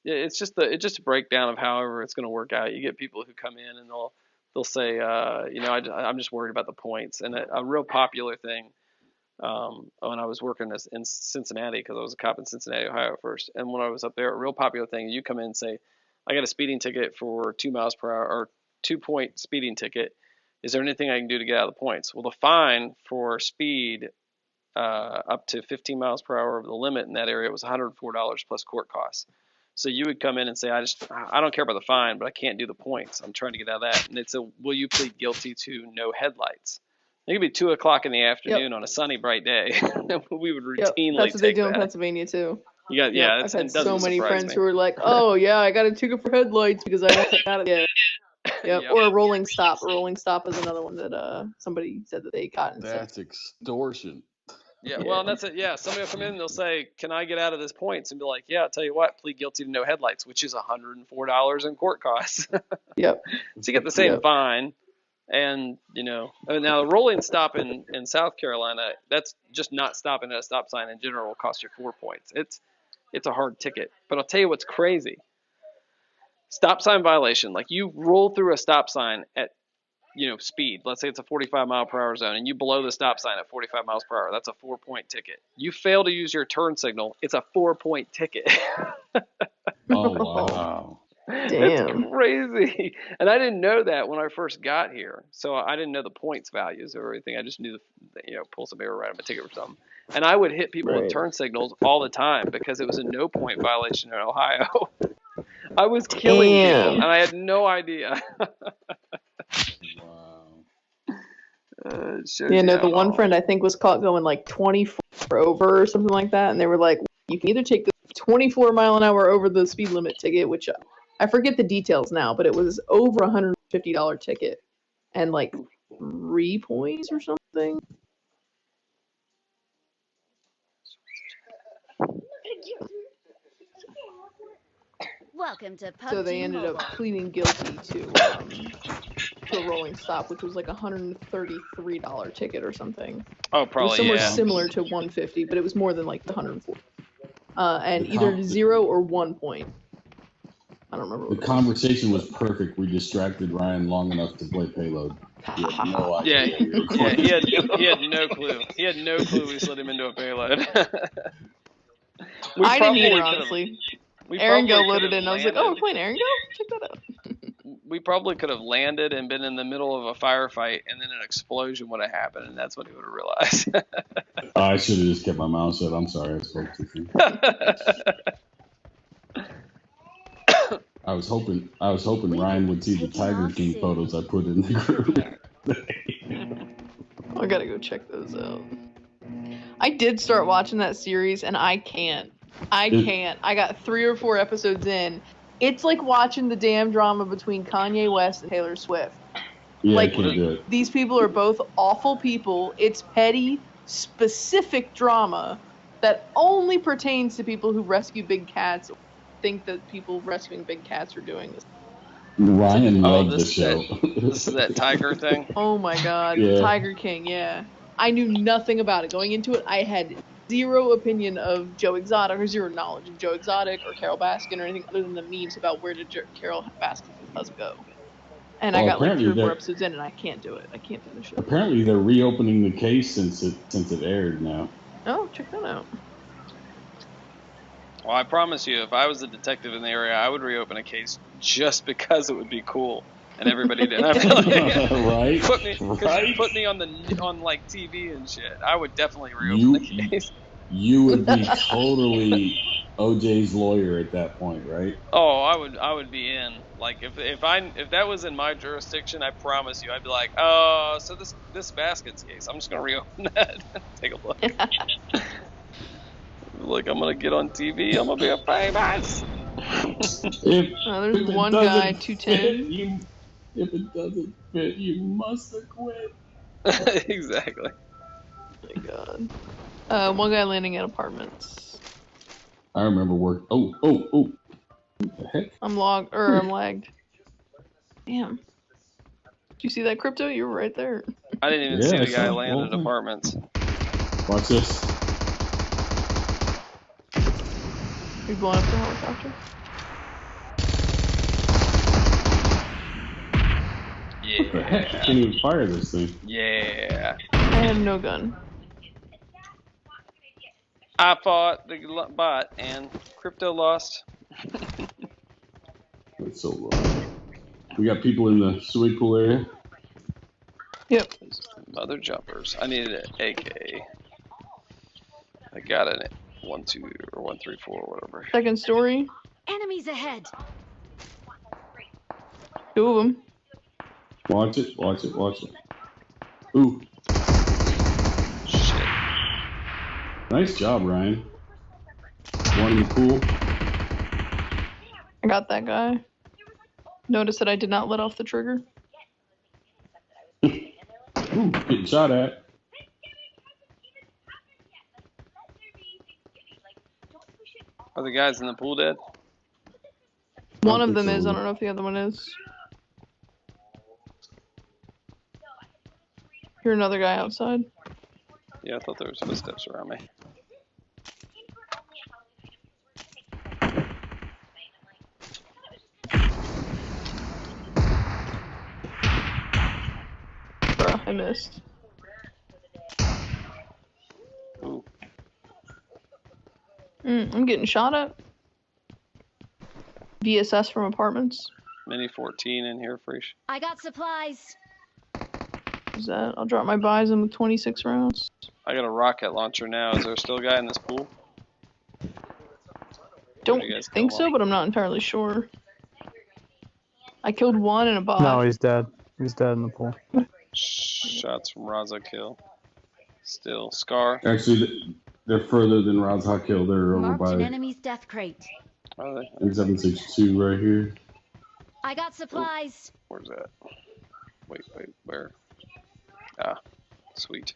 it's just a breakdown of however it's going to work out. You get people who come in and they'll say, I'm just worried about the points. And a real popular thing, when I was working in Cincinnati, because I was a cop in Cincinnati, Ohio first. And when I was up there, a real popular thing, you come in and say, I got a speeding ticket for 2 miles per hour, or 2-point speeding ticket. Is there anything I can do to get out of the points? Well, the fine for speed up to 15 miles per hour over the limit in that area was $104 plus court costs. So you would come in and say, I don't care about the fine, but I can't do the points. I'm trying to get out of that. And they'd say, will you plead guilty to no headlights? It could be 2:00 in the afternoon on a sunny, bright day. We would routinely
That's what they
take
do
that.
in Pennsylvania too.
I've
had so many friends who were like, "Oh yeah, I got a ticket for headlights because I won't get out of it." Yep. Or a rolling stop. A rolling stop is another one that somebody said that they got.
That's extortion.
Yeah, well, and that's it. Yeah, somebody will come in and they'll say, "Can I get out of this points?" And be like, "Yeah, I'll tell you what, plead guilty to no headlights," which is $104 in court costs.
Yep.
So you get the same fine, and now the rolling stop in South Carolina, that's just not stopping at a stop sign in general, will cost you 4 points. It's a hard ticket, but I'll tell you what's crazy. Stop sign violation. Like you roll through a stop sign at, speed. Let's say it's a 45-mile-per-hour zone, and you blow the stop sign at 45 miles per hour. That's a 4-point ticket. You fail to use your turn signal. It's a 4-point ticket.
Oh wow.
It's
Damn.
crazy. And I didn't know that when I first got here. So I didn't know the points values or anything. I just knew pull some error, write them a ticket or something. And I would hit people with
Right.
turn signals all the time because it was a no point violation in Ohio. I was killing people
Damn.
and I had no idea.
Wow.
Yeah, no, the one friend I think was caught going like 24 over or something like that, and they were like, you can either take the 24 mile an hour over the speed limit ticket, which I forget the details now, but it was over $150 ticket and like 3 points or something.
Welcome to PUBG
So they ended
Mobile.
up pleading guilty to a rolling stop, which was like a $133 ticket or something.
Oh,
It was
probably,
somewhere
yeah.
similar to 150, but it was more than like the 140. And
The
either
com-
0 or 1 point. I don't remember.
The conversation was perfect. We distracted Ryan long enough to play payload. He had no idea.
Yeah,
we were
yeah,
playing.
he had no clue. He had no clue we slid him into a payload.
I didn't either,
could've-
honestly.
we
Erangel
probably
loaded
could've
in, and I was like, oh, we're
landed-
playing Erangel? Check that out.
We probably could have landed and been in the middle of a firefight, and then an explosion would have happened, and that's when he would have realized.
I should have just kept my mouth shut. I'm sorry, I spoke too soon. I was hoping Ryan would see the Tiger King photos I put in the group.
I gotta go check those out. I did start watching that series, and I can't. I got 3 or 4 episodes in. It's like watching the damn drama between Kanye West and Taylor Swift.
Yeah,
Like,
I can't do it.
these people are both awful people. It's petty, specific drama that only pertains to people who rescue big cats or think that people rescuing big cats are doing this.
Ryan loved the show.
This is that tiger thing?
Oh my god,
Yeah.
Tiger King, yeah. I knew nothing about it. Going into it, I had 0 opinion of Joe Exotic, or 0 knowledge of Joe Exotic or Carol Baskin or anything other than the memes about where did Carol Baskin's husband go. And I
Well,
got like 3 or 4
apparently
episodes in, and I can't do it. I can't finish it.
Apparently, they're reopening the case since it aired now.
Oh, check that out.
Well, I promise you, if I was a detective in the area, I would reopen a case just because it would be cool, and everybody didn't have to
Right?
put me, 'cause
Right?
you put me on like TV and shit. I would definitely reopen the case.
You would be totally OJ's lawyer at that point, right?
Oh, I would be in. Like if that was in my jurisdiction, I promise you, I'd be like, oh, so this Baskets case, I'm just gonna reopen that. Take a look. Look, I'm gonna get on TV. I'm gonna be a famous.
There's one guy, 210.
If it doesn't fit, you must have quit.
Exactly.
Oh my god. One guy landing in apartments.
I remember work. Oh! What the heck?
I'm lagged. Damn. Did you see that, Crypto? You were right there.
I didn't even see the guy land in apartments.
Watch this.
We blowing up the helicopter?
Yeah.
What the heck? I can't even fire this thing.
Yeah.
I have no gun.
I fought the bot and Crypto lost.
That's so low. We got people in the swimming pool area.
Yep.
Mother jumpers. I needed an AK. I got it. 1, 2, or 1, 3, 4, whatever.
Second story.
Enemies ahead.
2 of them.
Watch it. Ooh.
Shit.
Nice job, Ryan. One in the pool.
I got that guy. Notice that I did not let off the trigger.
Ooh, getting shot at.
Are the guys in the pool dead?
One of them is. I don't know if the other one is. Hear another guy outside.
Yeah, I thought there was footsteps around me.
I missed.
Ooh.
I'm getting shot at. VSS from apartments.
Mini 14 in here, Fresh.
I got supplies.
Is that? I'll drop my Bison with 26 rounds.
I got a rocket launcher now. Is there still a guy in this pool?
Don't think so, but I'm not entirely sure. I killed one and a bot.
No, he's dead. He's dead in the pool.
Shots from Raza kill. Still. Scar.
Actually, they're further than Raza kill. They're over
Marked an
by
enemy's death crate.
Are they?
762 right here.
I got supplies.
Where's that? Wait, where? Ah, sweet.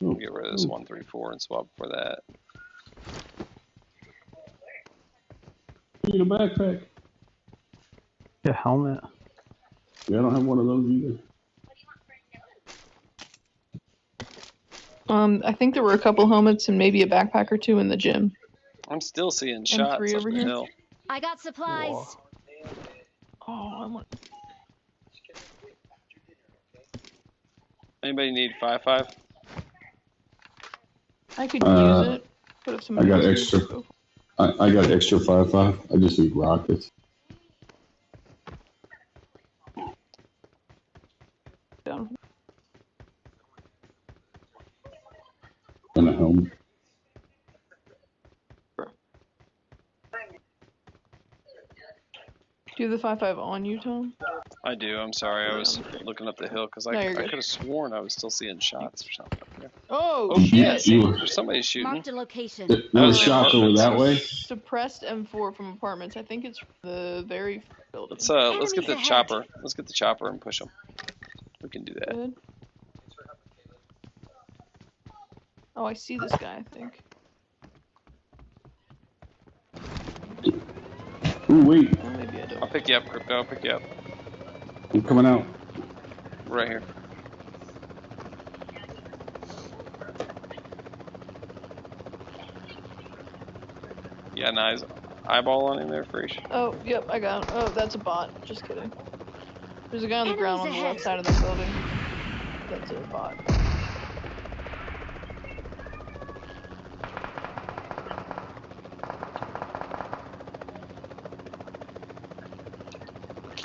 Oh,
Get rid of this 134 and swap for that.
Need a backpack.
Yeah, helmet.
Yeah, I don't have one of those either.
I think there were a couple helmets and maybe a backpack or two in the gym.
I'm still seeing shots
M3
up
over
the
here.
hill.
I got supplies.
Whoa.
Oh, I want.
Anybody need 5.5?
I could use it, but if
I
somebody
got
else
extra.
needs to
I got extra 5.5. I just need rockets.
go down.
And a helmet.
Do you have the 5.5 on you, Tom?
I do. I'm sorry. I was looking up the hill because
No,
I
you're
could
good.
have sworn I was still seeing shots or something up there.
Oh,
Oh yeah,
shit!
see, there's somebody shooting.
Marked a location.
There was shots over that way.
Suppressed M4 from apartments. I think it's the very building.
Let's get the
Enemies ahead.
chopper. Let's get the chopper and push them. We can do that.
Good. Oh, I see this guy, I think.
Ooh, wait.
Or maybe I don't.
I'll pick you up, Crypto. I'll pick you up.
I'm coming out.
Right here. Yeah, nice. Eyeball on him there, Fresh.
Oh, yep, I got him. Oh, that's a bot. Just kidding. There's a guy on the ground on the
Enemies
left side of the building. That's a bot.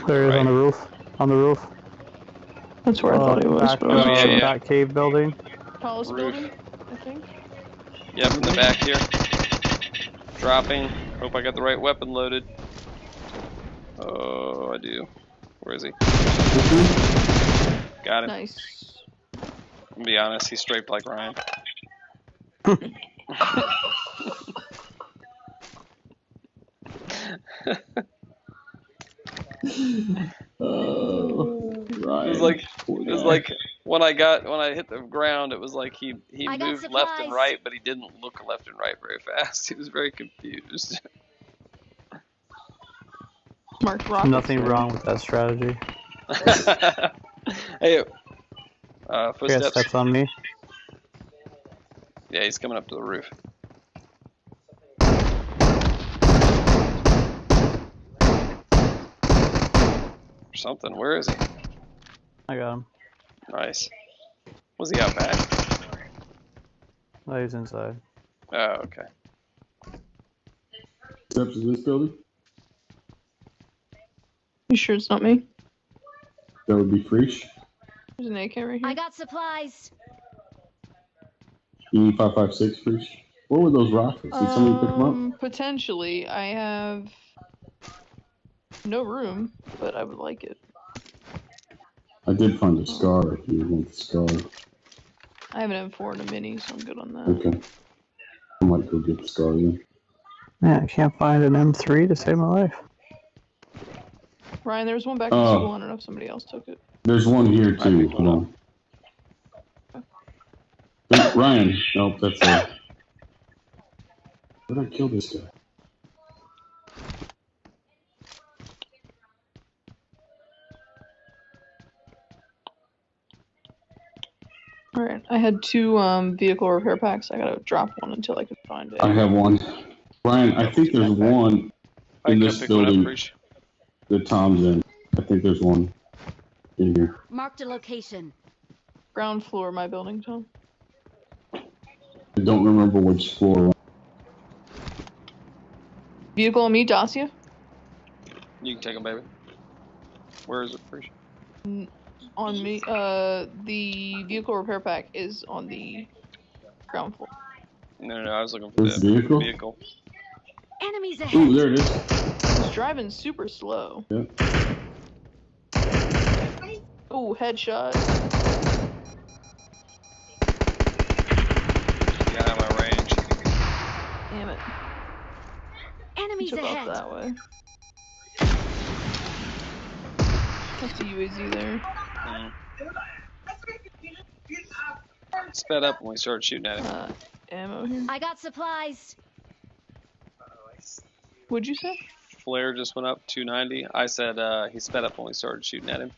There he is on the roof. On the roof.
That's where I thought he was.
Back,
But I wasn't sure.
back cave building.
Tallest
Roof.
building, I think.
Yeah, from the back here. Dropping. Hope I got the right weapon loaded. Oh, I do. Where is he? Got him.
Nice.
I'm gonna be honest, he's straight like Ryan.
Right.
It was like when I hit the ground, it was like he
I got
moved left and
supplies.
right, but he didn't look left and right very fast. He was very confused.
Marked rockets.
Nothing wrong with that strategy.
Hey,
I got
footsteps.
steps on me.
Yeah, he's coming up to the roof. Or something. Where is he?
I got him.
Nice. Was he out back?
Oh, he's inside.
Oh, okay.
Steps in this building?
You sure it's not me?
That would be Fresh.
There's an AK right here.
I got supplies.
You need 5.56 Fresh. What were those rockets? Did somebody pick them up?
Potentially. I have no room, but I would like it.
I did find a scar if you want the scar.
I have an M4 and a mini, so I'm good on that.
Okay. I might go get the scar then.
Man, I can't find an M3 to save my life.
Ryan, there was one back in
Oh.
school. I don't know if somebody else took it.
There's one here too. Hold on. Hey, Ryan. Nope, that's a. Where did I kill this guy?
Alright, I had two vehicle repair packs. I gotta drop one until I can find it.
I have one. Ryan, I think there's one in this building that Tom's in. I think there's one. in here.
Marked a location.
Ground floor, my building, Tom.
I don't remember which floor.
Vehicle on me, Dacia.
You can take him, baby. Where is it? First?
On me. The vehicle repair pack is on the ground floor.
No, I was looking for
This
the
vehicle?
vehicle.
Enemies ahead.
Ooh, there it is.
He's driving super slow.
Yeah.
Ooh, headshot.
Got out of my range.
Damn it.
Enemies
Took
ahead.
off that way. That's a UAZ there.
Sped up when we started shooting at him.
Ammo here.
I got supplies.
What'd you say?
Flare just went up 290. I said he sped up when we started shooting at him.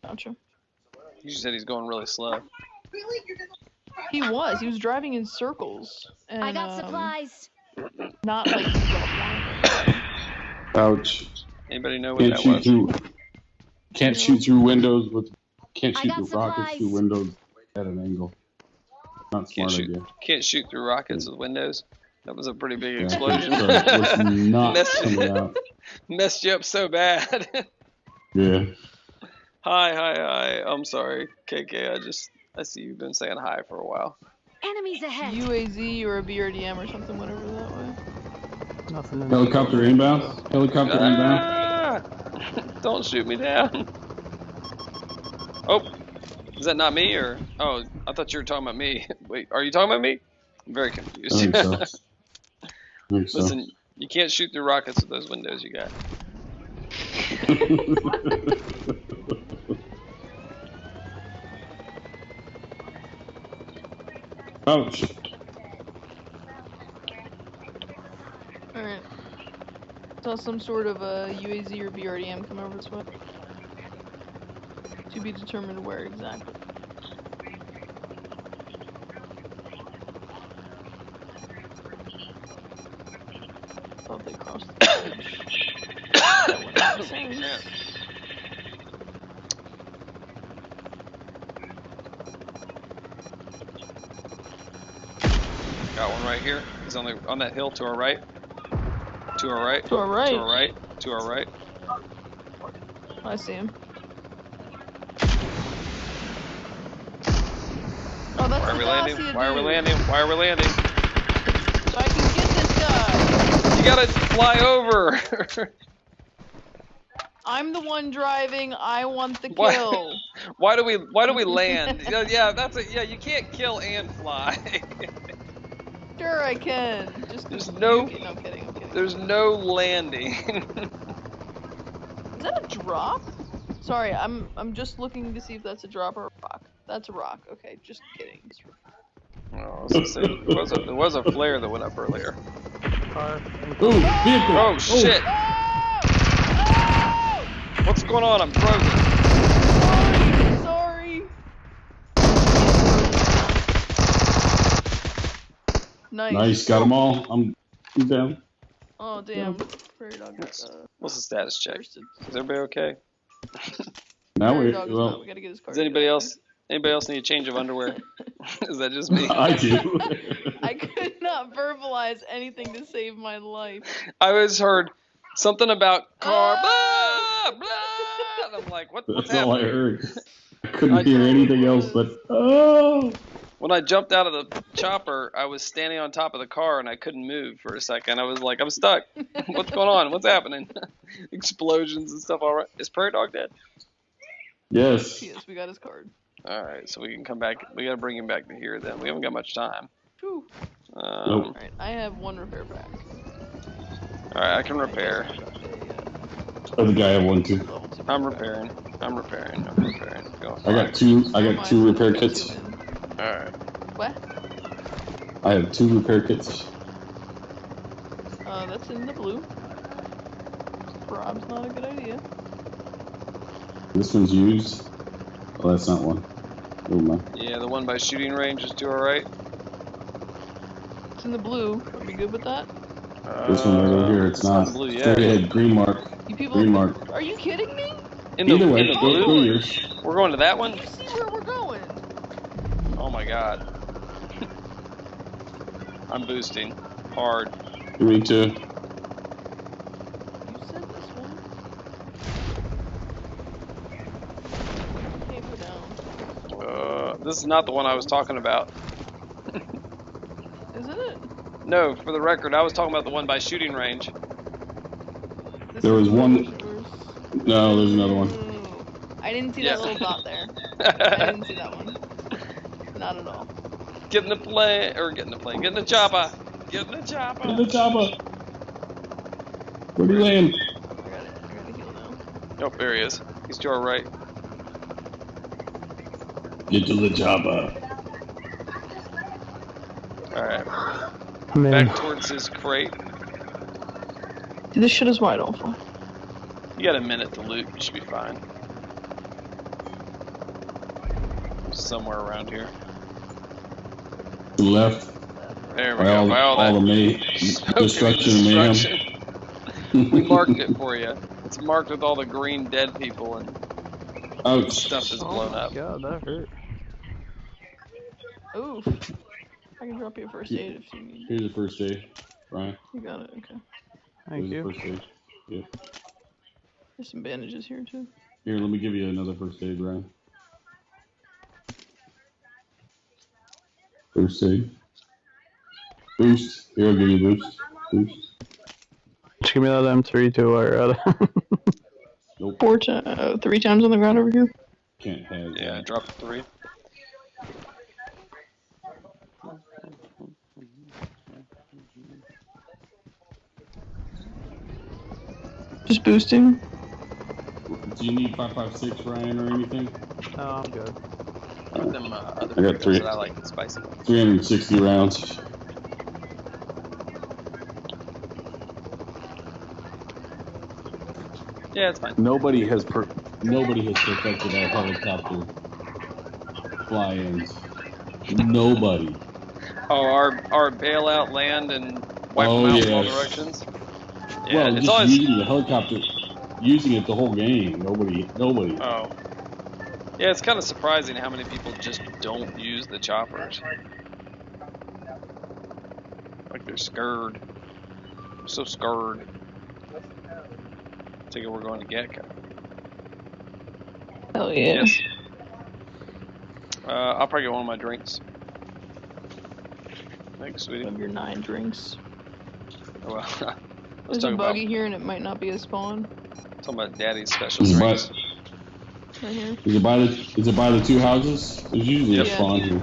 Gotcha.
You said he's going really slow.
He was driving in circles. And,
I got supplies.
Not like
Ouch.
Anybody know what
Can't
that
shoot
was?
through. Can't shoot through windows with. Can't
I
shoot
got
the rockets
supplies.
through windows at an angle. Not
Can't
smart
shoot.
idea.
Can't shoot through rockets with windows. That was a pretty big
Yeah,
explosion.
so it was not coming out.
Messed you up so bad.
Yeah.
Hi. I'm sorry, KK. I see you've been saying hi for a while.
Enemies ahead.
UAZ or a BRDM or something, whatever that way.
Nothing in
Helicopter inbound. Helicopter inbound.
Ah! Don't shoot me down. Oh, is that not me or? Oh, I thought you were talking about me. Wait, are you talking about me? I'm very confused.
I think so. I think so.
Listen, you can't shoot through rockets with those windows you got.
Ouch.
Alright. Saw some sort of a UAZ or BRDM come over this way. To be determined where exactly. Thought they crossed the bridge. That would make sense.
Got one right here. He's on that hill to our right. To our right.
To our right.
To our right. To our right.
I see him. Oh, that's
Why are
the
we landing?
Dacia
Why are we
dude.
landing? Why are we landing?
So I can get this guy.
You gotta fly over.
I'm the one driving. I want the kill.
Why do we land? Yeah, that's it. Yeah, you can't kill and fly.
Sure, I can. Just
There's no.
No, I'm kidding. I'm kidding.
There's no landing.
Is that a drop? Sorry, I'm just looking to see if that's a drop or a rock. That's a rock. Okay, just kidding.
Oh, I was gonna say, there was a flare that went up earlier.
Ooh, vehicle.
Oh shit! What's going on? I'm frozen.
Sorry.
Nice, got them all. I'm down.
Oh damn. Prairie dog got,
What's the status check? Is everybody okay?
Now
Prairie
we
dog is
well.
not. We gotta get his car.
Does anybody else need a change of underwear? Is that just me?
I do.
I could not verbalize anything to save my life.
I always heard something about car, blah, blah, and I'm like, what's
That's
happening?
all I heard. I couldn't hear anything else but oh.
When I jumped out of the chopper, I was standing on top of the car and I couldn't move for a second. I was like, I'm stuck. What's going on? What's happening? Explosions and stuff. All right. Is Prairie Dog dead?
Yes.
Yes, we got his card.
All right, so we can come back. We got to bring him back to here then. We haven't got much time.
Whew.
Nope.
Alright, I have one repair pack.
All right, I can repair.
Other guy have one too.
I'm repairing. Go.
I got two repair kits.
All right.
What?
I have 2 repair kits.
That's in the blue. Rob's not a good idea.
This one's used. Oh, that's not one. Oh my.
Yeah, the one by shooting range is to our right.
It's in the blue. Are we good with that?
This one right over here, it's not.
Blue
Straight
yet.
ahead, green mark.
You people.
Green mark.
Are you kidding me?
Either way,
in the
go
blue?
yours.
We're going to that one?
You see where we're going?
Oh my god. I'm boosting hard.
Me too.
You said this one. Can't go down.
This is not the one I was talking about.
Isn't it?
No, for the record, I was talking about the one by shooting range.
This
There
is
was one.
yours.
No, there's another one.
I didn't see
Yeah.
that little dot there. I didn't see that one. Not at all.
Get in the plane, or get in the plane. Get in the chopper. Get in the chopper.
Get the chopper. Where'd he land?
I got it. I got to heal now.
Oh, there he is. He's to our right.
Get to the chopper.
Alright.
I'm in.
Back towards his crate.
Dude, this shit is wide open.
You got a minute to loot. You should be fine. Somewhere around here.
To the left.
There we
By
go. By all
the
that
destruction and mayhem.
We marked it for you. It's marked with all the green dead people and
Ouch.
stuff is blown up.
God, that hurt.
Oof. I can drop you a first aid if you need.
Here's the first aid, Brian.
You got it. Okay.
Thank
Here's
you.
the first aid. Yep.
There's some bandages here too.
Here, let me give you another first aid, Brian. First aid. Boost. Here, I'll give you a boost. Boost.
Just give me that M3 too while you're at it.
Nope.
3 times on the ground over here.
Can't have
Yeah,
that.
drop 3.
Just boosting.
Do you need 5.56, Ryan, or anything?
No, I'm good.
Get them other
I got
pickles
3.
that I like, the spicy ones.
360 rounds.
Yeah, it's fine.
Nobody has perfected our helicopter fly-ins. Nobody.
Oh, our bailout land and wipe
Oh,
them out from all
yes.
directions? Yeah,
Well,
it's
just
always...
using the helicopter, using it the whole game. Nobody.
Oh. Yeah, it's kind of surprising how many people just don't use the choppers. Like they're scared. I'm so scared. Take it we're going to Gatka.
Hell yeah.
Yes. I'll probably get one of my drinks. Thanks, sweetie.
Of your 9 drinks.
Oh, well, let's
There's
talk
a
about,
buggy here and it might not be a spawn.
talking about Daddy's special
Is it, by,
drinks.
Right here.
is it by the 2 houses? There's usually
Yep.
a spawn here.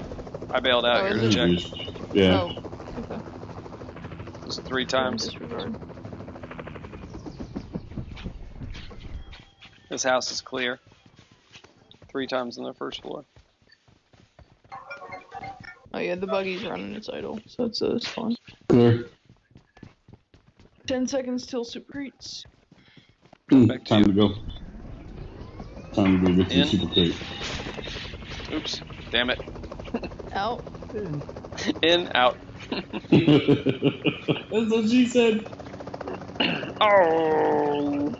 I bailed out
Oh,
here
is
to
it?
check.
Yeah.
Oh, okay.
It was 3 times.
Disregard.
This house is clear. 3 times on the first floor.
Oh yeah, the buggy's running its idle, so it's a spawn.
Clear.
10 seconds till super eats.
Back to
Time
you.
to go. Time to go get
In.
the super crate.
Oops. Damn it.
Out.
In, out.
That's what she said.
Oh.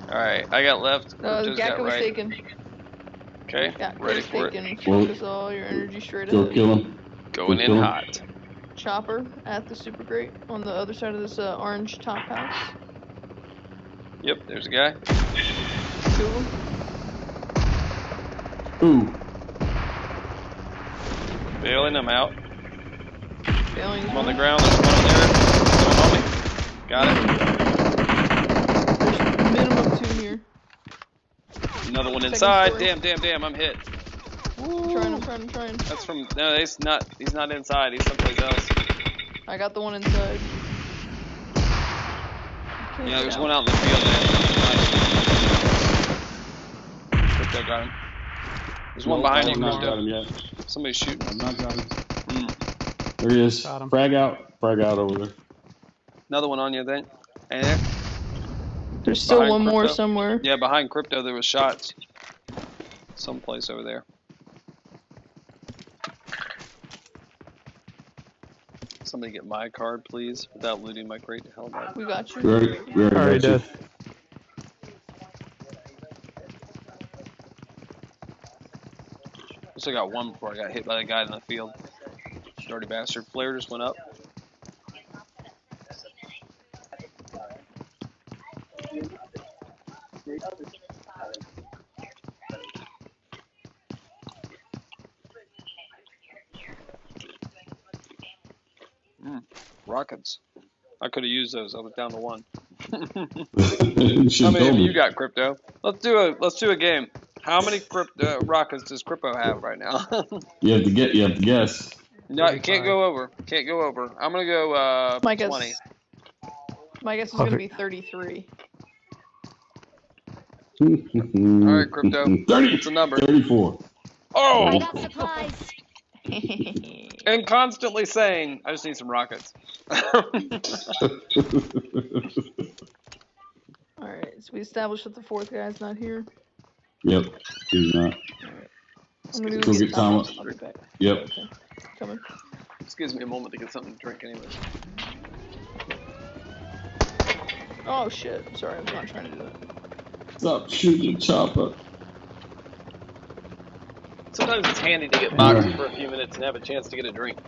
Alright, I got left. Crypto's got
Gakka was
right.
taken.
Okay,
Gakka
ready
was
for
taken.
it.
Focus all your energy straight
Go
ahead.
kill him.
Going
Go
in
kill him.
hot.
Chopper at the super grate on the other side of this orange top house.
Yep, there's a guy.
2 of them.
Ooh.
Bailing, I'm out.
Failing.
I'm on the ground, there's one there. Going on me. Got it.
There's minimum 2 here.
Another one
Second
inside.
story.
Damn, I'm hit.
I'm trying.
That's from, no, he's not inside, he's someplace else.
I got the one inside.
Yeah, there's one out in the field there. Crypto got him. There's one
Nope,
behind
I
you,
have not got
Crypto.
him yet.
Somebody's shooting.
I've not got him.
Mm.
There he is.
Got him.
Frag out over there.
Another one on you, then. And there.
There's still
Behind
one more
Crypto.
somewhere.
Yeah, behind Crypto there was shots. Someplace over there. Somebody get my card, please, without looting my crate to hell.
We got you.
We already
Already
got you.
did.
still got one before I got hit by the guy in the field. Dirty bastard. Flare just went up. Rockets. I could have used those. I was down to one. How many of you got crypto? Let's do a game. How many rockets does crypto have right now?
You have to guess.
No, you can't go over. Can't go over. I'm gonna go
My
20.
guess. My guess is gonna be 33.
All right, crypto.
30.
It's a number.
34.
Oh!
I got supplies.
And constantly saying, I just need some rockets.
Alright, so we established that the fourth guy's not here.
Yep, he's not.
I'm gonna
Go get Tom.
I'll be back.
Yep.
Okay. Coming.
This gives me a moment to get something to drink anyway.
Oh shit, sorry, I was not trying to do that.
Stop shooting the chopper.
Sometimes it's handy to get boxed for a few minutes and have a chance to get a drink.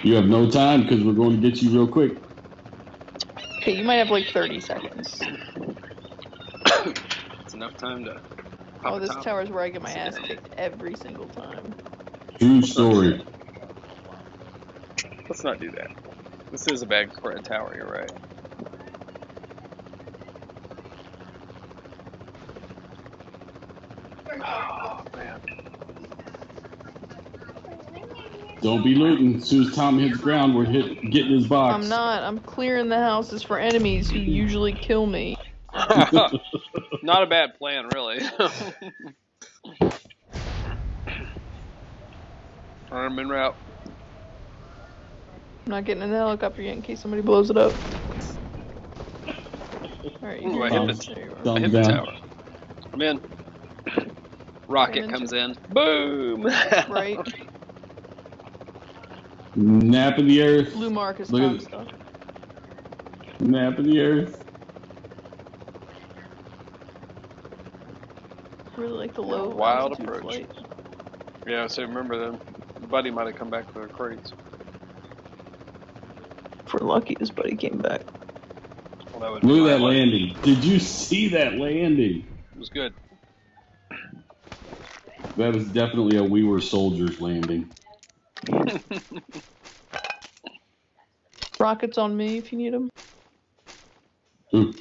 You have no time because we're going to get you real quick.
Okay, you might have like 30 seconds.
It's enough time to.
Oh, this tower's where I get my ass kicked every single time.
True story.
Let's not do that. This is a bad tower, you're right. Oh, man.
Don't be looting. As soon as Tom hits ground, we're getting his box.
I'm not. I'm clearing the houses for enemies who usually kill me.
Not a bad plan, really. I'm en route.
I'm not getting in the helicopter yet in case somebody blows it up. Alright, you
Ooh, I hit the tower. I'm in. Rocket comes in. Boom!
Right.
Nap in the earth.
Blue mark is
Look
Tom
at
stuff.
Nap in the earth.
Really like the low
Wild
altitude
approach.
flight.
Yeah, so remember then, Buddy might have come back for the crates.
If we're lucky, this buddy came back.
Well,
Look at that landing. Did you see that landing?
It was good.
That was definitely a We Were Soldiers landing.
Rockets on me if you need them.
Ooh.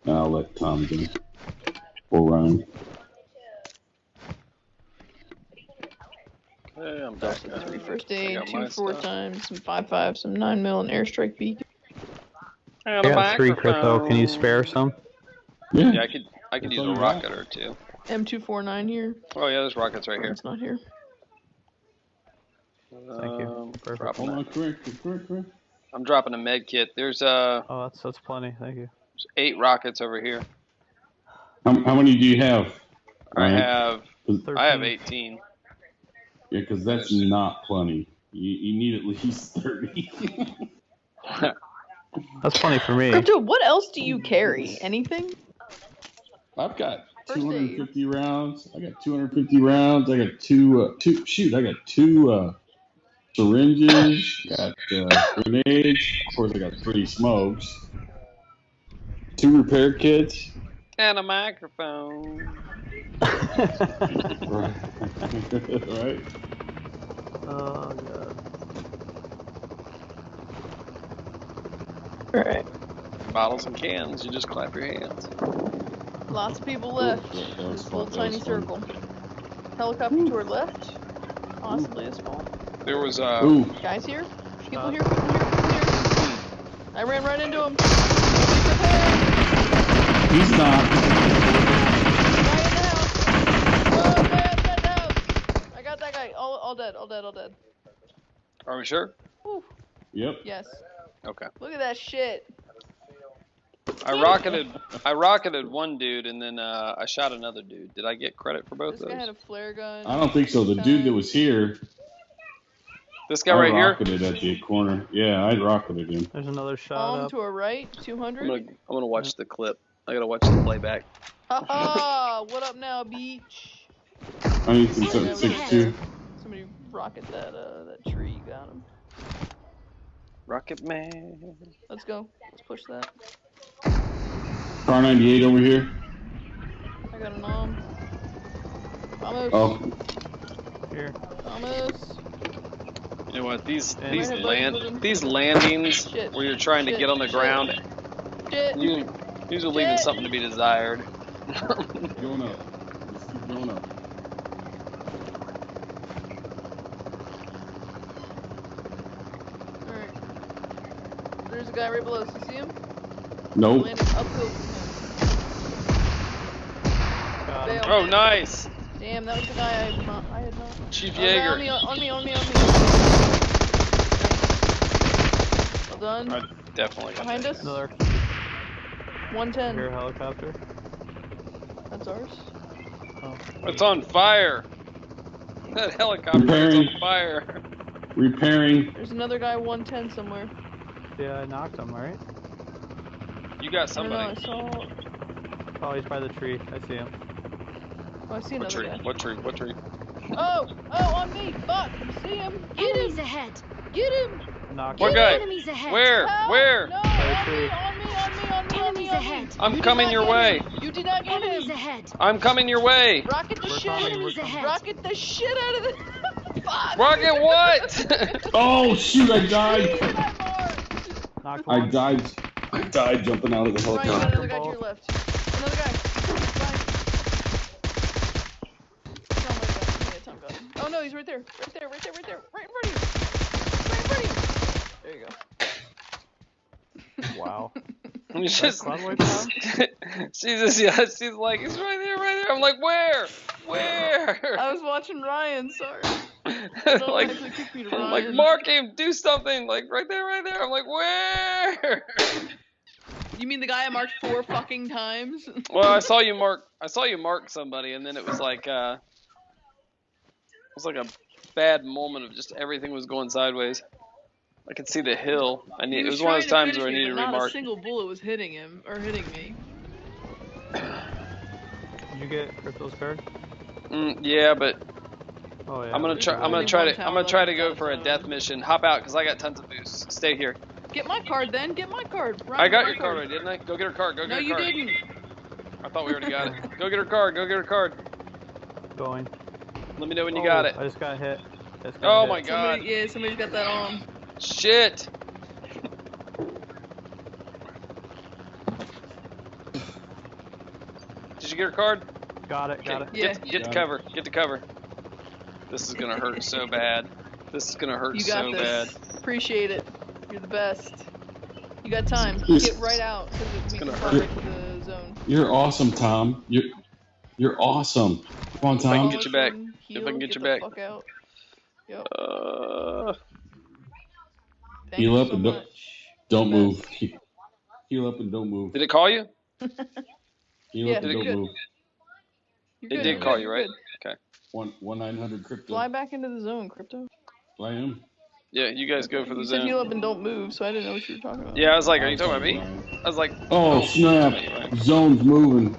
I'll let Tom do it. Or Ryan.
Hey, I'm back.
3 first aid,
got
2
my
4
stuff.
times, some 5.5, some 9mm, and airstrike beacon.
And
I
a
got 3 crypto.
microphone.
Can you spare some?
Yeah, I could use a rocket or two.
M249 here.
Oh yeah, there's rockets right here.
It's not here.
Thank you. Perfect.
Dropping
Hold on, correct.
I'm dropping a med kit. There's
Oh, that's plenty. Thank you.
8 rockets over here.
How many do you have?
I
Ryan?
have 18.
Yeah, because that's not plenty. You need at least 30.
That's plenty for me.
Crypto, what else do you carry? Anything?
I've got
First
250 rounds. I got 250 rounds. I got two syringes. Got grenades. Of course, I got 3 smokes. 2 repair kits.
And a microphone.
Right.
Oh god.
Alright.
Bottles and cans. You just clap your hands.
Lots of people left. This little tiny circle. Helicopter to our left. Possibly a small.
There was
Guys here? People here? I ran right into him.
He's not.
I got that guy. All dead.
Are we sure?
Whew.
Yep.
Yes.
Okay.
Look at that shit.
I rocketed one dude and then I shot another dude. Did I get credit for both
This
of
guy
those?
had a flare gun.
I don't think so. The dude that was here.
This guy right
I
here?
rocketed at the corner. Yeah, I rocketed him.
There's another shot up.
To our right, 200.
I'm gonna watch the clip. I gotta watch the playback.
Haha! What up now, beach?
I need some
Enemies
6.2.
Somebody rocket that that tree. Got him.
Rocket Man.
Let's go. Let's push that.
Car 98 over here.
I got an arm. Vamos.
Oh,
Here.
Vamos.
You know what? These
And-
these landings
Shit.
where you're trying to
Shit.
get on the
Shit.
ground,
Shit.
usually leaving
Shit.
something to be desired.
going up. Just keep going up.
Alright. There's a guy right below us. You see him?
Nope.
Landing uphill from
Got
him.
him.
Bail.
Oh, nice!
Damn, that was the guy I had not.
Chief
Oh, guy on me,
Jaeger.
on me. Well done.
I definitely got
Behind
that.
us.
Another
110.
here helicopter.
That's ours.
Oh.
It's on fire! That helicopter is
Repairing.
on fire.
Repairing.
There's another guy 110 somewhere.
Yeah, I knocked him, right?
You got
I don't know,
somebody.
I saw...
Oh, he's by the tree. I see him.
Oh, I see
What
another
tree?
guy.
What tree? What tree?
Oh! Oh, on me! Fuck! You see him? Get
Enemies
him!
ahead.
Get him!
Knocked
What
him.
guy?
Enemies ahead.
Where?
Help!
Where?
No!
By the
On
tree.
me! On me!
Enemies ahead.
I'm
You did
coming
not
your
get
way.
him. You did not get
Enemies
him!
ahead.
I'm coming your way.
Rocket the
We're
shit!
coming,
Enemies
we're coming.
ahead.
Rocket the shit out of the... Fuck!
Rocket what?
Oh shoot! I died.
Trees that I marked.
Knocked
I
one.
died. I died jumping out of the
Ryan, you got
helicopter.
another guy to your left. Another guy. Fine. Tom, right got him. Yeah, Tom got him. Oh no, he's right there. Right there. Right in front of you. Right in front of you. There you go.
Wow.
It's
That's
just,
quad wipe time?
she's like, it's right there, right there. I'm like, where? Where?
I was watching Ryan, sorry. Don't
like,
actually kick me to
I'm like,
Ryan.
mark him, do something. Like, right there, right there. I'm like, where?
You mean the guy I marked 4 fucking times?
Well, I saw you mark somebody, and then it was like a bad moment of just everything was going sideways. I could see the hill.
He
It was one of those
trying
times where I
finish me,
needed to
but not a
remark.
single bullet was hitting him, or hitting me.
Did you get Crypto's card?
Yeah, but
Oh yeah.
I'm gonna try to go for a death mission. Hop out, cause I got tons of boosts. Stay here.
Get my card then, get my card. Ryan,
I got
my
your card already, didn't I? Go get her card. Go get
No,
her
you
card.
didn't.
I thought we already got it. Go get her card. Go get her card.
Going.
Let me know when you got it.
I just got hit.
Oh my god.
Somebody's got that on.
Shit. Did you get her card?
Got it. Got it.
Get to cover. Get to cover. This is gonna hurt so bad. This is gonna hurt
You got
so
this.
bad.
Appreciate it. You're the best. You got time.
Yes.
Get right out, because we can
gonna
fly
hurt.
right to the zone.
You're awesome, Tom. You're awesome. Come on,
If I can
Tom.
get you back.
Heal,
If I can get you
the
back.
Fuck out. Yep. Thank
Heal
you
up
so
and
much.
don't
You're the
move. Heal up and don't move.
Did it call you?
Heal
Yeah,
up and
you're
don't
good.
move.
You're
It
good,
did
you're
call
good,
you,
you're
right?
good.
Okay.
1-900 crypto.
Fly back into the zone, Crypto.
I am.
Yeah, you guys go for the
You said
zone.
heal up and don't move, so I didn't know what you were talking about.
Yeah, I was like, are you talking about me? I was like,
Oh snap!
anyway.
Zone's moving.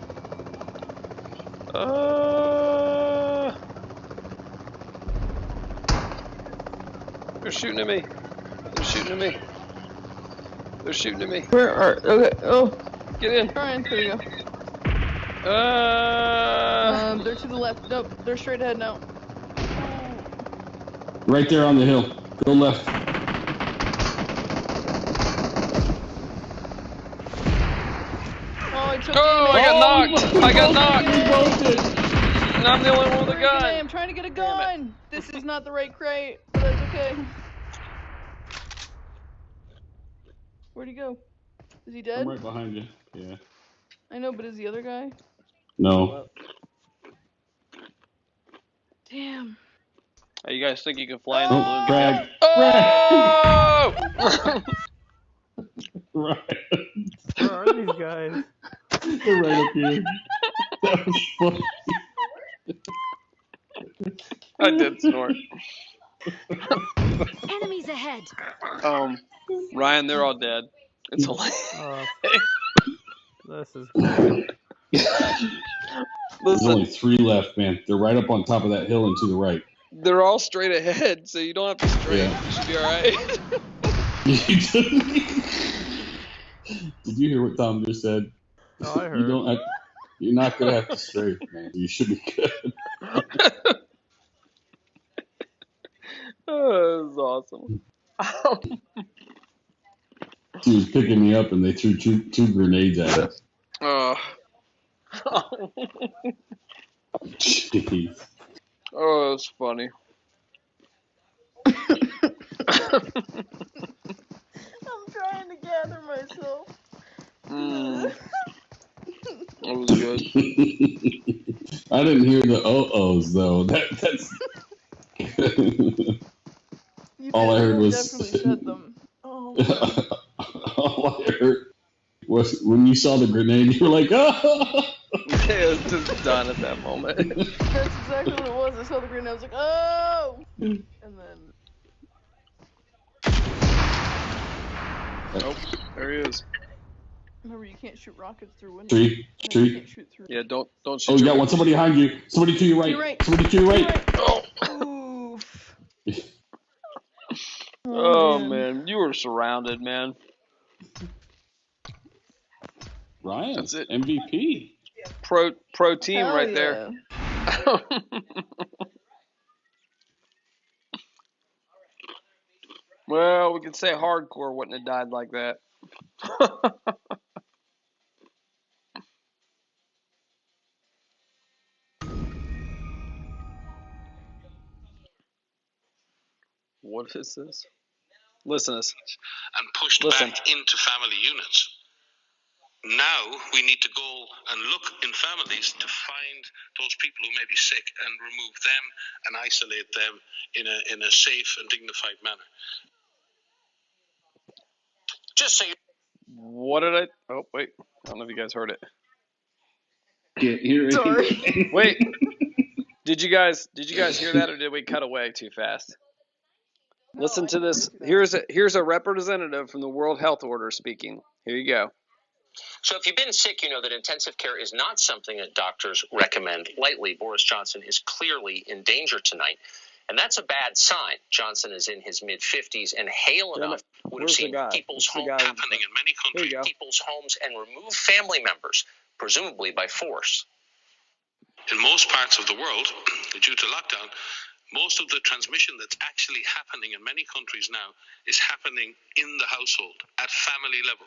They're shooting at me. They're shooting at me. They're shooting at me.
Where are? Okay. Oh.
Get in.
Ryan, there you go. They're to the left. Nope, they're straight ahead now.
Right there on the hill. Go left.
Oh, I took
I got knocked. I got knocked. And I'm the only one with a gun.
I'm trying to get a gun. This is not the right crate, but that's okay. Where'd he go? Is he dead?
I'm right behind you. Yeah.
I know, but is the other guy?
No.
Damn.
Hey, you guys think you can fly in the balloon?
Brad.
Oh!
Right.
Where are these guys?
They're right up here. That was funny.
I did snort.
Enemies ahead.
Ryan, they're all dead. It's hilarious.
This is great.
There's
Listen,
only 3 left, man. They're right up on top of that hill and to the right.
they're all straight ahead, so you don't have to strafe.
Yeah.
You should be all right.
Did you hear what Tom just said?
No, I
You
heard.
don't have. You're not gonna have to strafe, man. You should be good.
Oh, that was awesome.
She was picking me up, and they threw two grenades at us.
Oh.
Jeez.
Oh, that's funny.
I'm trying to gather myself.
That was good.
I didn't hear the oh-ohs, though. That's... All I heard was...
definitely said them. Oh.
All I heard was when you saw the grenade, you were like, oh!
It was just done at that moment.
That's exactly what it was. I saw the grenade, I was like, oh! And then...
Oh, there he is.
Remember, you can't shoot rockets through windows.
Tree.
You can't shoot through...
Yeah, don't shoot.
Oh, you got one. Somebody behind you. Somebody to your right. Somebody to your right.
Oh. Oof. Oh, man. You were surrounded, man.
Ryan,
that's it.
MVP.
Pro team
Hell
right
yeah.
there. Well, we could say hardcore wouldn't have died like that. What is this? Listen to this.
And pushed back into family units. Now we need to go and look in families to find those people who may be sick and remove them and isolate them in a safe and dignified manner. Just so you...
What did I... Oh, wait. I don't know if you guys heard it.
Can't hear it.
Sorry.
Wait. Did you guys hear that, or did we cut away too fast?
No,
Listen to this. Here's a representative from the World Health Order speaking. Here you go.
So if you've been sick, you know that intensive care is not something that doctors recommend lightly. Boris Johnson is clearly in danger tonight, and that's a bad sign. Johnson is in his mid-50s and hale enough would have seen people's homes happening in many countries, people's homes, and remove family members, presumably by force. In most parts of the world, due to lockdown, most of the transmission that's actually happening in many countries now is happening in the household, at family level.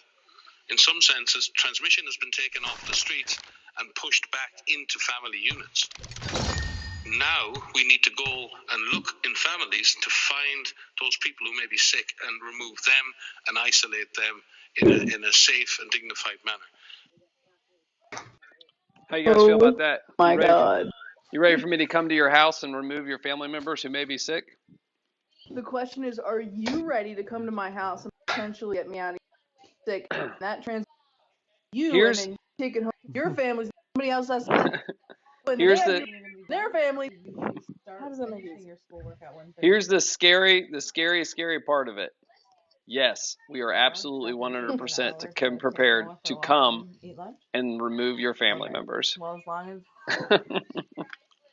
In some senses, transmission has been taken off the streets and pushed back into family units. Now we need to go and look in families to find those people who may be sick and remove them and isolate them in a safe and dignified manner.
How you guys feel about that?
My God.
You ready for me to come to your house and remove your family members who may be sick?
The question is, are you ready to come to my house and potentially get me out of sick? And that trans you and then you take it home to your family. Somebody else has to their family. How does that make sense?
Here's the scary part of it. Yes, we are absolutely 100% prepared to come and remove your family members.
Well, as long as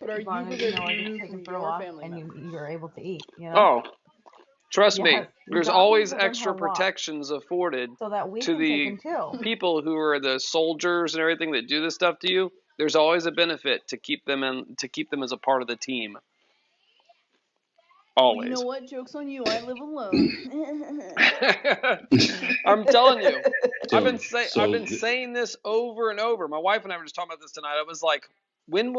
But are you
know
you
take
from
a throw
your
off
family
and you're able to eat, you know?
Oh, trust me,
Yes,
there's
you
always
gotta learn
extra
how to walk
protections afforded
so that we
to
can take
the
them too.
people who are the soldiers and everything that do this stuff to you. There's always a benefit to keep them as a part of the team. Always.
Well, you know what? Joke's on you. I live alone.
I'm telling you. I've been saying this over and over. My wife and I were just talking about this tonight. I was like, when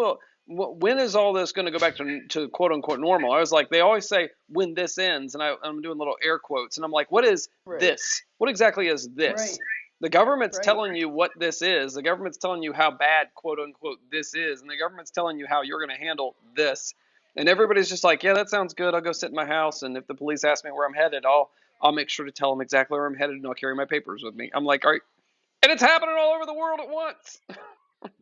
is all this going to go back to quote unquote normal? I was like, they always say when this ends, and I'm doing little air quotes, and I'm like, what is this? What exactly is this?
Right.
The government's telling you what this is. The government's telling you how bad quote unquote this is, and the government's telling you how you're going to handle this. And everybody's just like, yeah, that sounds good. I'll go sit in my house, and if the police ask me where I'm headed, I'll make sure to tell them exactly where I'm headed, and I'll carry my papers with me. I'm like, all right. And it's happening all over the world at once.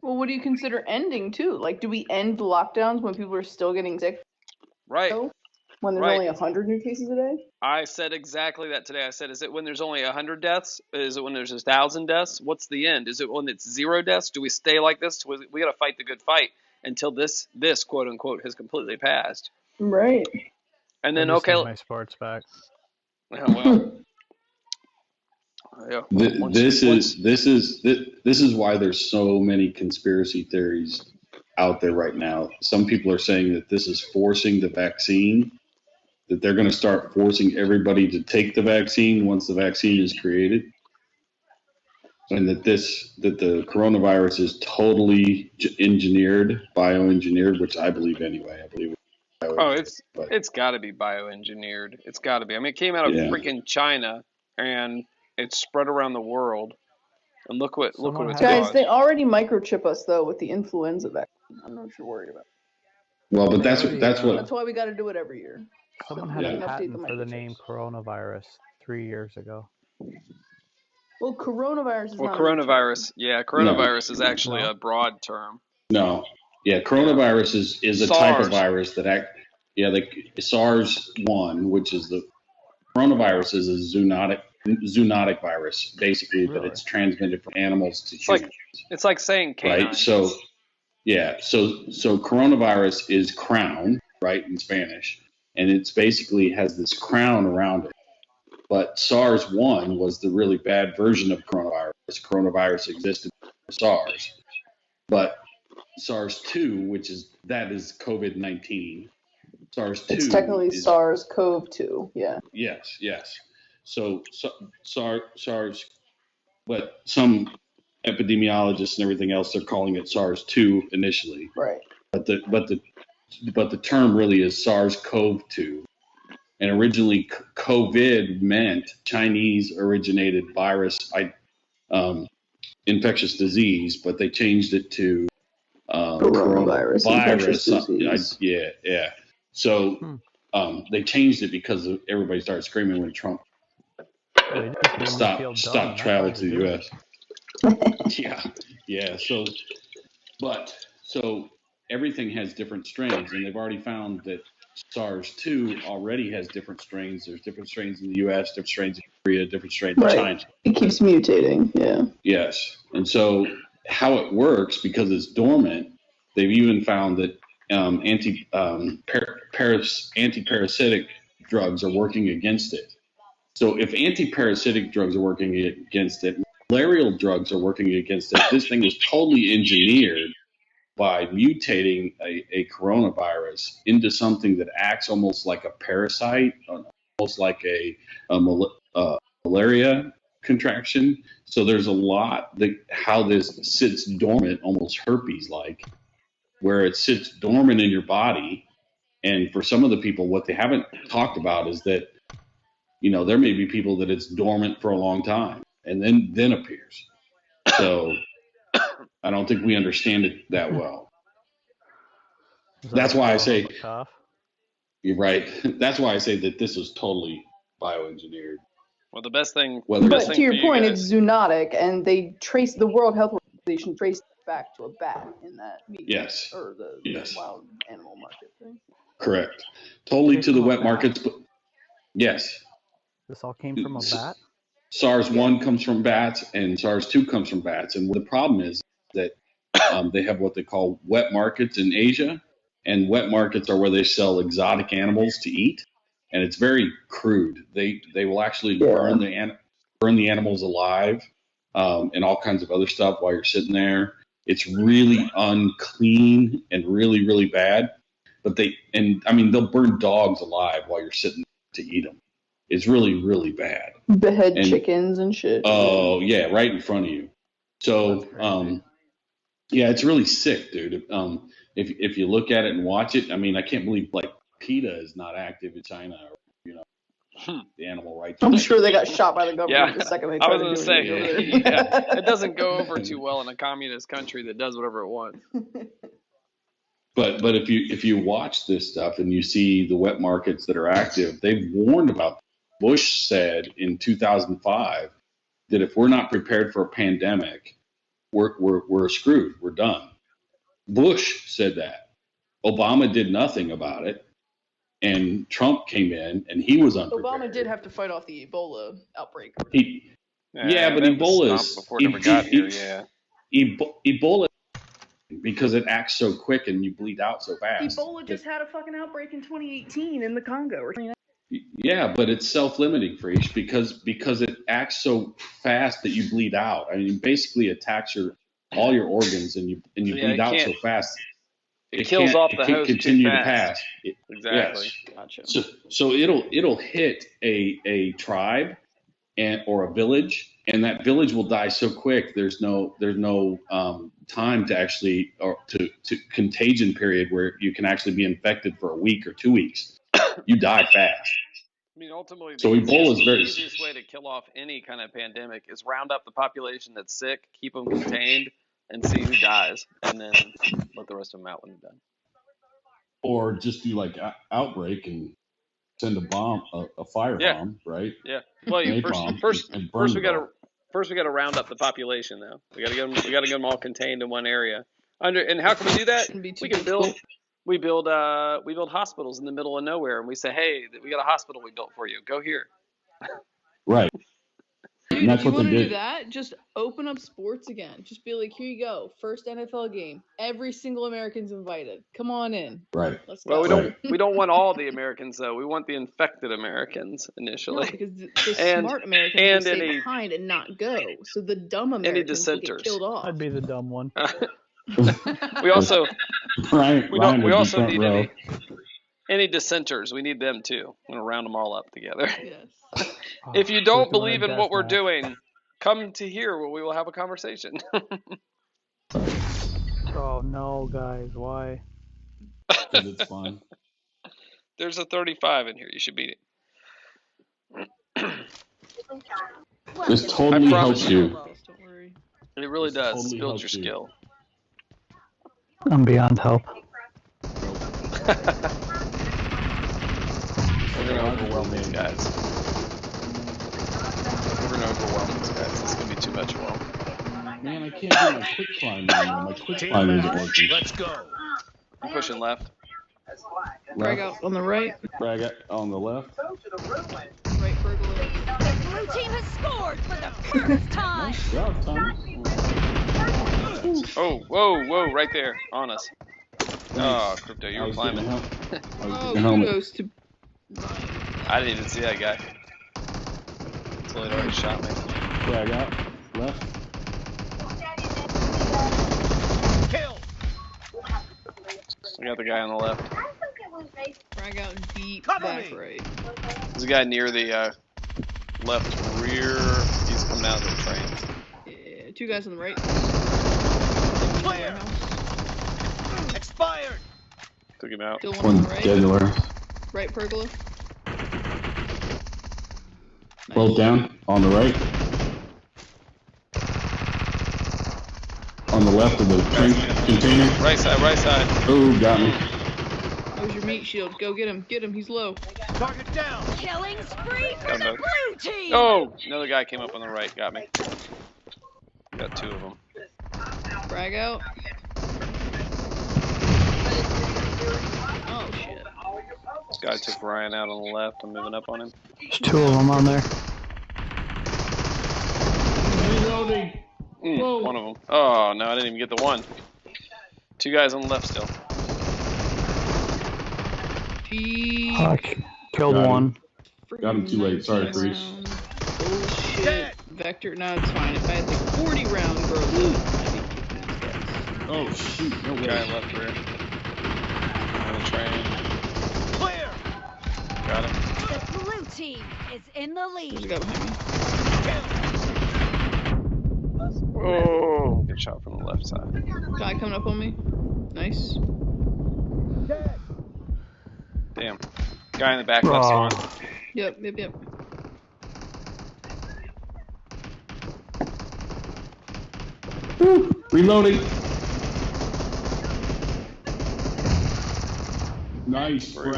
Well, what do you consider ending, too? Like, do we end the lockdowns when people are still getting sick?
Right.
When there's
Right.
only 100 new cases a day?
I said exactly that today. I said, is it when there's only 100 deaths? Is it when there's 1,000 deaths? What's the end? Is it when it's 0 deaths? Do we stay like this? We got to fight the good fight until this quote unquote has completely passed.
Right.
And then
I just
okay,
need my sports back.
well, yeah.
This is why there's so many conspiracy theories out there right now. Some people are saying that this is forcing the vaccine, that they're going to start forcing everybody to take the vaccine once the vaccine is created, and that the coronavirus is totally bioengineered, which I believe anyway. I believe.
Oh, it's got to be bioengineered. It's got to be. I mean, it came out of freaking China and it's spread around the world. And look what it's
Guys,
caused.
they already microchip us though with the influenza vaccine. I don't know what you're worried about.
Well, but that's what.
That's why we got to do it every year.
Someone
So
had
we
a
can update
patent
the
for the
microchips.
name coronavirus 3 years ago.
Well, coronavirus is
Well,
not a new
coronavirus. Yeah, coronavirus is actually a broad term.
No. Yeah, coronavirus is a type of virus that SARS-1, which is the coronavirus, is a zoonotic virus, basically, but it's transmitted from animals to humans.
It's like saying canine.
Right? So coronavirus is crown, right, in Spanish, and it's basically has this crown around it. But SARS-1 was the really bad version of coronavirus. Coronavirus existed before SARS, but SARS-2, which is COVID-19. SARS-2.
It's technically SARS-CoV-2. Yeah.
Yes. So SARS, but some epidemiologists and everything else, they're calling it SARS-2 initially.
Right.
But the term really is SARS-CoV-2. And originally, COVID meant Chinese originated virus, infectious disease, but they changed it to
coronavirus. Infectious disease.
Yeah. So they changed it because everybody started screaming when Trump stopped travel to the U.S. Yeah. So everything has different strains, and they've already found that SARS-2 already has different strains. There's different strains in the U.S., different strains in Korea, different strains in China.
It keeps mutating. Yeah.
Yes, and so how it works, because it's dormant, they've even found that anti-parasitic drugs are working against it. So if anti-parasitic drugs are working against it, malarial drugs are working against it. This thing is totally engineered by mutating a coronavirus into something that acts almost like a parasite, almost like a malaria contraction. So there's a lot how this sits dormant, almost herpes-like, where it sits dormant in your body. And for some of the people, what they haven't talked about is that, there may be people that it's dormant for a long time and then appears. So I don't think we understand it that well. That's why I say, you're right. That's why I say that this is totally bioengineered.
Well, the best thing.
But to your point, it's zoonotic, and the World Health Organization traced it back to a bat in that meat.
Yes.
Or the wild animal market thing.
Correct. Totally to the wet markets, but yes.
This all came from a bat?
SARS-1 comes from bats, and SARS-2 comes from bats. And the problem is that they have what they call wet markets in Asia, and wet markets are where they sell exotic animals to eat, and it's very crude. They will actually burn the animals alive, and all kinds of other stuff while you're sitting there. It's really unclean and really, really bad. But they'll burn dogs alive while you're sitting to eat them. It's really, really bad.
Behead chickens and shit.
Oh yeah, right in front of you. So it's really sick, dude. If you look at it and watch it, I can't believe PETA is not active in China, or the animal rights.
I'm sure they got shot by the government the second they tried to do it.
It doesn't go over too well in a communist country that does whatever it wants.
But if you watch this stuff and you see the wet markets that are active, they've warned about. Bush said in 2005 that if we're not prepared for a pandemic, we're screwed. We're done. Bush said that. Obama did nothing about it. and Trump came in, and he was unprepared.
Obama did have to fight off the Ebola outbreak.
Yeah, but
that was
Ebola
stopped
is
before it ever got here. Yeah.
Ebola because it acts so quick and you bleed out so fast.
Ebola just had a fucking outbreak in 2018 in the Congo.
Yeah, but it's self-limiting, Freesh, because it acts so fast that you bleed out. I mean, basically attacks all your organs and you bleed out so fast.
It kills off the host
continue
too
to
fast.
pass.
Exactly.
Yes.
Gotcha.
So it'll hit a tribe or a village, and that village will die so quick. There's no time to actually to contagion period where you can actually be infected for a week or 2 weeks. You die fast.
I mean, ultimately,
So
the
Ebola is very
easiest way to kill off any kind of pandemic is round up the population that's sick, keep them contained, and see who dies, and then let the rest of them out when they're done.
or just do like outbreak and send a bomb, a fire bomb, right?
Yeah. Well, first we gotta round up the population though. We gotta get them all contained in one area. And how can we do that? We build hospitals in the middle of nowhere, and we say, hey, we got a hospital we built for you. Go here.
Right.
Dude,
And that's
if you
what
want
they
to do
did.
that, just open up sports again. Just be like, here you go, first NFL game. Every single American's invited. Come on in.
Right.
Let's go.
Well, we don't want all the Americans though. We want the infected Americans initially.
No, because the smart Americans will stay behind and not go. So the dumb Americans will get killed off.
I'd be the dumb one.
We also
Ryan
we also need any dissenters. We need them too. I'm gonna round them all up together.
Yes.
If you don't believe in what we're doing, come to here where we will have a conversation.
Oh no, guys, why?
Because it's fun.
There's a 35 in here. You should beat it.
This totally helps you.
Don't worry.
It really does.
Totally
Builds
helps
your
you.
skill.
I'm beyond help.
We're gonna overwhelm these guys. We're gonna overwhelm these guys. This is gonna be too much for them.
Man, I can't do my quick climb anymore. My quick climb isn't working.
Let's go.
I'm pushing left.
Frag out on the right.
Frag out on the left.
Right, pergola.
The blue team has scored for the first time.
Nice job, Thomas.
Oh, whoa, right there, on us. Oh, Crypto, you were climbing.
Oh, kudos to
I didn't even see that guy. Until he already shot me.
Frag out, left.
Kill.
I got the guy on the left.
frag out deep
Cover
back
me.
right.
There's a guy near the left rear. He's coming out of the train.
Yeah, two guys on the right.
Clear. Expired.
Took him out.
Still one on the right.
Scheduler.
Right pergola.
Both down. On the right. On the left of the train container.
Right side.
Oh, got me.
That was your meat shield. Go get him. Get him. He's low.
Target down.
Killing spree for
Got
the
him.
blue team.
Oh, another guy came up on the right. Got me. Got two of them.
Frag out. Oh shit.
This guy took Ryan out on the left. I'm moving up on him.
There's two of them on there.
One of them. Oh, no, I didn't even get the one. Two guys on the left still.
Fuck. Killed one.
Got him too late. Sorry, Freeze.
Bullshit. Vector. No, it's fine. If I had the 40 round for a loot, I'd be kicking these guys.
Oh, shoot. No way.
Guy left rear. On the train.
Clear.
Got him.
The blue team is in the
There's a
lead.
guy behind me.
Oh, good shot from the left side.
Guy coming up on me. Nice.
Damn. Guy in the back left
Oh.
spawn.
Yep.
Reloading. Nice, Frag.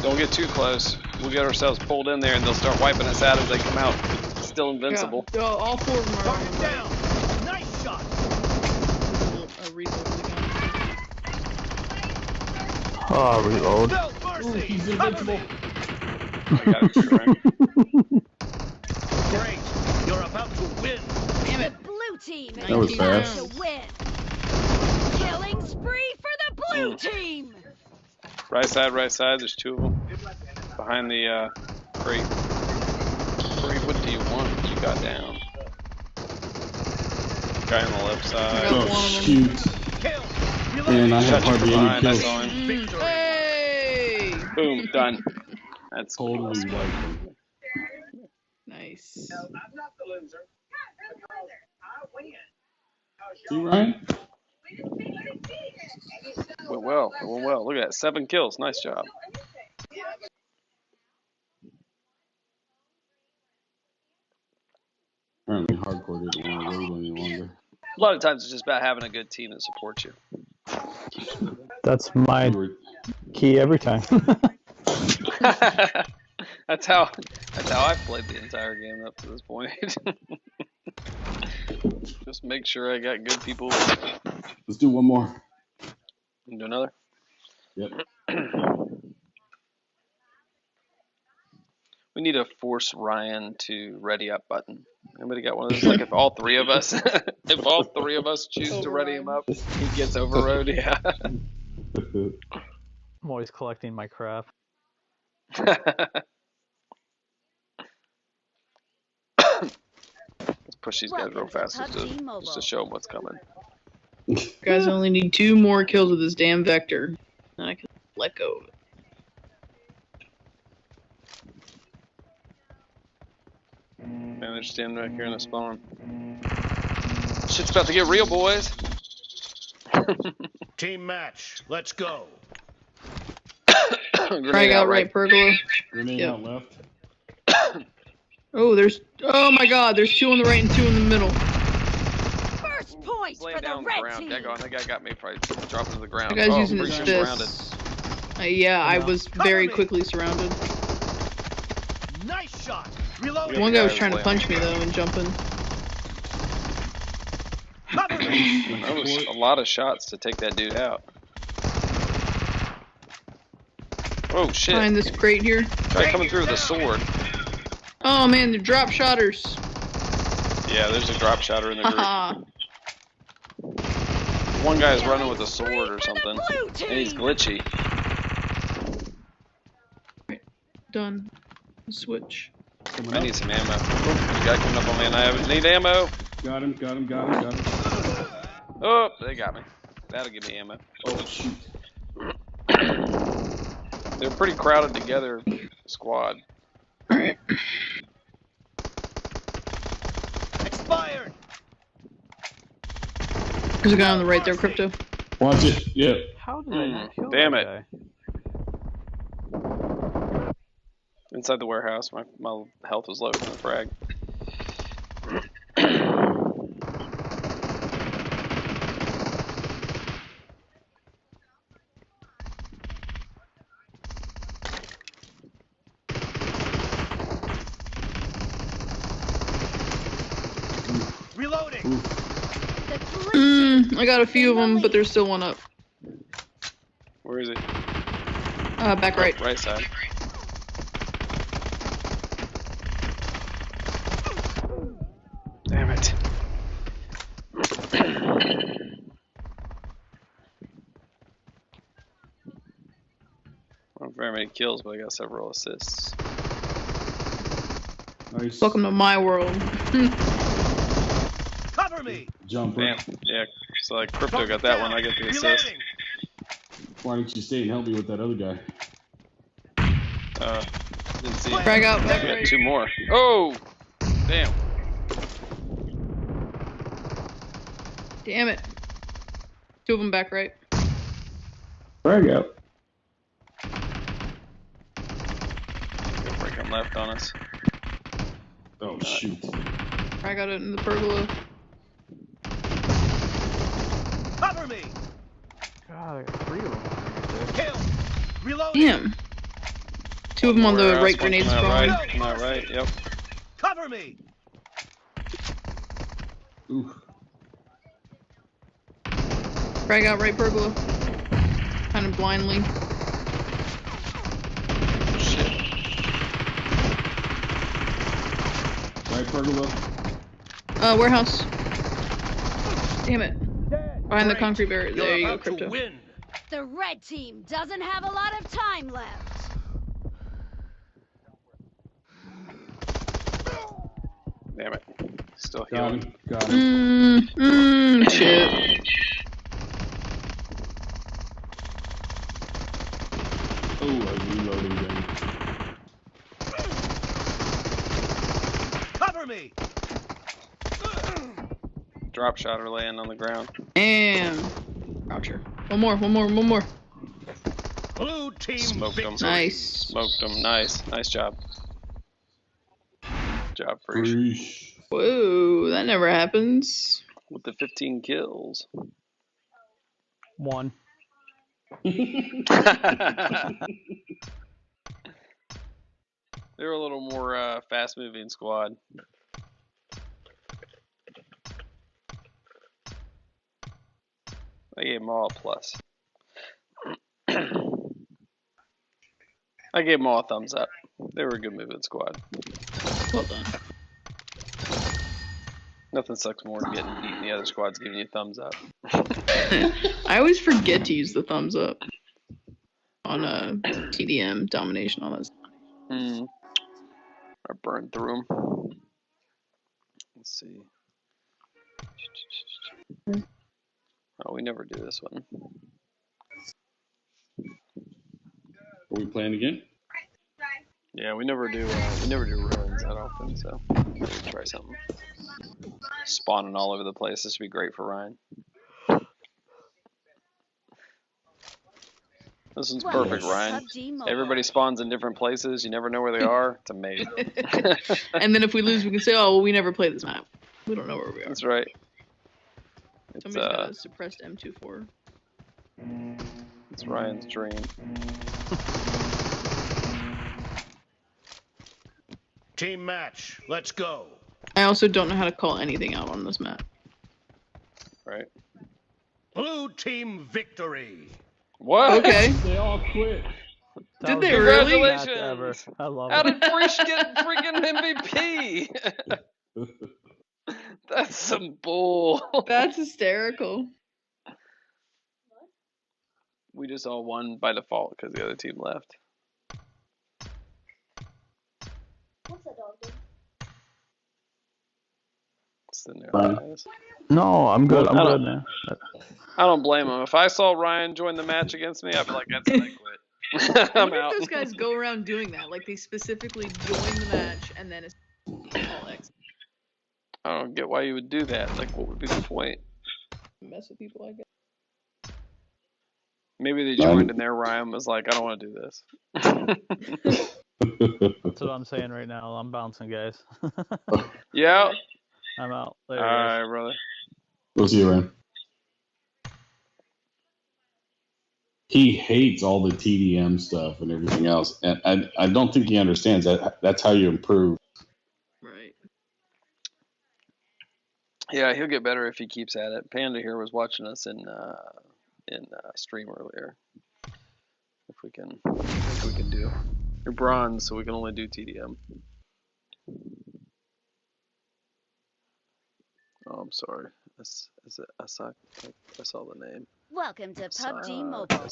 Don't get too close. We'll get ourselves pulled in there and they'll start wiping us out as they come out. Still invincible.
Yeah. Oh, all four of them are on
Target
the right.
down. Nice shot.
A reload for the gun.
Oh, reload.
No mercy.
He's
Cover me.
invincible.
I got it, Frank.
Great. You're about to win.
Damn it.
The blue team
That was
is about
fast.
to win. Killing spree for the blue team.
Right side, right side. There's two of them. Behind the crate. Crate, what do you want? What you got down? Guy on the left side.
Oh, shoot.
Kill.
Man, I have
Shut you from
hardly any
behind. I
kills.
saw him.
Victory.
Hey!
Boom, done. That's
Totally
awesome.
wiped him.
Nice.
See, Ryan?
Went well. It went well. Look at that. 7 kills. Nice job.
Apparently hardcore didn't want to wait any longer.
A lot of times it's just about having a good team that supports you.
That's my key every time.
That's how I've played the entire game up to this point. Just make sure I got good people.
Let's do one more.
Do another.
Yep.
We need to force Ryan to ready up button. Anybody got one of those? Like if all three of us, choose to ready him up, he gets overrode. Yeah.
I'm always collecting my crap.
Let's push these guys real fast just to show them what's coming.
You guys only need 2 more kills with this damn vector. Then I can let go of it.
Man, they're standing back here in the spawn. Shit's about to get real, boys.
Team match. Let's go.
Frag out right, pergola.
Grenade
Yep.
out left.
Oh, oh my god, there's 2 on the right and 2 in the middle.
First point
Laying
for the
down on the
red
ground.
team.
Daggone, that guy got me probably dropping to the ground.
The guy's using
pretty
his
sure surrounded.
fists. Yeah, I was very quickly surrounded.
Nice shot. Reload.
One guy was trying to punch me though and jumping.
Cover me.
That was a lot of shots to take that dude out. Oh shit!
Behind this crate here.
Try coming through with a sword.
Oh man, they're drop shotters.
Yeah, there's a drop shotter in the group.
Haha.
One guy's running with a sword or something, and he's glitchy.
Done. Switch.
I need some ammo. Oh, guy coming up on me, and I need ammo.
Got him.
Oh, they got me. That'll give me ammo.
Oh, shoot.
They're pretty crowded together, squad.
Alright.
Expired.
There's a guy on the right there, Crypto.
Watch it. Yeah.
How did I not kill
Damn
that
it.
guy?
Inside the warehouse, my health was low from the frag.
Reloading.
I got a few of them, but there's still one up.
Where is he?
Back right.
Right side. Damn it. Not very many kills, but I got several assists.
Nice.
Welcome to my world.
Cover me.
Jumper.
Damn. Yeah. So like Crypto got that one, I get the assist.
Reloading.
Why don't you stay and help me with that other guy?
Didn't see
Frag
it.
out
I
back
got
right.
2 more. Oh! Damn.
Damn it. 2 of them back right.
Frag out.
They're breaking left on us.
Oh, shoot.
Frag out it in the pergola.
Cover me.
God, I got 3 of them.
Kill. Reloading.
Damn. 2 of them on the
Warehouse,
right
one
grenade
coming out
spawn.
right, coming out right, yep.
Cover me.
Ooh.
Frag out right pergola. Kind of blindly.
Right, Pergola?
Warehouse. Damn it. Behind the
Great.
concrete barrier.
You're
There you go,
about to
Crypto.
win.
The red team doesn't have a lot of time left.
Damn it. Still
Got
healing.
him. Got him.
Shit.
Oh, I'm reloading again.
Cover me.
Drop shot or laying on the ground.
And Croucher. One more.
Blue team
Smoked him.
victory.
Nice.
Smoked him. Nice. Nice job. Good job, Freesh.
Freesh.
Whoa, that never happens.
With the 15 kills.
1.
They're a little more fast-moving squad. I gave them all a plus. I gave them all a thumbs up. They were a good moving squad.
Well done.
Nothing sucks more than getting beat and the other squad's giving you thumbs up.
I always forget to use the thumbs up on TDM, domination, all that stuff.
I burned through them. Let's see. Oh, we never do this one.
Are we playing again?
Yeah, we never do ruins that often, so maybe try something. Spawning all over the place. This would be great for Ryan. This one's perfect, Ryan. Everybody spawns in different places. You never know where they are. It's amazing.
And then if we lose, we can say, "Oh, well, we never played this map. We don't know where we are."
That's right.
Somebody's got a suppressed M24.
It's Ryan's dream.
Team match. Let's go.
I also don't know how to call anything out on this map.
Right.
Blue team victory.
What?
Okay.
They all quit.
Did they really?
Congratulations!
I love
How
it.
did Freesh get freaking MVP? That's some bull.
That's hysterical.
We just all won by default because the other team left.
What's that dog doing?
Sitting there,
Fine.
guys.
No, I'm good. I'm
I
good
don't-
now.
I don't blame him. If I saw Ryan join the match against me, I'd be like, that's it, I quit.
I
I'm
wonder
out.
if those guys go around doing that. Like, they specifically join the match and then it's all X.
I don't get why you would do that. Like, what would be the point?
Mess with people, I guess.
Maybe they joined and their Ryan was like, I don't want to do this.
That's what I'm saying right now. I'm bouncing, guys.
Yeah.
I'm out.
All
Later, guys.
right, brother.
We'll see you around. He hates all the TDM stuff and everything else, and I don't think he understands that. That's how you improve.
Right.
Yeah, he'll get better if he keeps at it. Panda here was watching us in stream earlier. If we can do. You're bronze, so we can only do TDM. Oh, I'm sorry. I saw the name.
Welcome to PUBG Mobile.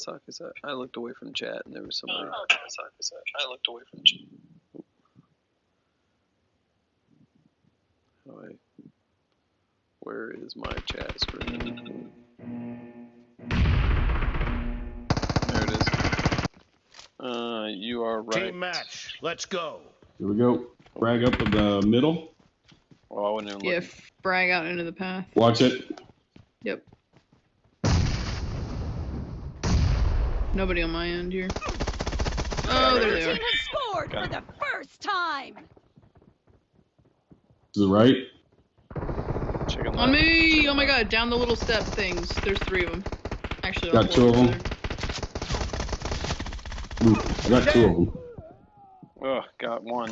I looked away from chat and there was somebody. I looked away from chat. Where is my chat screen? There it is. You are right.
Team match. Let's go.
Here we go. Frag up in the middle.
Oh, I wasn't even
Yeah,
looking.
frag out into the path.
Watch it.
Yep. Nobody on my end here. Oh, there
The
they
team
are.
has scored for the first time.
To the right.
Chicken
On
left.
me! Oh my god, down the little step things. There's 3 of them. Actually, all
Got
4
2 of them.
there.
Ooh, I got 2 of them.
Oh, got one.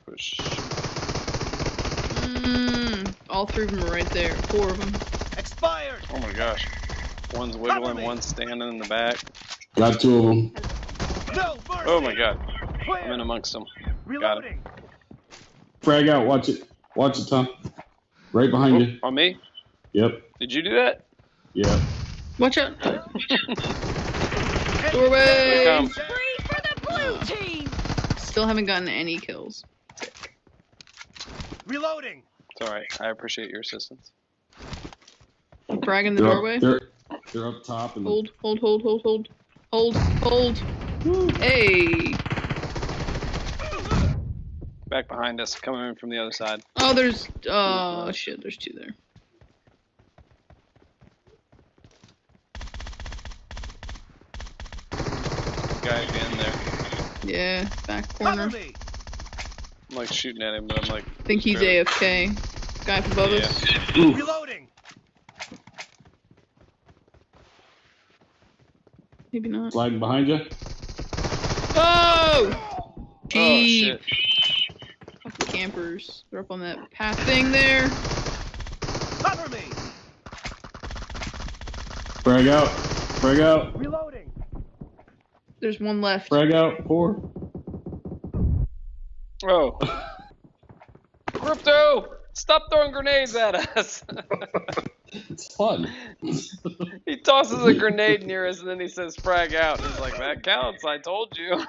Push.
All 3 of them are right there. 4 of them.
Expired.
Oh my gosh. One's wiggling, one's standing in the back.
Got 2 of them.
No mercy.
Oh my god. I'm in amongst them. Got it.
Reloading.
Frag out. Watch it. Watch it, Tom. Right behind you.
On me?
Yep.
Did you do that?
Yep.
Watch out.
Here
Doorway.
come.
Spree for the blue team!
Still haven't gotten any kills.
Reloading.
It's alright. I appreciate your assistance.
Frag in the
They're
doorway.
They're up top. And
Hold. Hey.
Back behind us, coming in from the other side.
Oh, there's. Oh, shit. There's two there.
Guy in there.
Yeah, back
Cover
corner.
me.
I'm like shooting at him, but I'm like.
I think he's
barely-
AFK. Guy up above us.
Reloading.
Maybe not.
sliding behind you.
Oh!
Oh
Cheap.
shit.
Fucking campers. They're up on that path thing there.
Cover me.
Frag out. Frag out.
Reloading.
There's one left.
Frag out. 4.
Oh. Crypto! Stop throwing grenades at us!
It's fun.
He tosses a grenade near us and then he says frag out. He's like, that counts, I told you.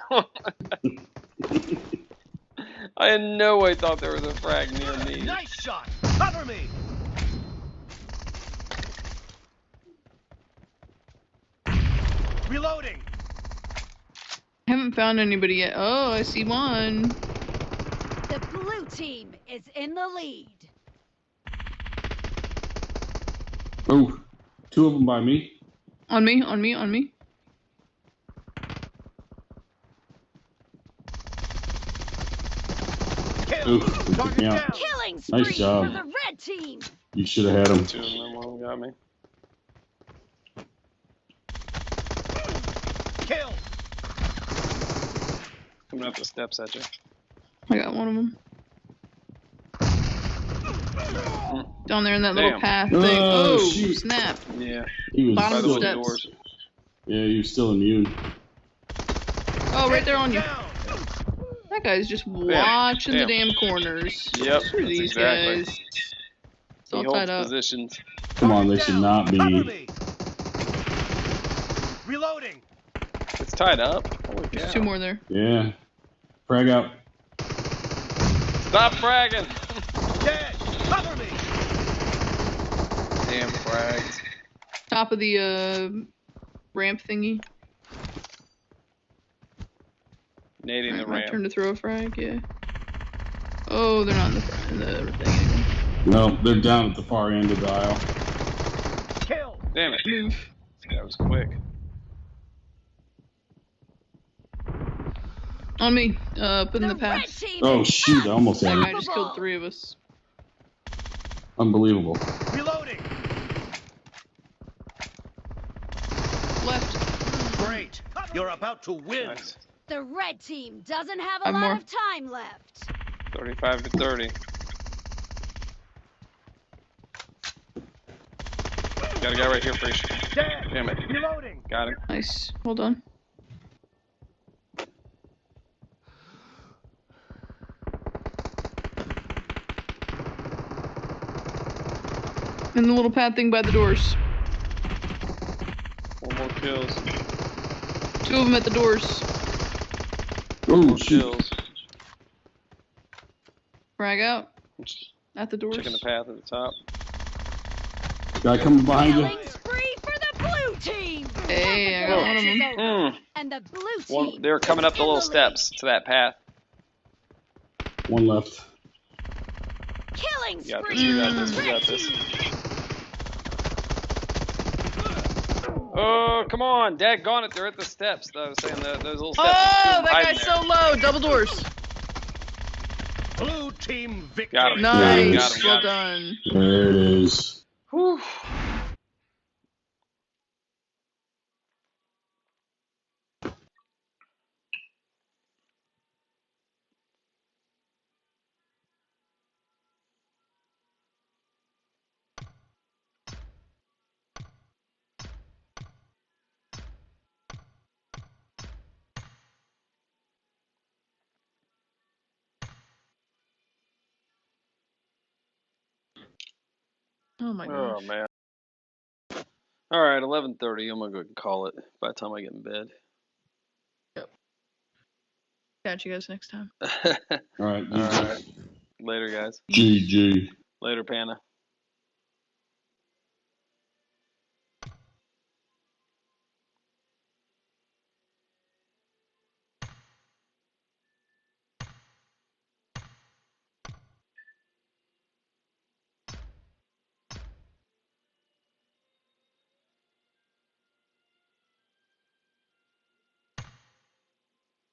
I in no way thought there was a frag near me.
Nice shot. Cover me. Reloading.
Haven't found anybody yet. Oh, I see one.
The blue team is in the lead.
Oh, 2 of them by me.
On me.
Ooh, they took me out.
Killing spree
Nice job.
for the red team.
You should have had him.
2 of them, one got me.
Kill.
Coming up the steps at you.
I got one of them. Down there in that little
Damn.
path thing.
Oh,
Oh,
shoot.
snap.
Yeah.
He was
Bottom of the
still,
steps.
doors.
Yeah, he was still immune.
Oh, right there on you.
Down.
That guy's just watching the damn corners.
Yep,
Screw
that's
these
exactly.
guys. It's
He
all
holds
tied up.
positions.
Come on, they should not
Cover
be.
me. Reloading.
It's tied up. Holy
There's
cow.
2 more there.
Yeah. Frag out.
Stop fragging!
Dead. Cover me.
Damn frags.
Top of the ramp thingy.
Nading the
Alright, my
ramp.
turn to throw a frag, yeah. Oh, they're not in the thing anymore.
No, they're down at the far end of the aisle.
Kill.
Damn it.
Move.
That was quick.
On me. Up in the
The red
path.
team
Oh
is
shoot, I almost
That
had
guy
him.
just killed 3 of us.
Unbelievable.
Reloading.
Left.
Great. You're about to win.
Nice.
The red team doesn't have a
Five
lot
more.
of time left.
35 to 30. Got a guy right here for you.
Dead.
Damn it.
Reloading.
Got him.
Nice. Hold on. In the little pad thing by the doors.
4 more kills.
2 of them at the doors.
Oh
More
shoot.
kills.
Frag out. At the doors.
Checking the path at the top.
Guy coming behind you.
Killing spree for the blue team.
Hey, I got one of them.
Mm.
And the blue team.
They're coming up the
is in
little
lead.
steps to that path.
1 left.
Killing
You got
spree
this, you got
for
this,
the
you
red
got this.
team.
Oh, come on. Daggone it. They're at the steps. I was saying those little steps.
Oh, that
hiding
guy's
there.
so low. Double doors.
Blue team victory.
Got him.
Nice.
Got him,
Well
got him.
done.
There it is.
Whew.
Oh my gosh.
Oh man. All right, 11:30. I'm gonna go and call it by the time I get in bed.
Catch you guys next time.
All right.
All right. Later, guys.
GG.
Later, Panna.